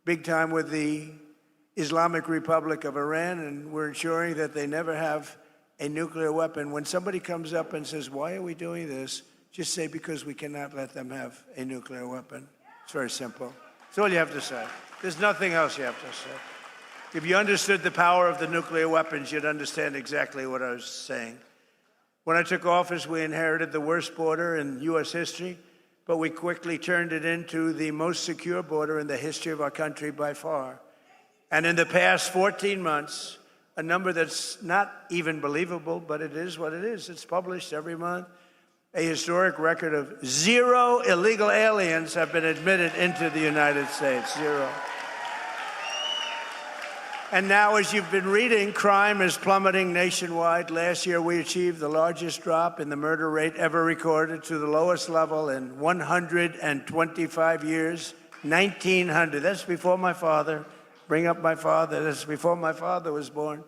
big time with the Islamic Republic of Iran, and we're ensuring that they never have a nuclear weapon. When somebody comes up and says, why are we doing this? Just say, because we cannot let them have a nuclear weapon. It's very simple. That's all you have to say. There's nothing else you have to say. If you understood the power of the nuclear weapons, you'd understand exactly what I was saying. When I took office, we inherited the worst border in U.S. history, but we quickly turned it into the most secure border in the history of our country by far. And in the past 14 months, a number that's not even believable, but it is what it is. It's published every month. A historic record of 0 illegal aliens have been admitted into the United States. 0. And now, as you've been reading, crime is plummeting nationwide. Last year, we achieved the largest drop in the murder rate ever recorded to the lowest level in 125 years, 1900. That's before my father. Bring up my father. That's before my father was born.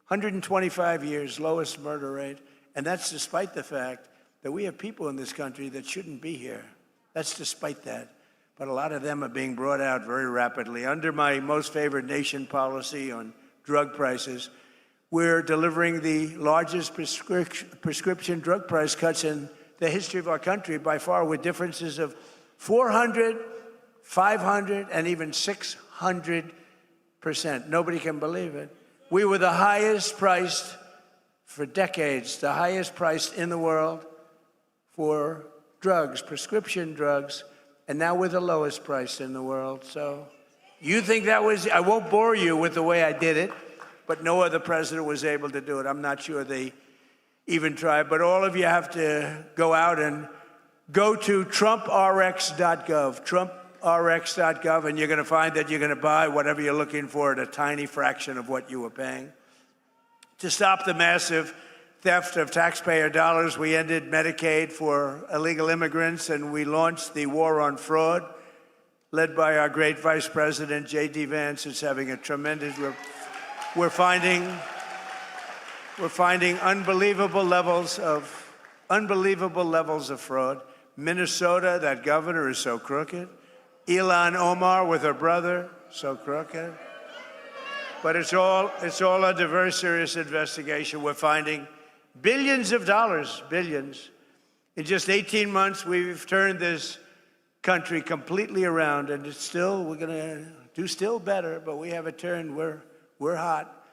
125 years, lowest murder rate. And that's despite the fact that we have people in this country that shouldn't be here. That's despite that. But a lot of them are being brought out very rapidly. Under my most favored nation policy on drug prices, we're delivering the largest prescription drug price cuts in the history of our country by far, with differences of 400, 500, and even 600%. Nobody can believe it. We were the highest priced for decades, the highest priced in the world for drugs, prescription drugs, and now we're the lowest priced in the world. So you think that was, I won't bore you with the way I did it, but no other president was able to do it. I'm not sure they even tried, but all of you have to go out and go to TrumpRx.gov, TrumpRx.gov, and you're going to find that you're going to buy whatever you're looking for at a tiny fraction of what you were paying. To stop the massive theft of taxpayer dollars, we ended Medicaid for illegal immigrants, and we launched the war on fraud, led by our great Vice President, J.D. Vance. It's having a tremendous, we're finding unbelievable levels of fraud. Minnesota, that governor is so crooked. Ilhan Omar with her brother, so crooked. But it's all under very serious investigation. We're finding billions of dollars, billions. In just 18 months, we've turned this country completely around, and it's still, we're going to do still better, but we have a turn. We're hot.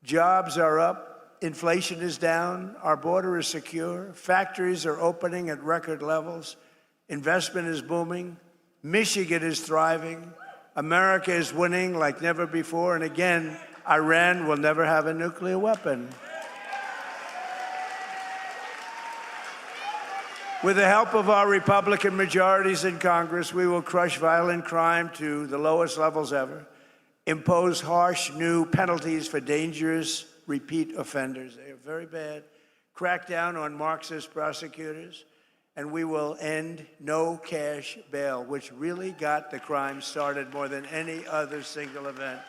Jobs are up. Inflation is down. Our border is secure. Factories are opening at record levels. Investment is booming. Michigan is thriving. America is winning like never before. And again, Iran will never have a nuclear weapon. With the help of our Republican majorities in Congress, we will crush violent crime to the lowest levels ever, impose harsh new penalties for dangerous repeat offenders. They are very bad. Crack down on Marxist prosecutors, and we will end no cash bail, which really got the crime started more than any other single event.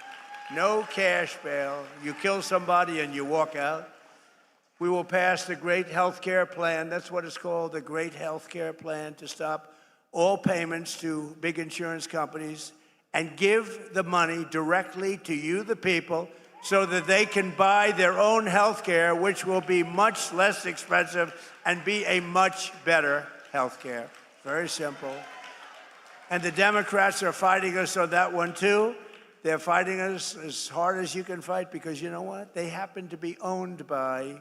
No cash bail. You kill somebody and you walk out. We will pass the Great Health Care Plan. That's what it's called, the Great Health Care Plan, to stop all payments to big insurance companies and give the money directly to you, the people, so that they can buy their own health care, which will be much less expensive and be a much better health care. Very simple. And the Democrats are fighting us on that one, too. They're fighting us as hard as you can fight because, you know what? They happen to be owned by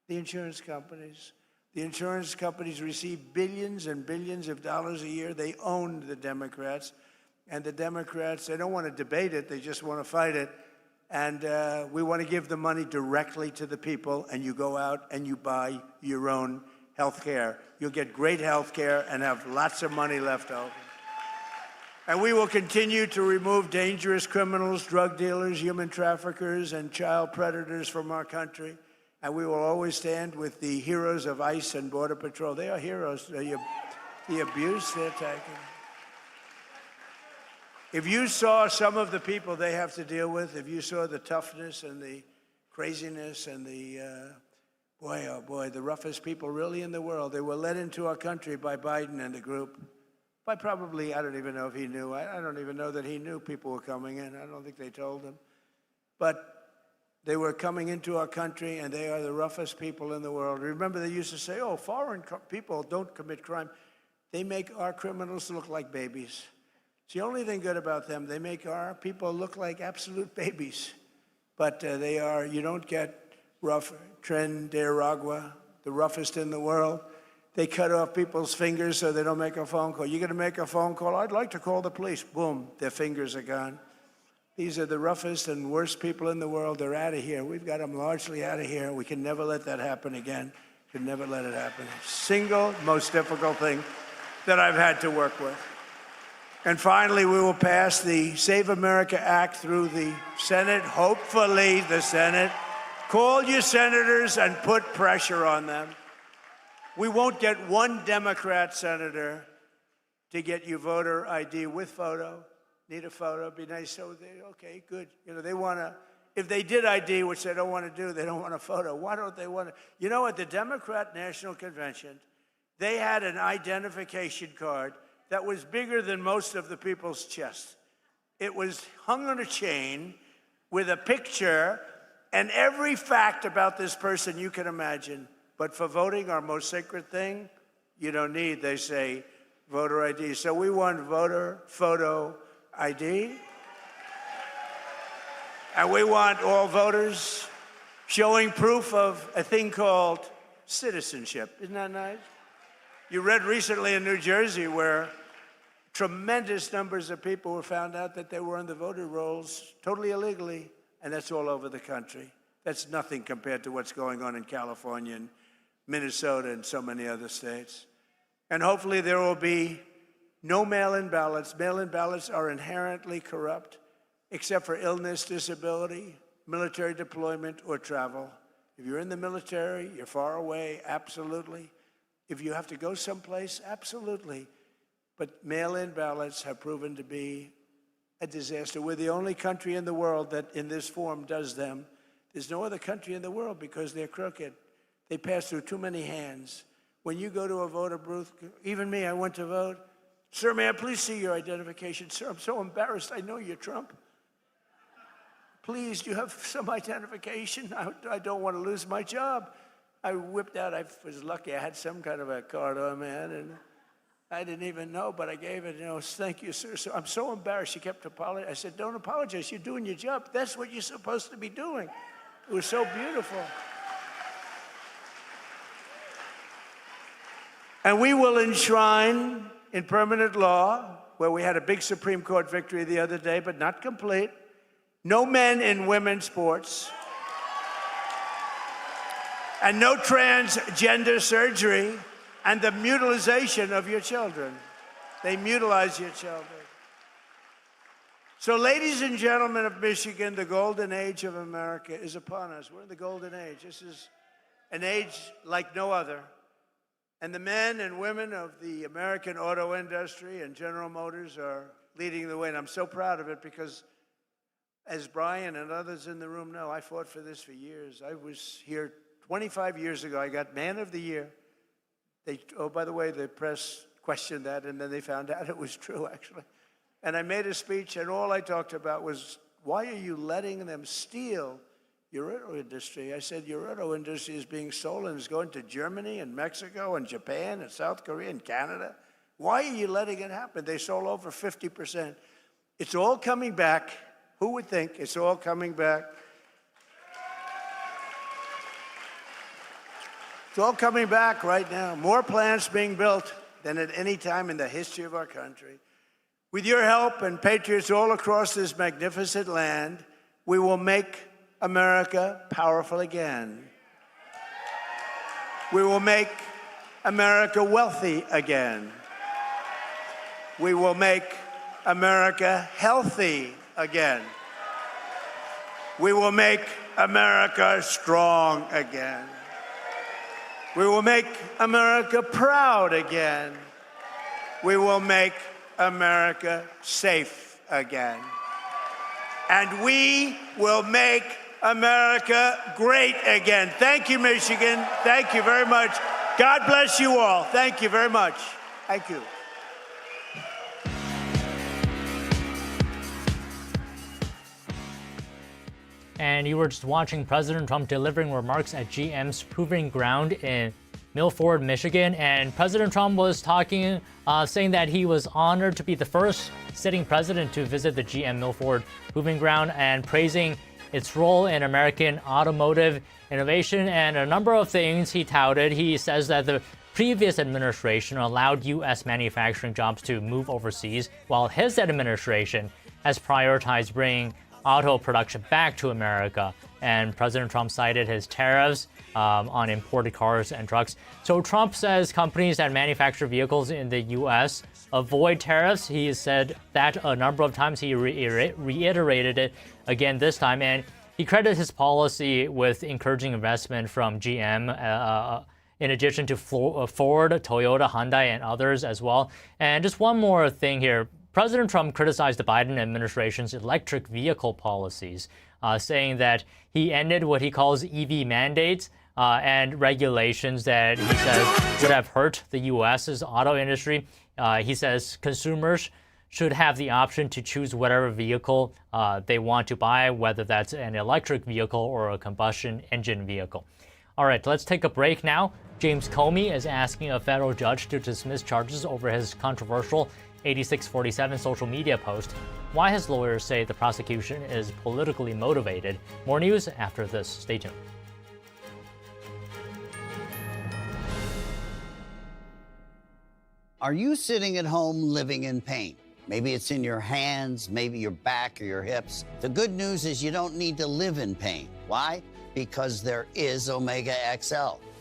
the insurance companies. The insurance companies receive billions and billions of dollars a year. They own the Democrats. And the Democrats, they don't want to debate it. They just want to fight it. And we want to give the money directly to the people, and you go out and you buy your own health care. You'll get great health care and have lots of money left over. And we will continue to remove dangerous criminals, drug dealers, human traffickers, and child predators from our country. And we will always stand with the heroes of ICE and Border Patrol. They are heroes. The abuse they're taking. If you saw some of the people they have to deal with, if you saw the toughness and the craziness and the, boy, oh boy, the roughest people really in the world, they were led into our country by Biden and the group. By probably, I don't even know if he knew. I don't even know that he knew people were coming in. I don't think they told him. But they were coming into our country, and they are the roughest people in the world. Remember, they used to say, oh, foreign people don't commit crime. They make our criminals look like babies. It's the only thing good about them. They make our people look like absolute babies. But they are, you don't get rough, Tren de Aragua, the roughest in the world. They cut off people's fingers so they don't make a phone call. You're going to make a phone call? I'd like to call the police. Boom, their fingers are gone. These are the roughest and worst people in the world. They're out of here. We've got them largely out of here. We can never let that happen again. Can never let it happen. Single most difficult thing that I've had to work with. And finally, we will pass the Save America Act through the Senate, hopefully the Senate. Call your senators and put pressure on them. We won't get one Democrat senator to get you voter ID with photo. Need a photo, be nice. So okay, good. You know, they want to, if they did ID, which they don't want to do, they don't want a photo. Why don't they want to? You know, at the Democrat National Convention, they had an identification card that was bigger than most of the people's chests. It was hung on a chain with a picture and every fact about this person you can imagine. But for voting, our most sacred thing, you don't need, they say, voter ID. So we want voter photo ID. And we want all voters showing proof of a thing called citizenship. Isn't that nice? You read recently in New Jersey where tremendous numbers of people were found out that they were on the voter rolls totally illegally, and that's all over the country. That's nothing compared to what's going on in California and Minnesota and so many other states. And hopefully there will be no mail-in ballots. Mail-in ballots are inherently corrupt, except for illness, disability, military deployment, or travel. If you're in the military, you're far away, absolutely. If you have to go someplace, absolutely. But mail-in ballots have proven to be a disaster. We're the only country in the world that in this form does them. There's no other country in the world because they're crooked. They pass through too many hands. When you go to a voter booth, even me, I went to vote. Sir, may I please see your identification? Sir, I'm so embarrassed. I know you're Trump. Please, do you have some identification? I don't want to lose my job. I whipped out, I was lucky, I had some kind of a card on, man, and I didn't even know, but I gave it, thank you, sir. So I'm so embarrassed. She kept apologizing. I said, don't apologize. You're doing your job. That's what you're supposed to be doing. It was so beautiful. And we will enshrine in permanent law, where we had a big Supreme Court victory the other day, but not complete, no men in women's sports, and no transgender surgery, and the mutilization of your children. They mutilize your children. So, ladies and gentlemen of Michigan, the golden age of America is upon us. We're in the golden age. This is an age like no other. And the men and women of the American auto industry and General Motors are leading the way. And I'm so proud of it because, as Brian and others in the room know, I fought for this for years. I was here 25 years ago. I got Man of the Year. Oh, by the way, the press questioned that, and then they found out it was true, actually. And I made a speech, and all I talked about was, why are you letting them steal your auto industry? I said, your auto industry is being stolen. It's going to Germany and Mexico and Japan and South Korea and Canada. Why are you letting it happen? They sold over 50%. It's all coming back. Who would think it's all coming back? It's all coming back right now. More plants being built than at any time in the history of our country. With your help and patriots all across this magnificent land, we will make America powerful again. We will make America wealthy again. We will make America healthy again. We will make America strong again. We will make America proud again. We will make America safe again. And we will make America great again. Thank you, Michigan. Thank you very much. God bless you all. Thank you very much. Thank you. And you were just watching President Trump delivering remarks at GM's Proving Ground in Milford, Michigan. And President Trump was talking, saying that he was honored to be the first sitting president to visit the GM Milford Proving Ground and praising its role in American automotive innovation and a number of things he touted. He says that the previous administration allowed U.S. manufacturing jobs to move overseas, while his administration has prioritized bringing auto production back to America. And President Trump cited his tariffs on imported cars and trucks. So Trump says companies that manufacture vehicles in the U.S. avoid tariffs. He said that a number of times. He reiterated it again this time. And he credited his policy with encouraging investment from GM, in addition to Ford, Toyota, Hyundai, and others as well. And just one more thing here. President Trump criticized the Biden administration's electric vehicle policies, saying that he ended what he calls EV mandates and regulations that he says would have hurt the U.S.'s auto industry. He says consumers should have the option to choose whatever vehicle they want to buy, whether that's an electric vehicle or a combustion engine vehicle. All right, let's take a break now. James Comey is asking a federal judge to dismiss charges over his controversial 8647 social media post. Why his lawyers say the prosecution is politically motivated. More news after this. Stay tuned. Are you sitting at home living in pain? Maybe it's in your hands, maybe your back or your hips. The good news is you don't need to live in pain. Why? Because there is Omega XL,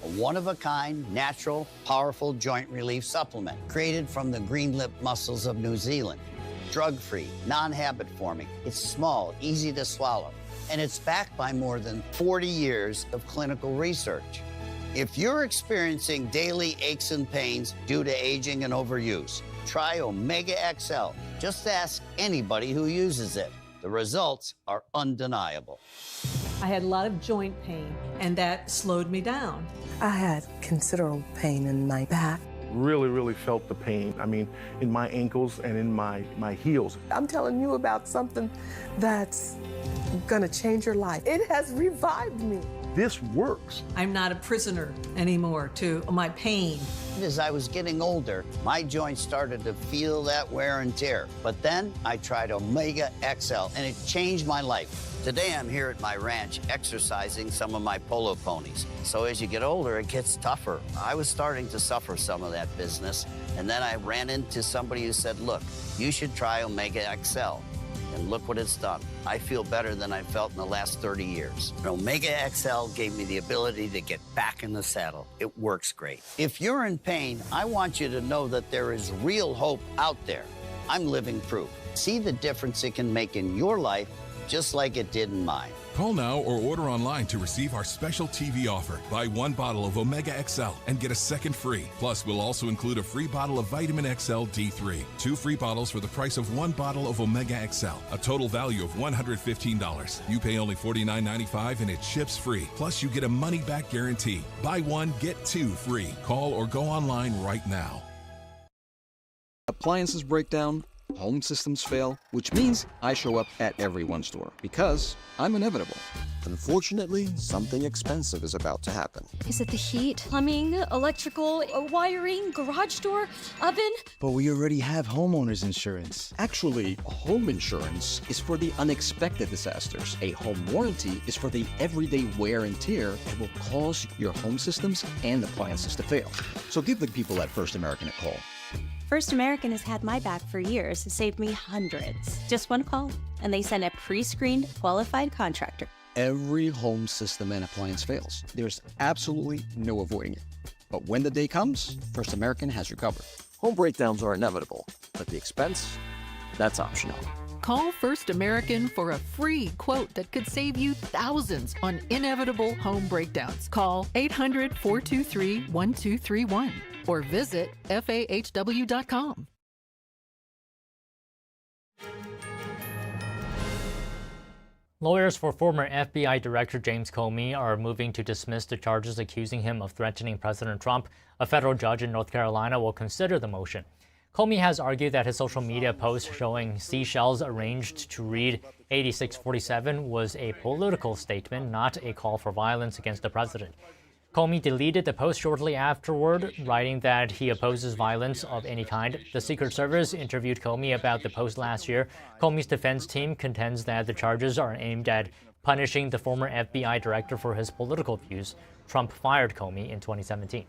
a one-of-a-kind, natural, powerful joint relief supplement created from the green lip mussels of New Zealand. Drug-free, non-habit forming. It's small, easy to swallow, and it's backed by more than 40 years of clinical research. If you're experiencing daily aches and pains due to aging and overuse, try Omega XL. Just ask anybody who uses it. The results are undeniable. I had a lot of joint pain, and that slowed me down. I had considerable pain in my back. Really felt the pain. I mean, in my ankles and in my heels. I'm telling you about something that's gonna change your life. It has revived me. This works. I'm not a prisoner anymore to my pain. As I was getting older, my joints started to feel that wear and tear. But then I tried Omega XL, and it changed my life. Today I'm here at my ranch exercising some of my polo ponies. So as you get older, it gets tougher. I was starting to suffer some of that business, and then I ran into somebody who said, look, you should try Omega XL. And look what it's done. I feel better than I felt in the last 30 years. And Omega XL gave me the ability to get back in the saddle. It works great. If you're in pain, I want you to know that there is real hope out there. I'm living proof. See the difference it can make in your life, just like it did in mine. Call now or order online to receive our special TV offer. Buy one bottle of Omega XL and get a second free. Plus, we'll also include a free bottle of Vitamin XL D3. 2 free bottles for the price of 1 bottle of Omega XL. A total value of $115. You pay only $49.95 and it ships free. Plus, you get a money-back guarantee. Buy one, get 2 free. Call or go online right now. Appliances break down, home systems fail, which means I show up at everyone's door because I'm inevitable. Unfortunately, something expensive is about to happen. Is it the heat, plumbing, electrical, wiring, garage door, oven? But we already have homeowners insurance. Actually, home insurance is for the unexpected disasters. A home warranty is for the everyday wear and tear that will cause your home systems and appliances to fail. So give the people at First American a call. First American has had my back for years. It saved me hundreds. Just one call, and they send a pre-screened, qualified contractor. Every home system and appliance fails. There's absolutely no avoiding it. But when the day comes, First American has you covered. Home breakdowns are inevitable, but the expense, that's optional. Call First American for a free quote that could save you thousands on inevitable home breakdowns. Call 800-423-1231 or visit FAHW.com. Lawyers for former FBI Director James Comey are moving to dismiss the charges accusing him of threatening President Trump. A federal judge in North Carolina will consider the motion. Comey has argued that his social media post showing seashells arranged to read 8647 was a political statement, not a call for violence against the president. Comey deleted the post shortly afterward, writing that he opposes violence of any kind. The Secret Service interviewed Comey about the post last year. Comey's defense team contends that the charges are aimed at punishing the former FBI director for his political views. Trump fired Comey in 2017.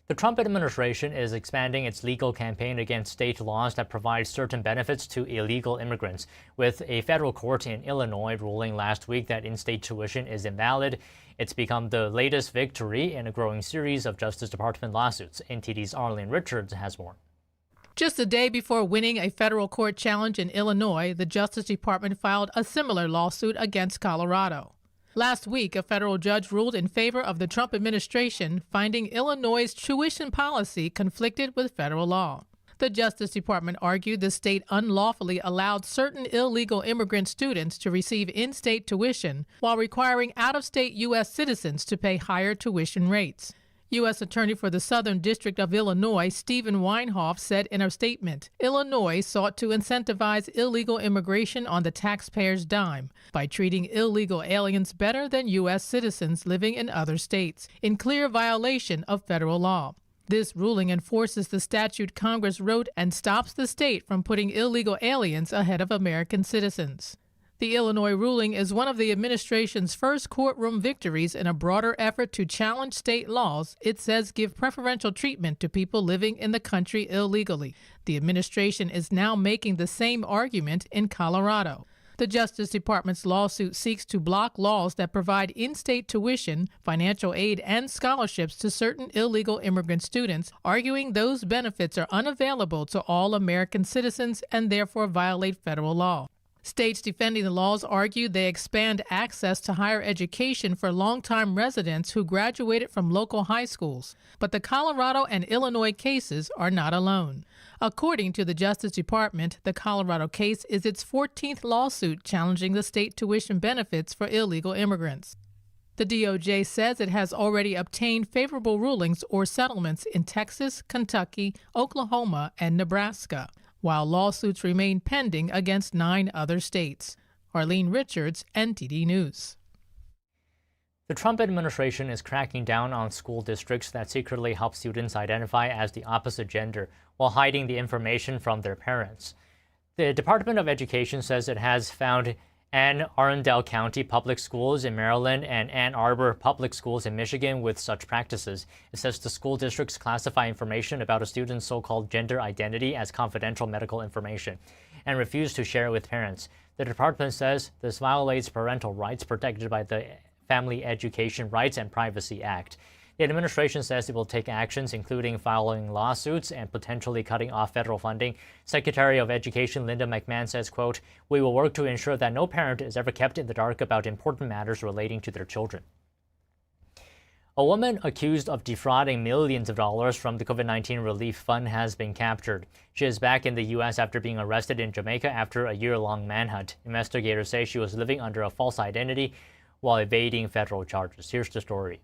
The Trump administration is expanding its legal campaign against state laws that provide certain benefits to illegal immigrants, with a federal court in Illinois ruling last week that in-state tuition is invalid. It's become the latest victory in a growing series of Justice Department lawsuits. NTD's Arlene Richards has more. Just a day before winning a federal court challenge in Illinois, the Justice Department filed a similar lawsuit against Colorado. Last week, a federal judge ruled in favor of the Trump administration, finding Illinois' tuition policy conflicted with federal law. The Justice Department argued the state unlawfully allowed certain illegal immigrant students to receive in-state tuition while requiring out-of-state U.S. citizens to pay higher tuition rates. U.S. Attorney for the Southern District of Illinois, Stephen Weinhoff, said in a statement, Illinois sought to incentivize illegal immigration on the taxpayer's dime by treating illegal aliens better than U.S. citizens living in other states, in clear violation of federal law. This ruling enforces the statute Congress wrote and stops the state from putting illegal aliens ahead of American citizens. The Illinois ruling is one of the administration's first courtroom victories in a broader effort to challenge state laws it says give preferential treatment to people living in the country illegally. The administration is now making the same argument in Colorado. The Justice Department's lawsuit seeks to block laws that provide in-state tuition, financial aid, and scholarships to certain illegal immigrant students, arguing those benefits are unavailable to all American citizens and therefore violate federal law. States defending the laws argue they expand access to higher education for longtime residents who graduated from local high schools. But the Colorado and Illinois cases are not alone. According to the Justice Department, the Colorado case is its 14th lawsuit challenging the state tuition benefits for illegal immigrants. The DOJ says it has already obtained favorable rulings or settlements in Texas, Kentucky, Oklahoma, and Nebraska, while lawsuits remain pending against 9 other states. Arlene Richards, NTD News. The Trump administration is cracking down on school districts that secretly help students identify as the opposite gender while hiding the information from their parents. The Department of Education says it has found Anne Arundel County Public Schools in Maryland and Ann Arbor Public Schools in Michigan with such practices. It says the school districts classify information about a student's so-called gender identity as confidential medical information and refuse to share it with parents. The department says this violates parental rights protected by the Family Education Rights and Privacy Act. The administration says it will take actions including filing lawsuits and potentially cutting off federal funding. Secretary of Education Linda McMahon says, quote, "We will work to ensure that no parent is ever kept in the dark about important matters relating to their children." A woman accused of defrauding millions of dollars from the COVID-19 relief fund has been captured. She is back in the U.S. after being arrested in Jamaica after a year-long manhunt. Investigators say she was living under a false identity while evading federal charges. Here's the story.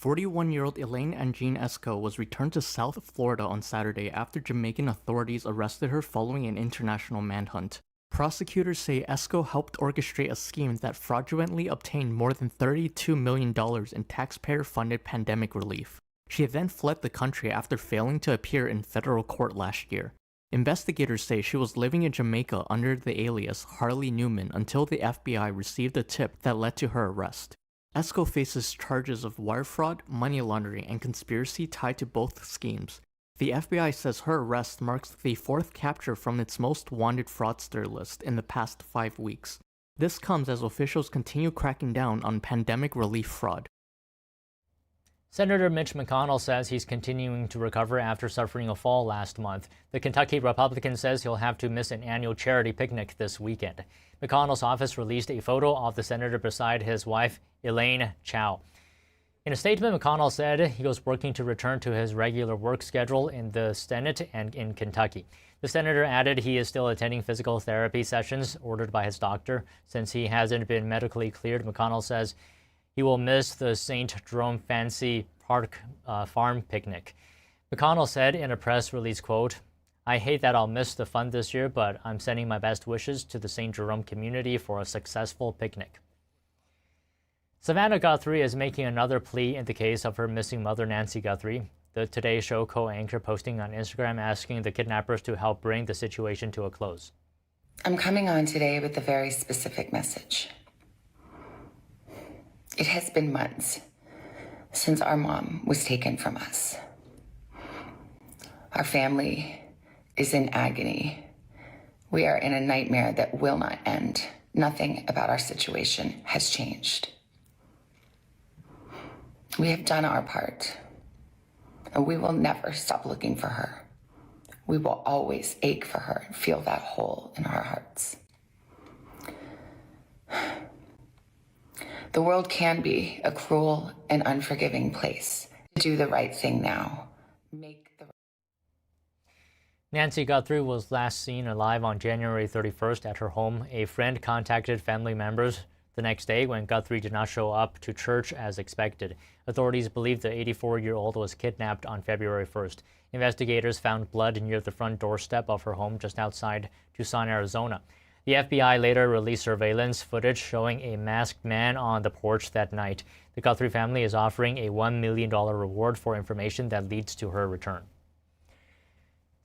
41-year-old Elaine and Jean Esco was returned to South Florida on Saturday after Jamaican authorities arrested her following an international manhunt. Prosecutors say Esco helped orchestrate a scheme that fraudulently obtained more than $32 million in taxpayer-funded pandemic relief. She then fled the country after failing to appear in federal court last year. Investigators say she was living in Jamaica under the alias Harley Newman until the FBI received a tip that led to her arrest. Esco faces charges of wire fraud, money laundering, and conspiracy tied to both schemes. The FBI says her arrest marks the fourth capture from its most wanted fraudster list in the past 5 weeks. This comes as officials continue cracking down on pandemic relief fraud. Senator Mitch McConnell says he's continuing to recover after suffering a fall last month. The Kentucky Republican says he'll have to miss an annual charity picnic this weekend. McConnell's office released a photo of the senator beside his wife, Elaine Chao. In a statement, McConnell said he was working to return to his regular work schedule in the Senate and in Kentucky. The senator added he is still attending physical therapy sessions ordered by his doctor. Since he hasn't been medically cleared, McConnell says he will miss the St. Jerome Fancy Park Farm picnic. McConnell said in a press release, quote, "I hate that I'll miss the fun this year, but I'm sending my best wishes to the St. Jerome community for a successful picnic." Savannah Guthrie is making another plea in the case of her missing mother, Nancy Guthrie. The Today Show co-anchor posting on Instagram asking the kidnappers to help bring the situation to a close. I'm coming on today with a very specific message. It has been months since our mom was taken from us. Our family is in agony. We are in a nightmare that will not end. Nothing about our situation has changed. We have done our part, and we will never stop looking for her. We will always ache for her and feel that hole in our hearts. The world can be a cruel and unforgiving place. Do the right thing now. Nancy Guthrie was last seen alive on January 31st at her home. A friend contacted family members the next day when Guthrie did not show up to church as expected. Authorities believe the 84-year-old was kidnapped on February 1st. Investigators found blood near the front doorstep of her home just outside Tucson, Arizona. The FBI later released surveillance footage showing a masked man on the porch that night. The Guthrie family is offering a $1 million reward for information that leads to her return.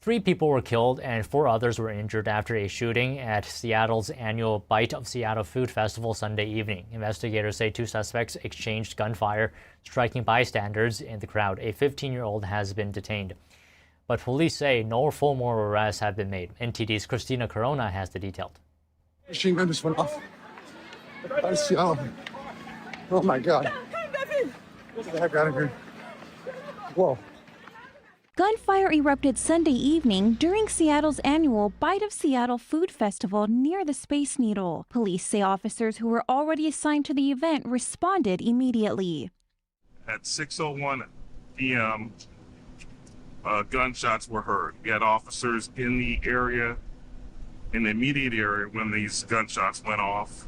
3 people were killed and 4 others were injured after a shooting at Seattle's annual Bite of Seattle Food Festival Sunday evening. Investigators say 2 suspects exchanged gunfire, striking bystanders in the crowd. A 15-year-old has been detained. But police say no formal arrests have been made. NTD's Christina Corona has the details. Machine gun just went off. Oh my God. Get the heck out of here. Whoa. Gunfire erupted Sunday evening during Seattle's annual Bite of Seattle Food Festival near the Space Needle. Police say officers who were already assigned to the event responded immediately. At 6:01 p.m., gunshots were heard. We had officers in the area, in the immediate area when these gunshots went off.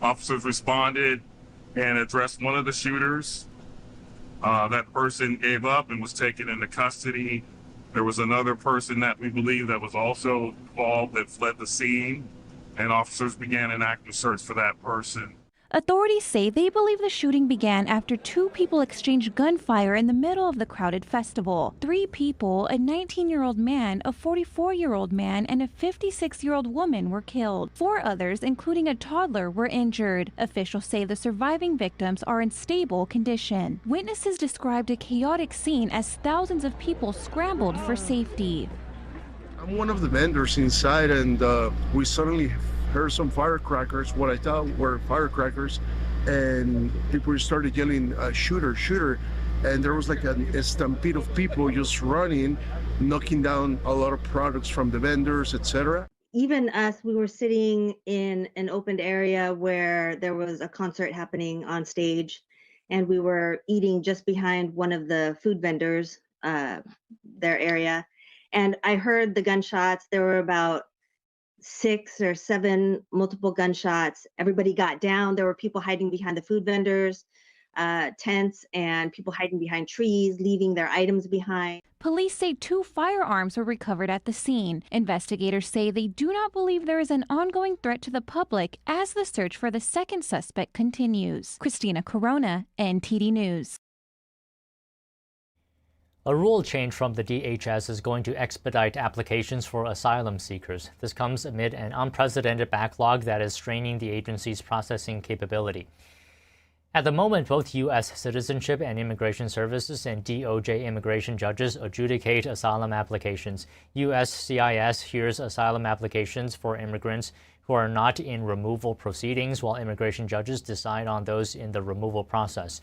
Officers responded and addressed one of the shooters. That person gave up and was taken into custody. There was another person that we believe that was also involved that fled the scene, and officers began an active search for that person. Authorities say they believe the shooting began after 2 people exchanged gunfire in the middle of the crowded festival. 3 people, a 19-year-old man, a 44-year-old man, and a 56-year-old woman were killed. 4 others, including a toddler, were injured. Officials say the surviving victims are in stable condition. Witnesses described a chaotic scene as thousands of people scrambled for safety. I'm one of the vendors inside, and we suddenly heard some firecrackers, what I thought were firecrackers, and people started yelling, shooter, shooter, and there was like a stampede of people just running, knocking down a lot of products from the vendors, etc. Even us, we were sitting in an opened area where there was a concert happening on stage, and we were eating just behind one of the food vendors, their area, and I heard the gunshots. There were about 6 or 7 multiple gunshots. Everybody got down. There were people hiding behind the food vendors. tents and people hiding behind trees, leaving their items behind. Police say 2 firearms were recovered at the scene. Investigators say they do not believe there is an ongoing threat to the public as the search for the second suspect continues. Christina Corona, NTD News. A rule change from the DHS is going to expedite applications for asylum seekers. This comes amid an unprecedented backlog that is straining the agency's processing capability. At the moment, both U.S. Citizenship and Immigration Services and DOJ immigration judges adjudicate asylum applications. USCIS hears asylum applications for immigrants who are not in removal proceedings, while immigration judges decide on those in the removal process.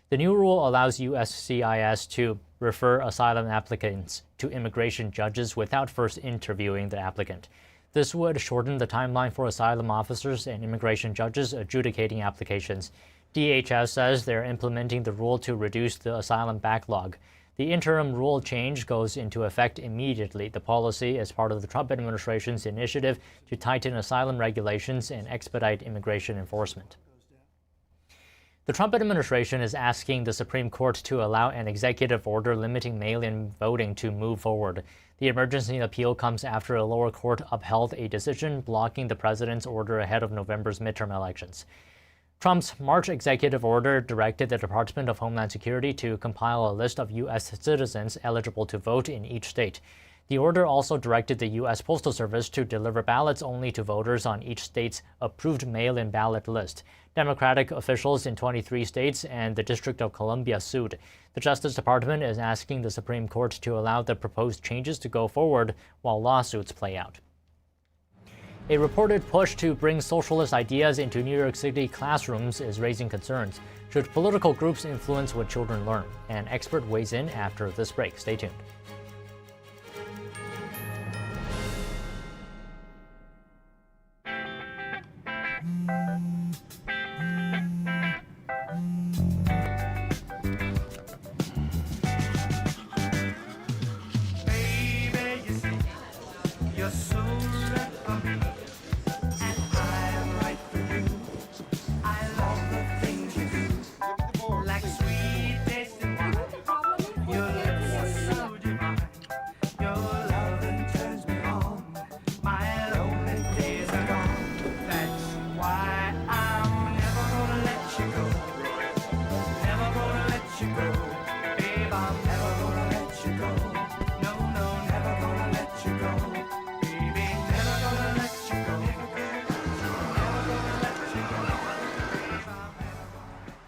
The new rule allows USCIS to refer asylum applicants to immigration judges without first interviewing the applicant. This would shorten the timeline for asylum officers and immigration judges adjudicating applications. DHS says they're implementing the rule to reduce the asylum backlog. The interim rule change goes into effect immediately. The policy is part of the Trump administration's initiative to tighten asylum regulations and expedite immigration enforcement. The Trump administration is asking the Supreme Court to allow an executive order limiting mail-in voting to move forward. The emergency appeal comes after a lower court upheld a decision blocking the president's order ahead of November's midterm elections. Trump's March executive order directed the Department of Homeland Security to compile a list of U.S. citizens eligible to vote in each state. The order also directed the U.S. Postal Service to deliver ballots only to voters on each state's approved mail-in ballot list. Democratic officials in 23 states and the District of Columbia sued. The Justice Department is asking the Supreme Court to allow the proposed changes to go forward while lawsuits play out. A reported push to bring socialist ideas into New York City classrooms is raising concerns. Should political groups influence what children learn? An expert weighs in after this break. Stay tuned.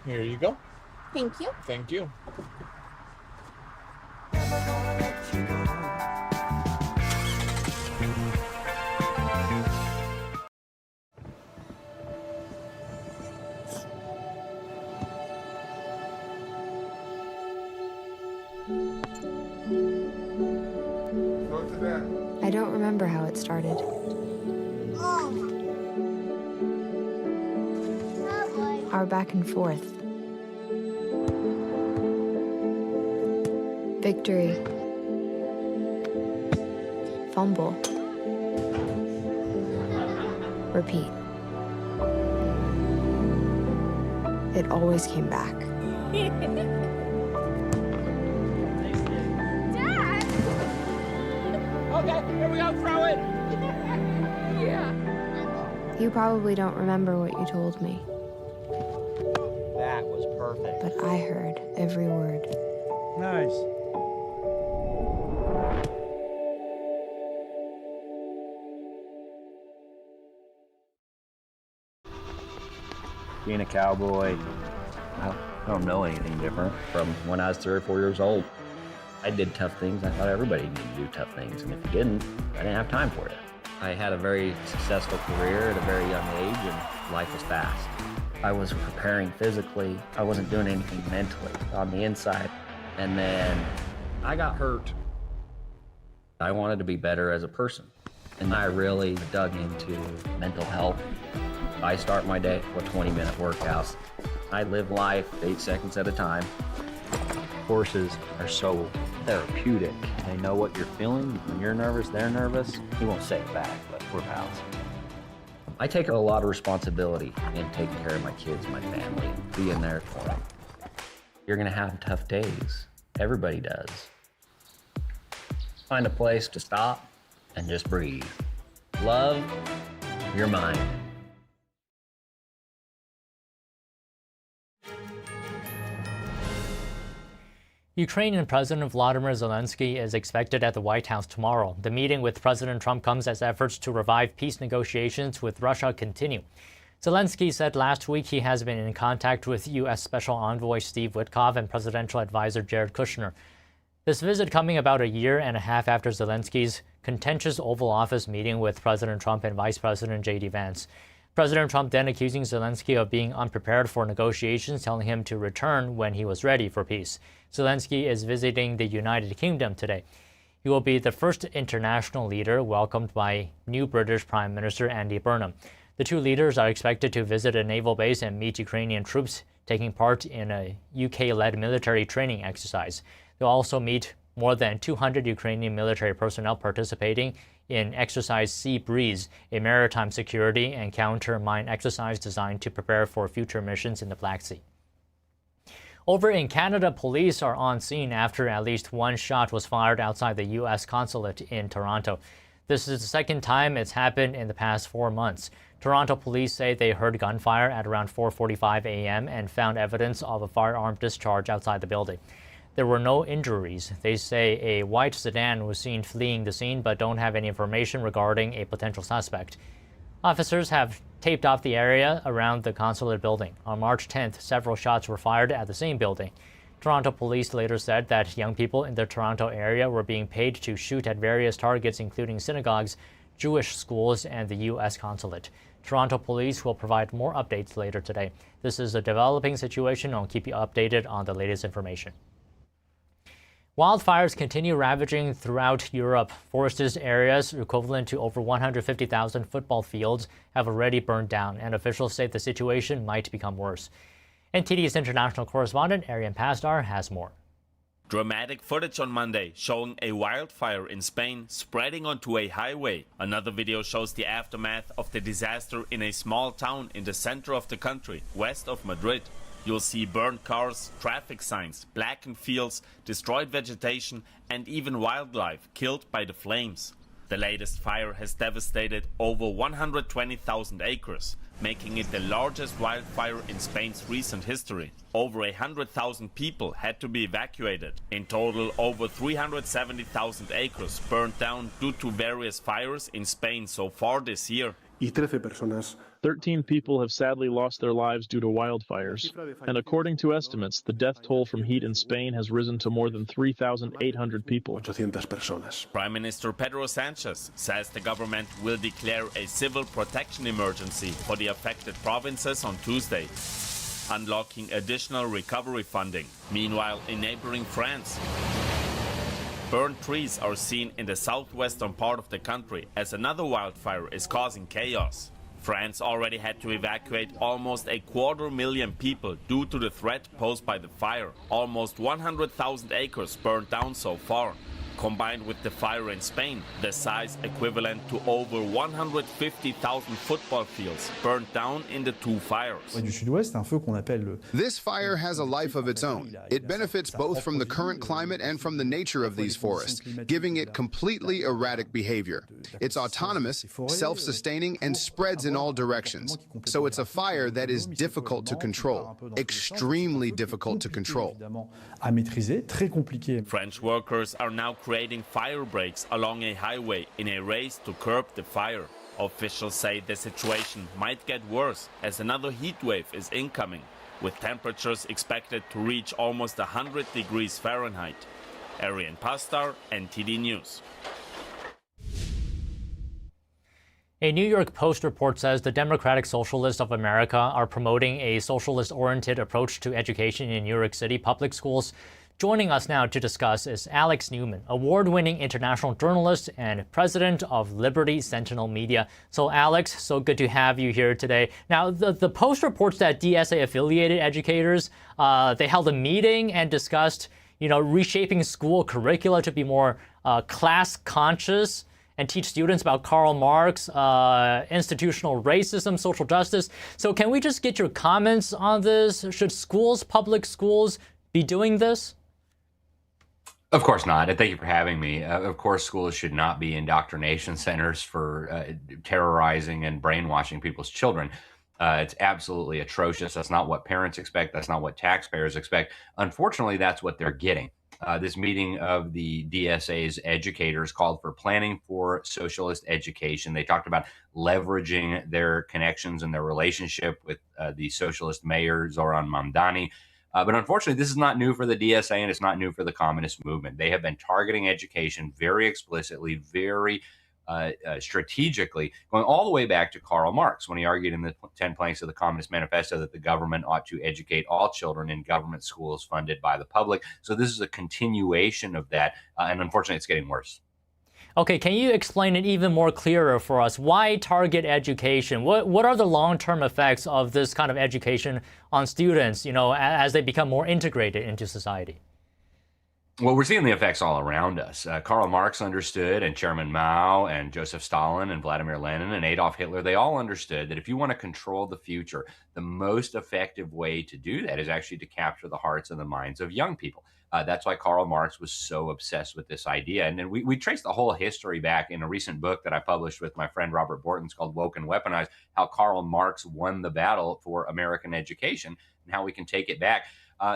Here you go. Thank you. Thank you. I don't remember how it started. Our back and forth. Victory. Fumble. Repeat. It always came back. Okay, here we go, throw it! Yeah. You probably don't remember what you told me. That was perfect. But I heard every word. Nice. Being a cowboy, I don't know anything different from when I was 3 or 4 years old. I did tough things. I thought everybody needed to do tough things, and if you didn't, I didn't have time for it. I had a very successful career at a very young age, and life was fast. I was preparing physically. I wasn't doing anything mentally on the inside. And then I got hurt. I wanted to be better as a person, and I really dug into mental health. I start my day with 20-minute workouts. I live life 8 seconds at a time. Horses are so therapeutic. They know what you're feeling. When you're nervous, they're nervous. You won't say it back, but we're pals. I take a lot of responsibility in taking care of my kids, my family, and being there for them. You're gonna have tough days. Everybody does. Find a place to stop and just breathe. Love your mind. Ukrainian President Volodymyr Zelensky is expected at the White House tomorrow. The meeting with President Trump comes as efforts to revive peace negotiations with Russia continue. Zelensky said last week he has been in contact with U.S. Special Envoy Steve Witkoff and Presidential Advisor Jared Kushner. This visit coming about a year and a half after Zelensky's contentious Oval Office meeting with President Trump and Vice President J.D. Vance. President Trump then accusing Zelensky of being unprepared for negotiations, telling him to return when he was ready for peace. Zelensky is visiting the United Kingdom today. He will be the first international leader welcomed by new British Prime Minister Andy Burnham. The two leaders are expected to visit a naval base and meet Ukrainian troops taking part in a UK-led military training exercise. They'll also meet more than 200 Ukrainian military personnel participating in Exercise Sea Breeze, a maritime security and counter-mine exercise designed to prepare for future missions in the Black Sea. Over in Canada, police are on scene after at least one shot was fired outside the U.S. consulate in Toronto. This is the second time it's happened in the past 4 months. Toronto police say they heard gunfire at around 4:45 a.m. and found evidence of a firearm discharge outside the building. There were no injuries. They say a white sedan was seen fleeing the scene but don't have any information regarding a potential suspect. Officers have taped off the area around the consulate building. On March 10th, several shots were fired at the same building. Toronto police later said that young people in the Toronto area were being paid to shoot at various targets, including synagogues, Jewish schools, and the U.S. consulate. Toronto police will provide more updates later today. This is a developing situation. I'll keep you updated on the latest information. Wildfires continue ravaging throughout Europe. Forested areas equivalent to over 150,000 football fields have already burned down, and officials say the situation might become worse. NTD's international correspondent Arian Pasdar has more. Dramatic footage on Monday showing a wildfire in Spain spreading onto a highway. Another video shows the aftermath of the disaster in a small town in the center of the country, west of Madrid. You'll see burned cars, traffic signs, blackened fields, destroyed vegetation, and even wildlife killed by the flames. The latest fire has devastated over 120,000 acres, making it the largest wildfire in Spain's recent history. Over 100,000 people had to be evacuated. In total, over 370,000 acres burned down due to various fires in Spain so far this year. 13 people have sadly lost their lives due to wildfires, and according to estimates, the death toll from heat in Spain has risen to more than 3,800 people. Prime Minister Pedro Sanchez says the government will declare a civil protection emergency for the affected provinces on Tuesday, unlocking additional recovery funding. Meanwhile, in neighboring France, burned trees are seen in the southwestern part of the country as another wildfire is causing chaos. France already had to evacuate almost 250,000 people due to the threat posed by the fire. Almost 100,000 acres burned down so far. Combined with the fire in Spain, the size equivalent to over 150,000 football fields burned down in the two fires. This fire has a life of its own. It benefits both from the current climate and from the nature of these forests, giving it completely erratic behavior. It's autonomous, self-sustaining, and spreads in all directions. So it's a fire that is difficult to control, extremely difficult to control. French workers are now creating fire breaks along a highway in a race to curb the fire. Officials say the situation might get worse as another heat wave is incoming, with temperatures expected to reach almost 100 degrees Fahrenheit. Arian Pastar, NTD News. A New York Post report says the Democratic Socialists of America are promoting a socialist-oriented approach to education in New York City public schools. Joining us now to discuss is Alex Newman, award-winning international journalist and president of Liberty Sentinel Media. So Alex, so good to have you here today. Now, the Post reports that DSA-affiliated educators, they held a meeting and discussed, reshaping school curricula to be more class-conscious and teach students about Karl Marx, institutional racism, social justice. So can we just get your comments on this? Should schools, public schools, be doing this? Of course not. And thank you for having me. Of course, schools should not be indoctrination centers for terrorizing and brainwashing people's children. It's absolutely atrocious. That's not what parents expect. That's not what taxpayers expect. Unfortunately, that's what they're getting. This meeting of the DSA's educators called for planning for socialist education. They talked about leveraging their connections and their relationship with the socialist mayor, Zoran Mamdani. But unfortunately, this is not new for the DSA and it's not new for the communist movement. They have been targeting education very explicitly, very strategically, going all the way back to Karl Marx when he argued in the 10 planks of the Communist Manifesto that the government ought to educate all children in government schools funded by the public. So this is a continuation of that. And unfortunately, it's getting worse. Okay, can you explain it even more clearer for us? Why target education? What are the long-term effects of this kind of education on students, you know, as they become more integrated into society? Well, we're seeing the effects all around us. Karl Marx understood, and Chairman Mao, and Joseph Stalin, and Vladimir Lenin, and Adolf Hitler, they all understood that if you want to control the future, the most effective way to do that is actually to capture the hearts and the minds of young people. That's why Karl Marx was so obsessed with this idea. And then we traced the whole history back in a recent book that I published with my friend Robert Bortons called Woke and Weaponized, how Karl Marx won the battle for American education and how we can take it back.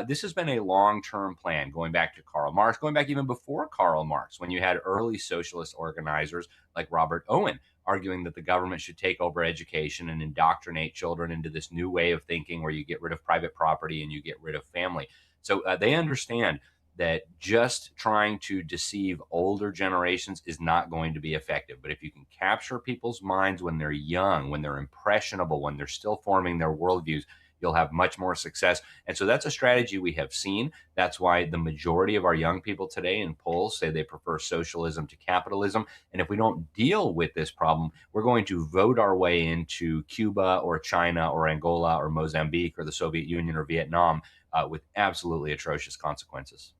This has been a long-term plan going back to Karl Marx, going back even before Karl Marx, when you had early socialist organizers like Robert Owen arguing that the government should take over education and indoctrinate children into this new way of thinking where you get rid of private property and you get rid of family. So they understand that just trying to deceive older generations is not going to be effective. But if you can capture people's minds when they're young, when they're impressionable, when they're still forming their worldviews, you'll have much more success. And so that's a strategy we have seen. That's why the majority of our young people today in polls say they prefer socialism to capitalism. And if we don't deal with this problem, we're going to vote our way into Cuba or China or Angola or Mozambique or the Soviet Union or Vietnam with absolutely atrocious consequences.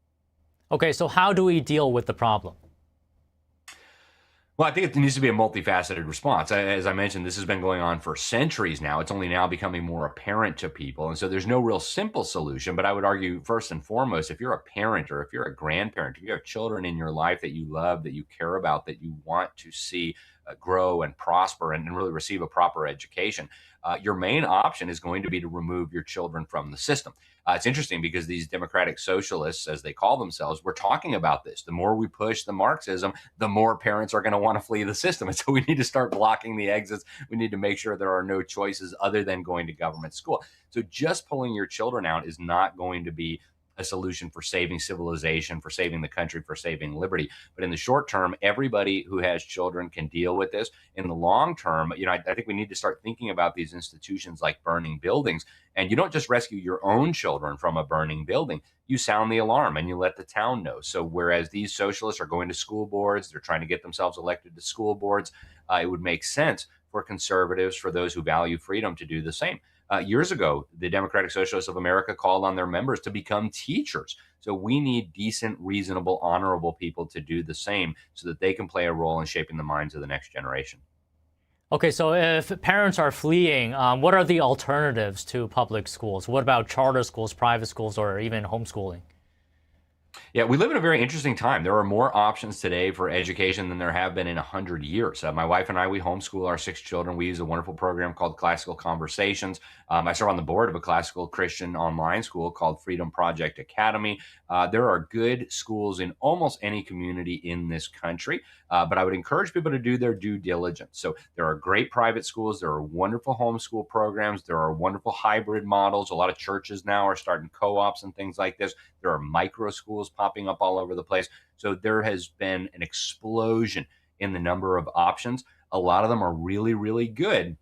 Okay, so how do we deal with the problem? Well, I think it needs to be a multifaceted response. As I mentioned, this has been going on for centuries now. It's only now becoming more apparent to people. And so there's no real simple solution. But I would argue, first and foremost, if you're a parent or if you're a grandparent, if you have children in your life that you love, that you care about, that you want to see grow and prosper and really receive a proper education, your main option is going to be to remove your children from the system. It's interesting because these democratic socialists, as they call themselves, we're talking about this. The more we push the Marxism, the more parents are going to want to flee the system. And so we need to start blocking the exits. We need to make sure there are no choices other than going to government school. So just pulling your children out is not going to be a solution for saving civilization, for saving the country, for saving liberty. But in the short term, everybody who has children can deal with this. In the long term, I think we need to start thinking about these institutions like burning buildings. And you don't just rescue your own children from a burning building. You sound the alarm and you let the town know. So whereas these socialists are going to school boards, they're trying to get themselves elected to school boards, it would make sense for conservatives, for those who value freedom, to do the same. Years ago, the Democratic Socialists of America called on their members to become teachers. So we need decent, reasonable, honorable people to do the same so that they can play a role in shaping the minds of the next generation. Okay, so if parents are fleeing, what are the alternatives to public schools? What about charter schools, private schools, or even homeschooling? Yeah, we live in a very interesting time. There are more options today for education than there have been in 100 years. My wife and I, we homeschool our 6 children. We use a wonderful program called Classical Conversations. I serve on the board of a classical Christian online school called Freedom Project Academy. There are good schools in almost any community in this country, but I would encourage people to do their due diligence. So there are great private schools. There are wonderful homeschool programs. There are wonderful hybrid models. A lot of churches now are starting co-ops and things like this. There are micro schools popping up all over the place. So there has been an explosion in the number of options. A lot of them are really, really good.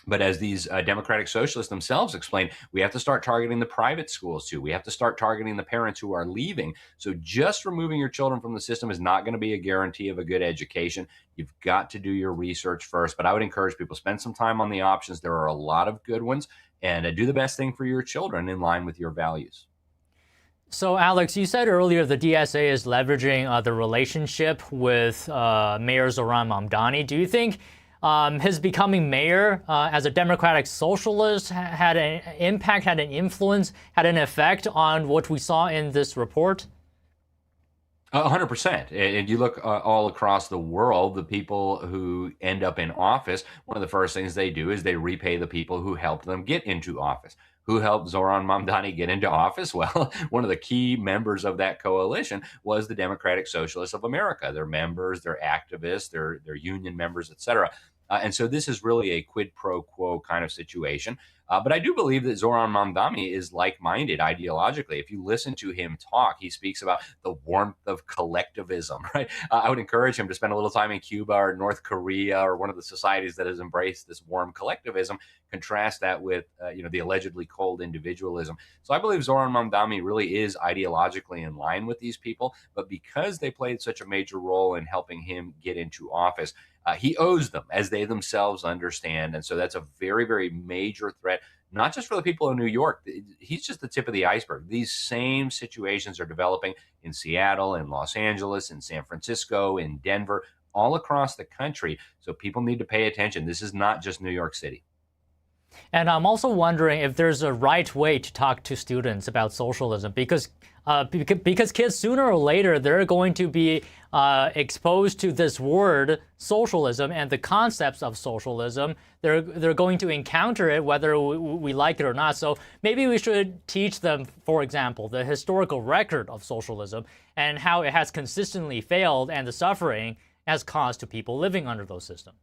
But as these democratic socialists themselves explain, we have to start targeting the private schools too. We have to start targeting the parents who are leaving. So just removing your children from the system is not going to be a guarantee of a good education. You've got to do your research first. But I would encourage people, spend some time on the options. There are a lot of good ones, and do the best thing for your children in line with your values. So, Alex, you said earlier the DSA is leveraging the relationship with Mayor Zoran Mamdani. Do you think his becoming mayor as a democratic socialist had an impact, had an influence, had an effect on what we saw in this report? 100%. And you look all across the world, the people who end up in office, one of the first things they do is they repay the people who helped them get into office. Who helped Zoran Mamdani get into office? Well, one of the key members of that coalition was the Democratic Socialists of America. Their members, their activists, their union members, etc. And so this is really a quid pro quo kind of situation. But I do believe that Zoran Mamdani is like-minded ideologically. If you listen to him talk, he speaks about the warmth of collectivism, right? I would encourage him to spend a little time in Cuba or North Korea or one of the societies that has embraced this warm collectivism. Contrast that with, the allegedly cold individualism. So I believe Zoran Mamdani really is ideologically in line with these people. But because they played such a major role in helping him get into office, he owes them, as they themselves understand. And so that's a very, very major threat, not just for the people in New York. He's just the tip of the iceberg. These same situations are developing in Seattle, in Los Angeles, in San Francisco, in Denver, all across the country. So people need to pay attention. This is not just New York City. And I'm also wondering if there's a right way to talk to students about socialism, because kids sooner or later, they're going to be exposed to this word socialism and the concepts of socialism. They're going to encounter it whether we like it or not. So maybe we should teach them, for example, the historical record of socialism and how it has consistently failed and the suffering it has caused to people living under those systems.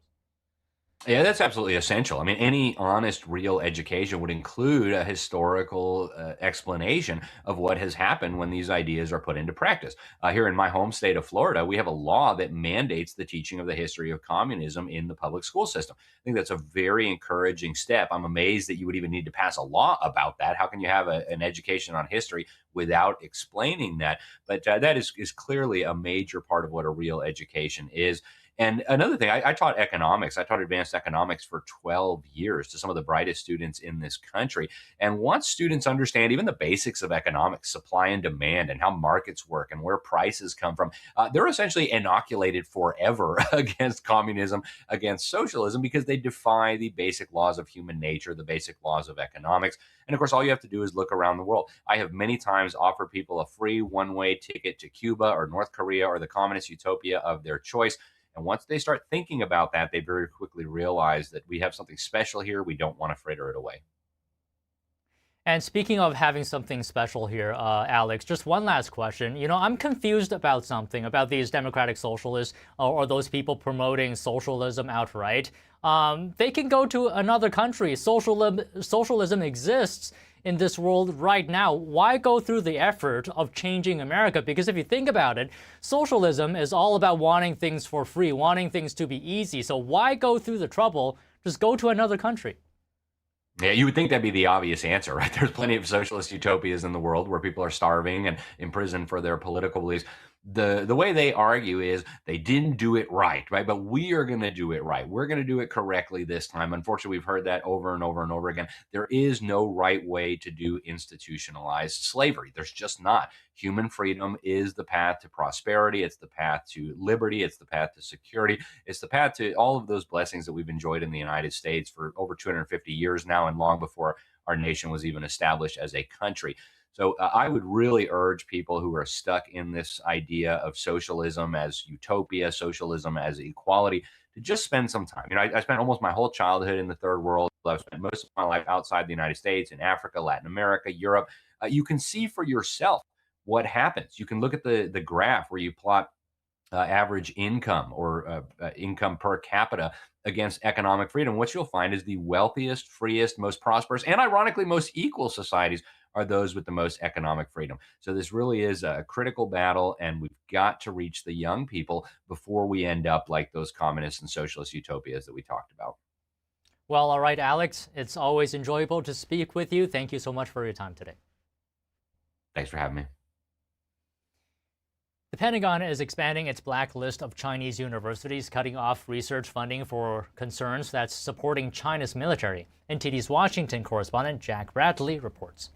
Yeah, that's absolutely essential. I mean, any honest, real education would include a historical explanation of what has happened when these ideas are put into practice. Here in my home state of Florida, we have a law that mandates the teaching of the history of communism in the public school system. I think that's a very encouraging step. I'm amazed that you would even need to pass a law about that. How can you have an education on history without explaining that? But that is clearly a major part of what a real education is. And another thing, I taught economics. I taught advanced economics for 12 years to some of the brightest students in this country. And once students understand even the basics of economics, supply and demand, and how markets work and where prices come from, they're essentially inoculated forever against communism, against socialism, because they defy the basic laws of human nature, the basic laws of economics. And of course, all you have to do is look around the world. I have many times offered people a free one-way ticket to Cuba or North Korea or the communist utopia of their choice. And once they start thinking about that, they very quickly realize that we have something special here. We don't want to fritter it away. And speaking of having something special here, Alex, just one last question. I'm confused about something about these democratic socialists or those people promoting socialism outright. They can go to another country. Socialism exists in this world right now. Why go through the effort of changing America? Because if you think about it, socialism is all about wanting things for free, wanting things to be easy. So why go through the trouble? Just go to another country. Yeah, you would think that'd be the obvious answer, right? There's plenty of socialist utopias in the world where people are starving and imprisoned for their political beliefs. The way they argue is they didn't do it right? But we are going to do it right. We're going to do it correctly this time. Unfortunately, we've heard that over and over and over again. There is no right way to do institutionalized slavery. There's just not. Human freedom is the path to prosperity. It's the path to liberty. It's the path to security. It's the path to all of those blessings that we've enjoyed in the United States for over 250 years now, and long before our nation was even established as a country. So I would really urge people who are stuck in this idea of socialism as utopia, socialism as equality, to just spend some time. I spent almost my whole childhood in the third world. I've spent most of my life outside the United States, in Africa, Latin America, Europe. You can see for yourself what happens. You can look at the graph where you plot average income or income per capita against economic freedom. What you'll find is the wealthiest, freest, most prosperous, and ironically most equal societies are those with the most economic freedom. So this really is a critical battle, and we've got to reach the young people before we end up like those communist and socialist utopias that we talked about. Well, all right, Alex, it's always enjoyable to speak with you. Thank you so much for your time today. Thanks for having me. The Pentagon is expanding its blacklist of Chinese universities, cutting off research funding for concerns that's supporting China's military. NTD's Washington correspondent Jack Bradley reports.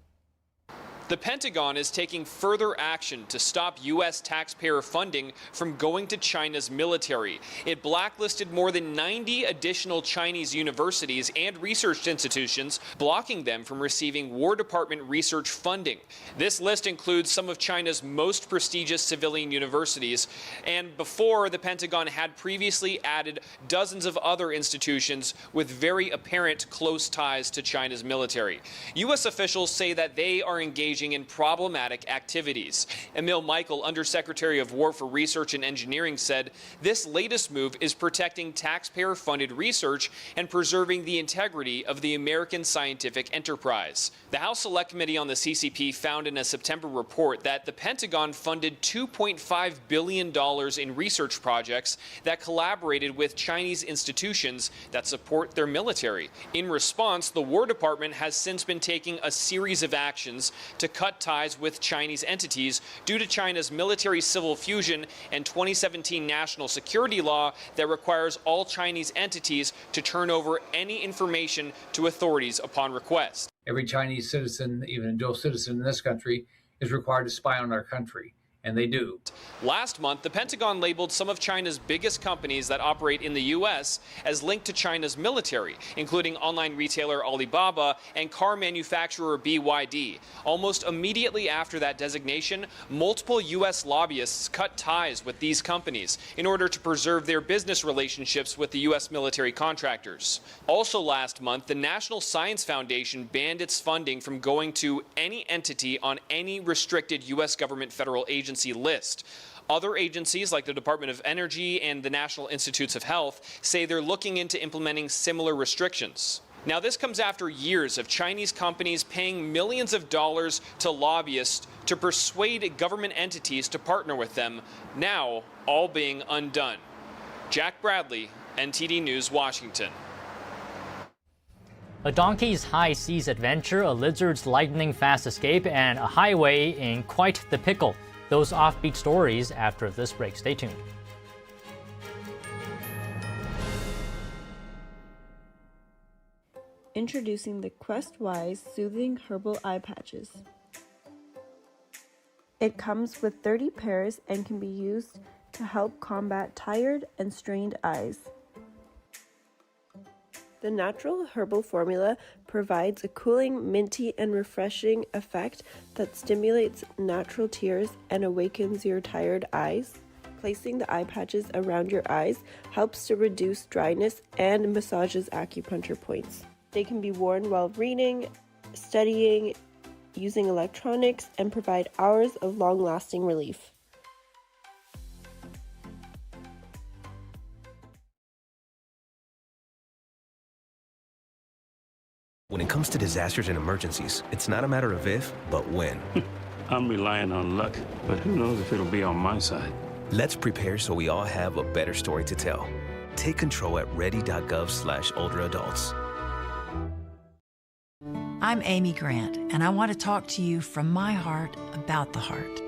The Pentagon is taking further action to stop U.S. taxpayer funding from going to China's military. It blacklisted more than 90 additional Chinese universities and research institutions, blocking them from receiving War Department research funding. This list includes some of China's most prestigious civilian universities, and before, the Pentagon had previously added dozens of other institutions with very apparent close ties to China's military. U.S. officials say that they are engaging in problematic activities. Emil Michael, Undersecretary of War for Research and Engineering, said this latest move is protecting taxpayer-funded research and preserving the integrity of the American scientific enterprise. The House Select Committee on the CCP found in a September report that the Pentagon funded $2.5 billion in research projects that collaborated with Chinese institutions that support their military. In response, the War Department has since been taking a series of actions to cut ties with Chinese entities due to China's military-civil fusion and 2017 national security law that requires all Chinese entities to turn over any information to authorities upon request. Every Chinese citizen, even a dual citizen in this country, is required to spy on our country. And they do. Last month, the Pentagon labeled some of China's biggest companies that operate in the U.S. as linked to China's military, including online retailer Alibaba and car manufacturer BYD. Almost immediately after that designation, multiple U.S. lobbyists cut ties with these companies in order to preserve their business relationships with the U.S. military contractors. Also last month, the National Science Foundation banned its funding from going to any entity on any restricted U.S. government federal agency list. Other agencies like the Department of Energy and the National Institutes of Health say they're looking into implementing similar restrictions. Now, this comes after years of Chinese companies paying millions of dollars to lobbyists to persuade government entities to partner with them, now all being undone. Jack Bradley, NTD News, Washington. A donkey's high seas adventure, a lizard's lightning-fast escape, and a highway in quite the pickle. Those offbeat stories after this break. Stay tuned. Introducing the Quest-Wise Soothing Herbal Eye Patches. It comes with 30 pairs and can be used to help combat tired and strained eyes. The natural herbal formula provides a cooling, minty, and refreshing effect that stimulates natural tears and awakens your tired eyes. Placing the eye patches around your eyes helps to reduce dryness and massages acupuncture points. They can be worn while reading, studying, using electronics, and provide hours of long-lasting relief. When it comes to disasters and emergencies, it's not a matter of if, but when. I'm relying on luck, but who knows if it'll be on my side. Let's prepare so we all have a better story to tell. Take control at ready.gov/olderadults. I'm Amy Grant, and I want to talk to you from my heart about the heart.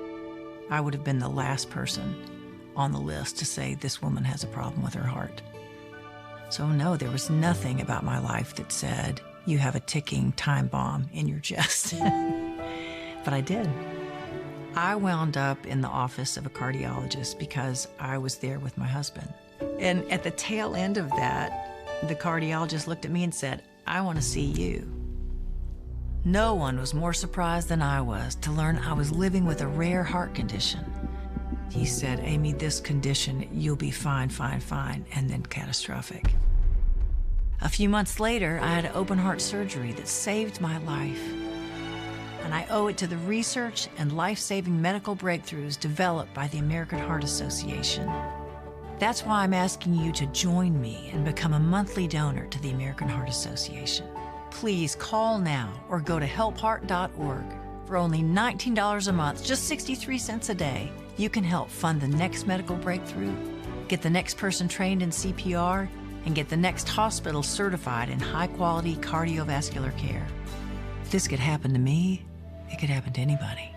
I would have been the last person on the list to say this woman has a problem with her heart. So no, there was nothing about my life that said, you have a ticking time bomb in your chest. But I did. I wound up in the office of a cardiologist because I was there with my husband. And at the tail end of that, the cardiologist looked at me and said, I want to see you. No one was more surprised than I was to learn I was living with a rare heart condition. He said, Amy, this condition, you'll be fine, and then catastrophic. A few months later, I had open heart surgery that saved my life. And I owe it to the research and life-saving medical breakthroughs developed by the American Heart Association. That's why I'm asking you to join me and become a monthly donor to the American Heart Association. Please call now or go to helpheart.org. For only $19 a month, just 63 cents a day, you can help fund the next medical breakthrough, get the next person trained in CPR, and get the next hospital certified in high-quality cardiovascular care. If this could happen to me, it could happen to anybody.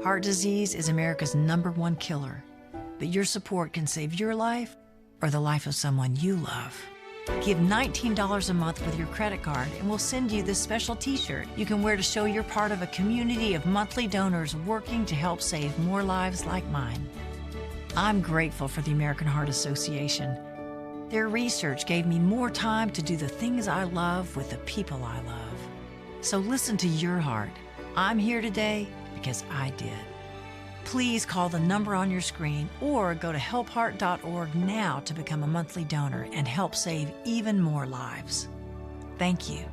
Heart disease is America's #1 killer, but your support can save your life or the life of someone you love. Give $19 a month with your credit card and we'll send you this special t-shirt you can wear to show you're part of a community of monthly donors working to help save more lives like mine. I'm grateful for the American Heart Association. Their research gave me more time to do the things I love with the people I love. So listen to your heart. I'm here today because I did. Please call the number on your screen or go to helpheart.org now to become a monthly donor and help save even more lives. Thank you.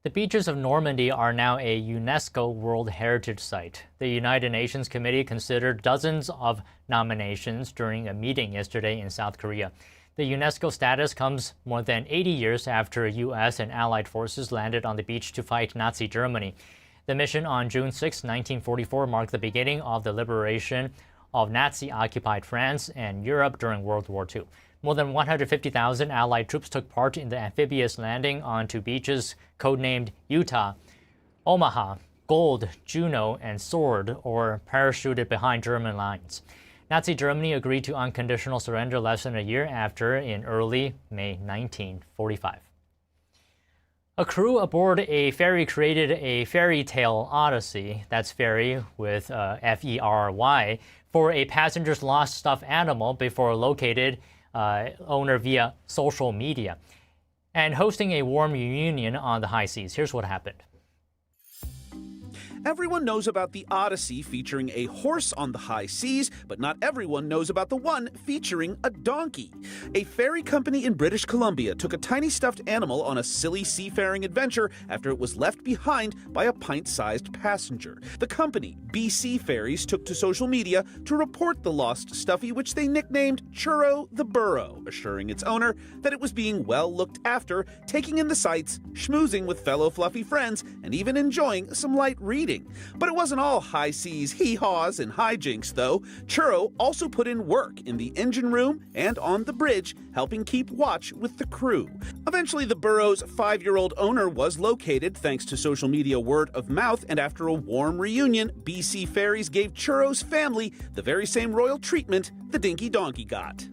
The beaches of Normandy are now a UNESCO World Heritage Site. The United Nations Committee considered dozens of nominations during a meeting yesterday in South Korea. The UNESCO status comes more than 80 years after U.S. and Allied forces landed on the beach to fight Nazi Germany. The mission on June 6, 1944 marked the beginning of the liberation of Nazi-occupied France and Europe during World War II. More than 150,000 Allied troops took part in the amphibious landing onto beaches codenamed Utah, Omaha, Gold, Juno, and Sword, or parachuted behind German lines. Nazi Germany agreed to unconditional surrender less than a year after in early May 1945. A crew aboard a ferry created a fairy tale odyssey, that's ferry with F-E-R-Y, for a passenger's lost stuffed animal before located owner via social media, and hosting a warm reunion on the high seas. Here's what happened. Everyone knows about the Odyssey featuring a horse on the high seas, but not everyone knows about the one featuring a donkey. A ferry company in British Columbia took a tiny stuffed animal on a silly seafaring adventure after it was left behind by a pint-sized passenger. The company, BC Ferries, took to social media to report the lost stuffy, which they nicknamed Churro the Burro, assuring its owner that it was being well looked after, taking in the sights, schmoozing with fellow fluffy friends, and even enjoying some light reading. But it wasn't all high seas hee-haws and hijinks, though. Churro also put in work in the engine room and on the bridge, helping keep watch with the crew. Eventually, the Burro's 5-year-old owner was located thanks to social media word of mouth, and after a warm reunion, BC Ferries gave Churro's family the very same royal treatment the dinky donkey got.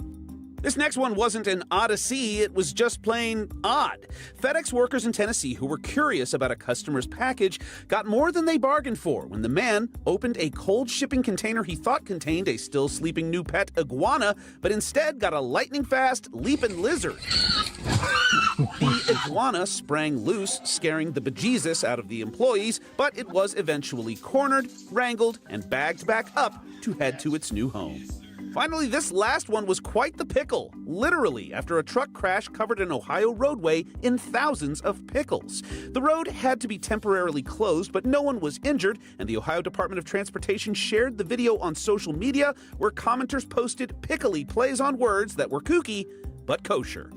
This next one wasn't an odyssey, it was just plain odd. FedEx workers in Tennessee who were curious about a customer's package got more than they bargained for when the man opened a cold shipping container he thought contained a still sleeping new pet iguana, but instead got a lightning-fast leaping lizard. The iguana sprang loose, scaring the bejesus out of the employees, but it was eventually cornered, wrangled, and bagged back up to head to its new home. Finally, this last one was quite the pickle, literally, after a truck crash covered an Ohio roadway in thousands of pickles. The road had to be temporarily closed, but no one was injured, and the Ohio Department of Transportation shared the video on social media where commenters posted pickly plays on words that were kooky, but kosher.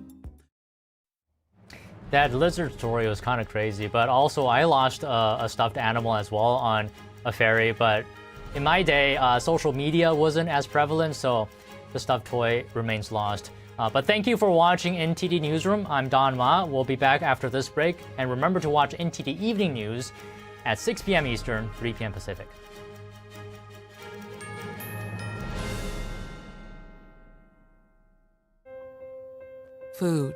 That lizard story was kind of crazy, but also I lost a stuffed animal as well on a ferry, but in my day, social media wasn't as prevalent, so the stuffed toy remains lost. But thank you for watching NTD Newsroom. I'm Don Ma. We'll be back after this break. And remember to watch NTD Evening News at 6 p.m. Eastern, 3 p.m. Pacific. Food.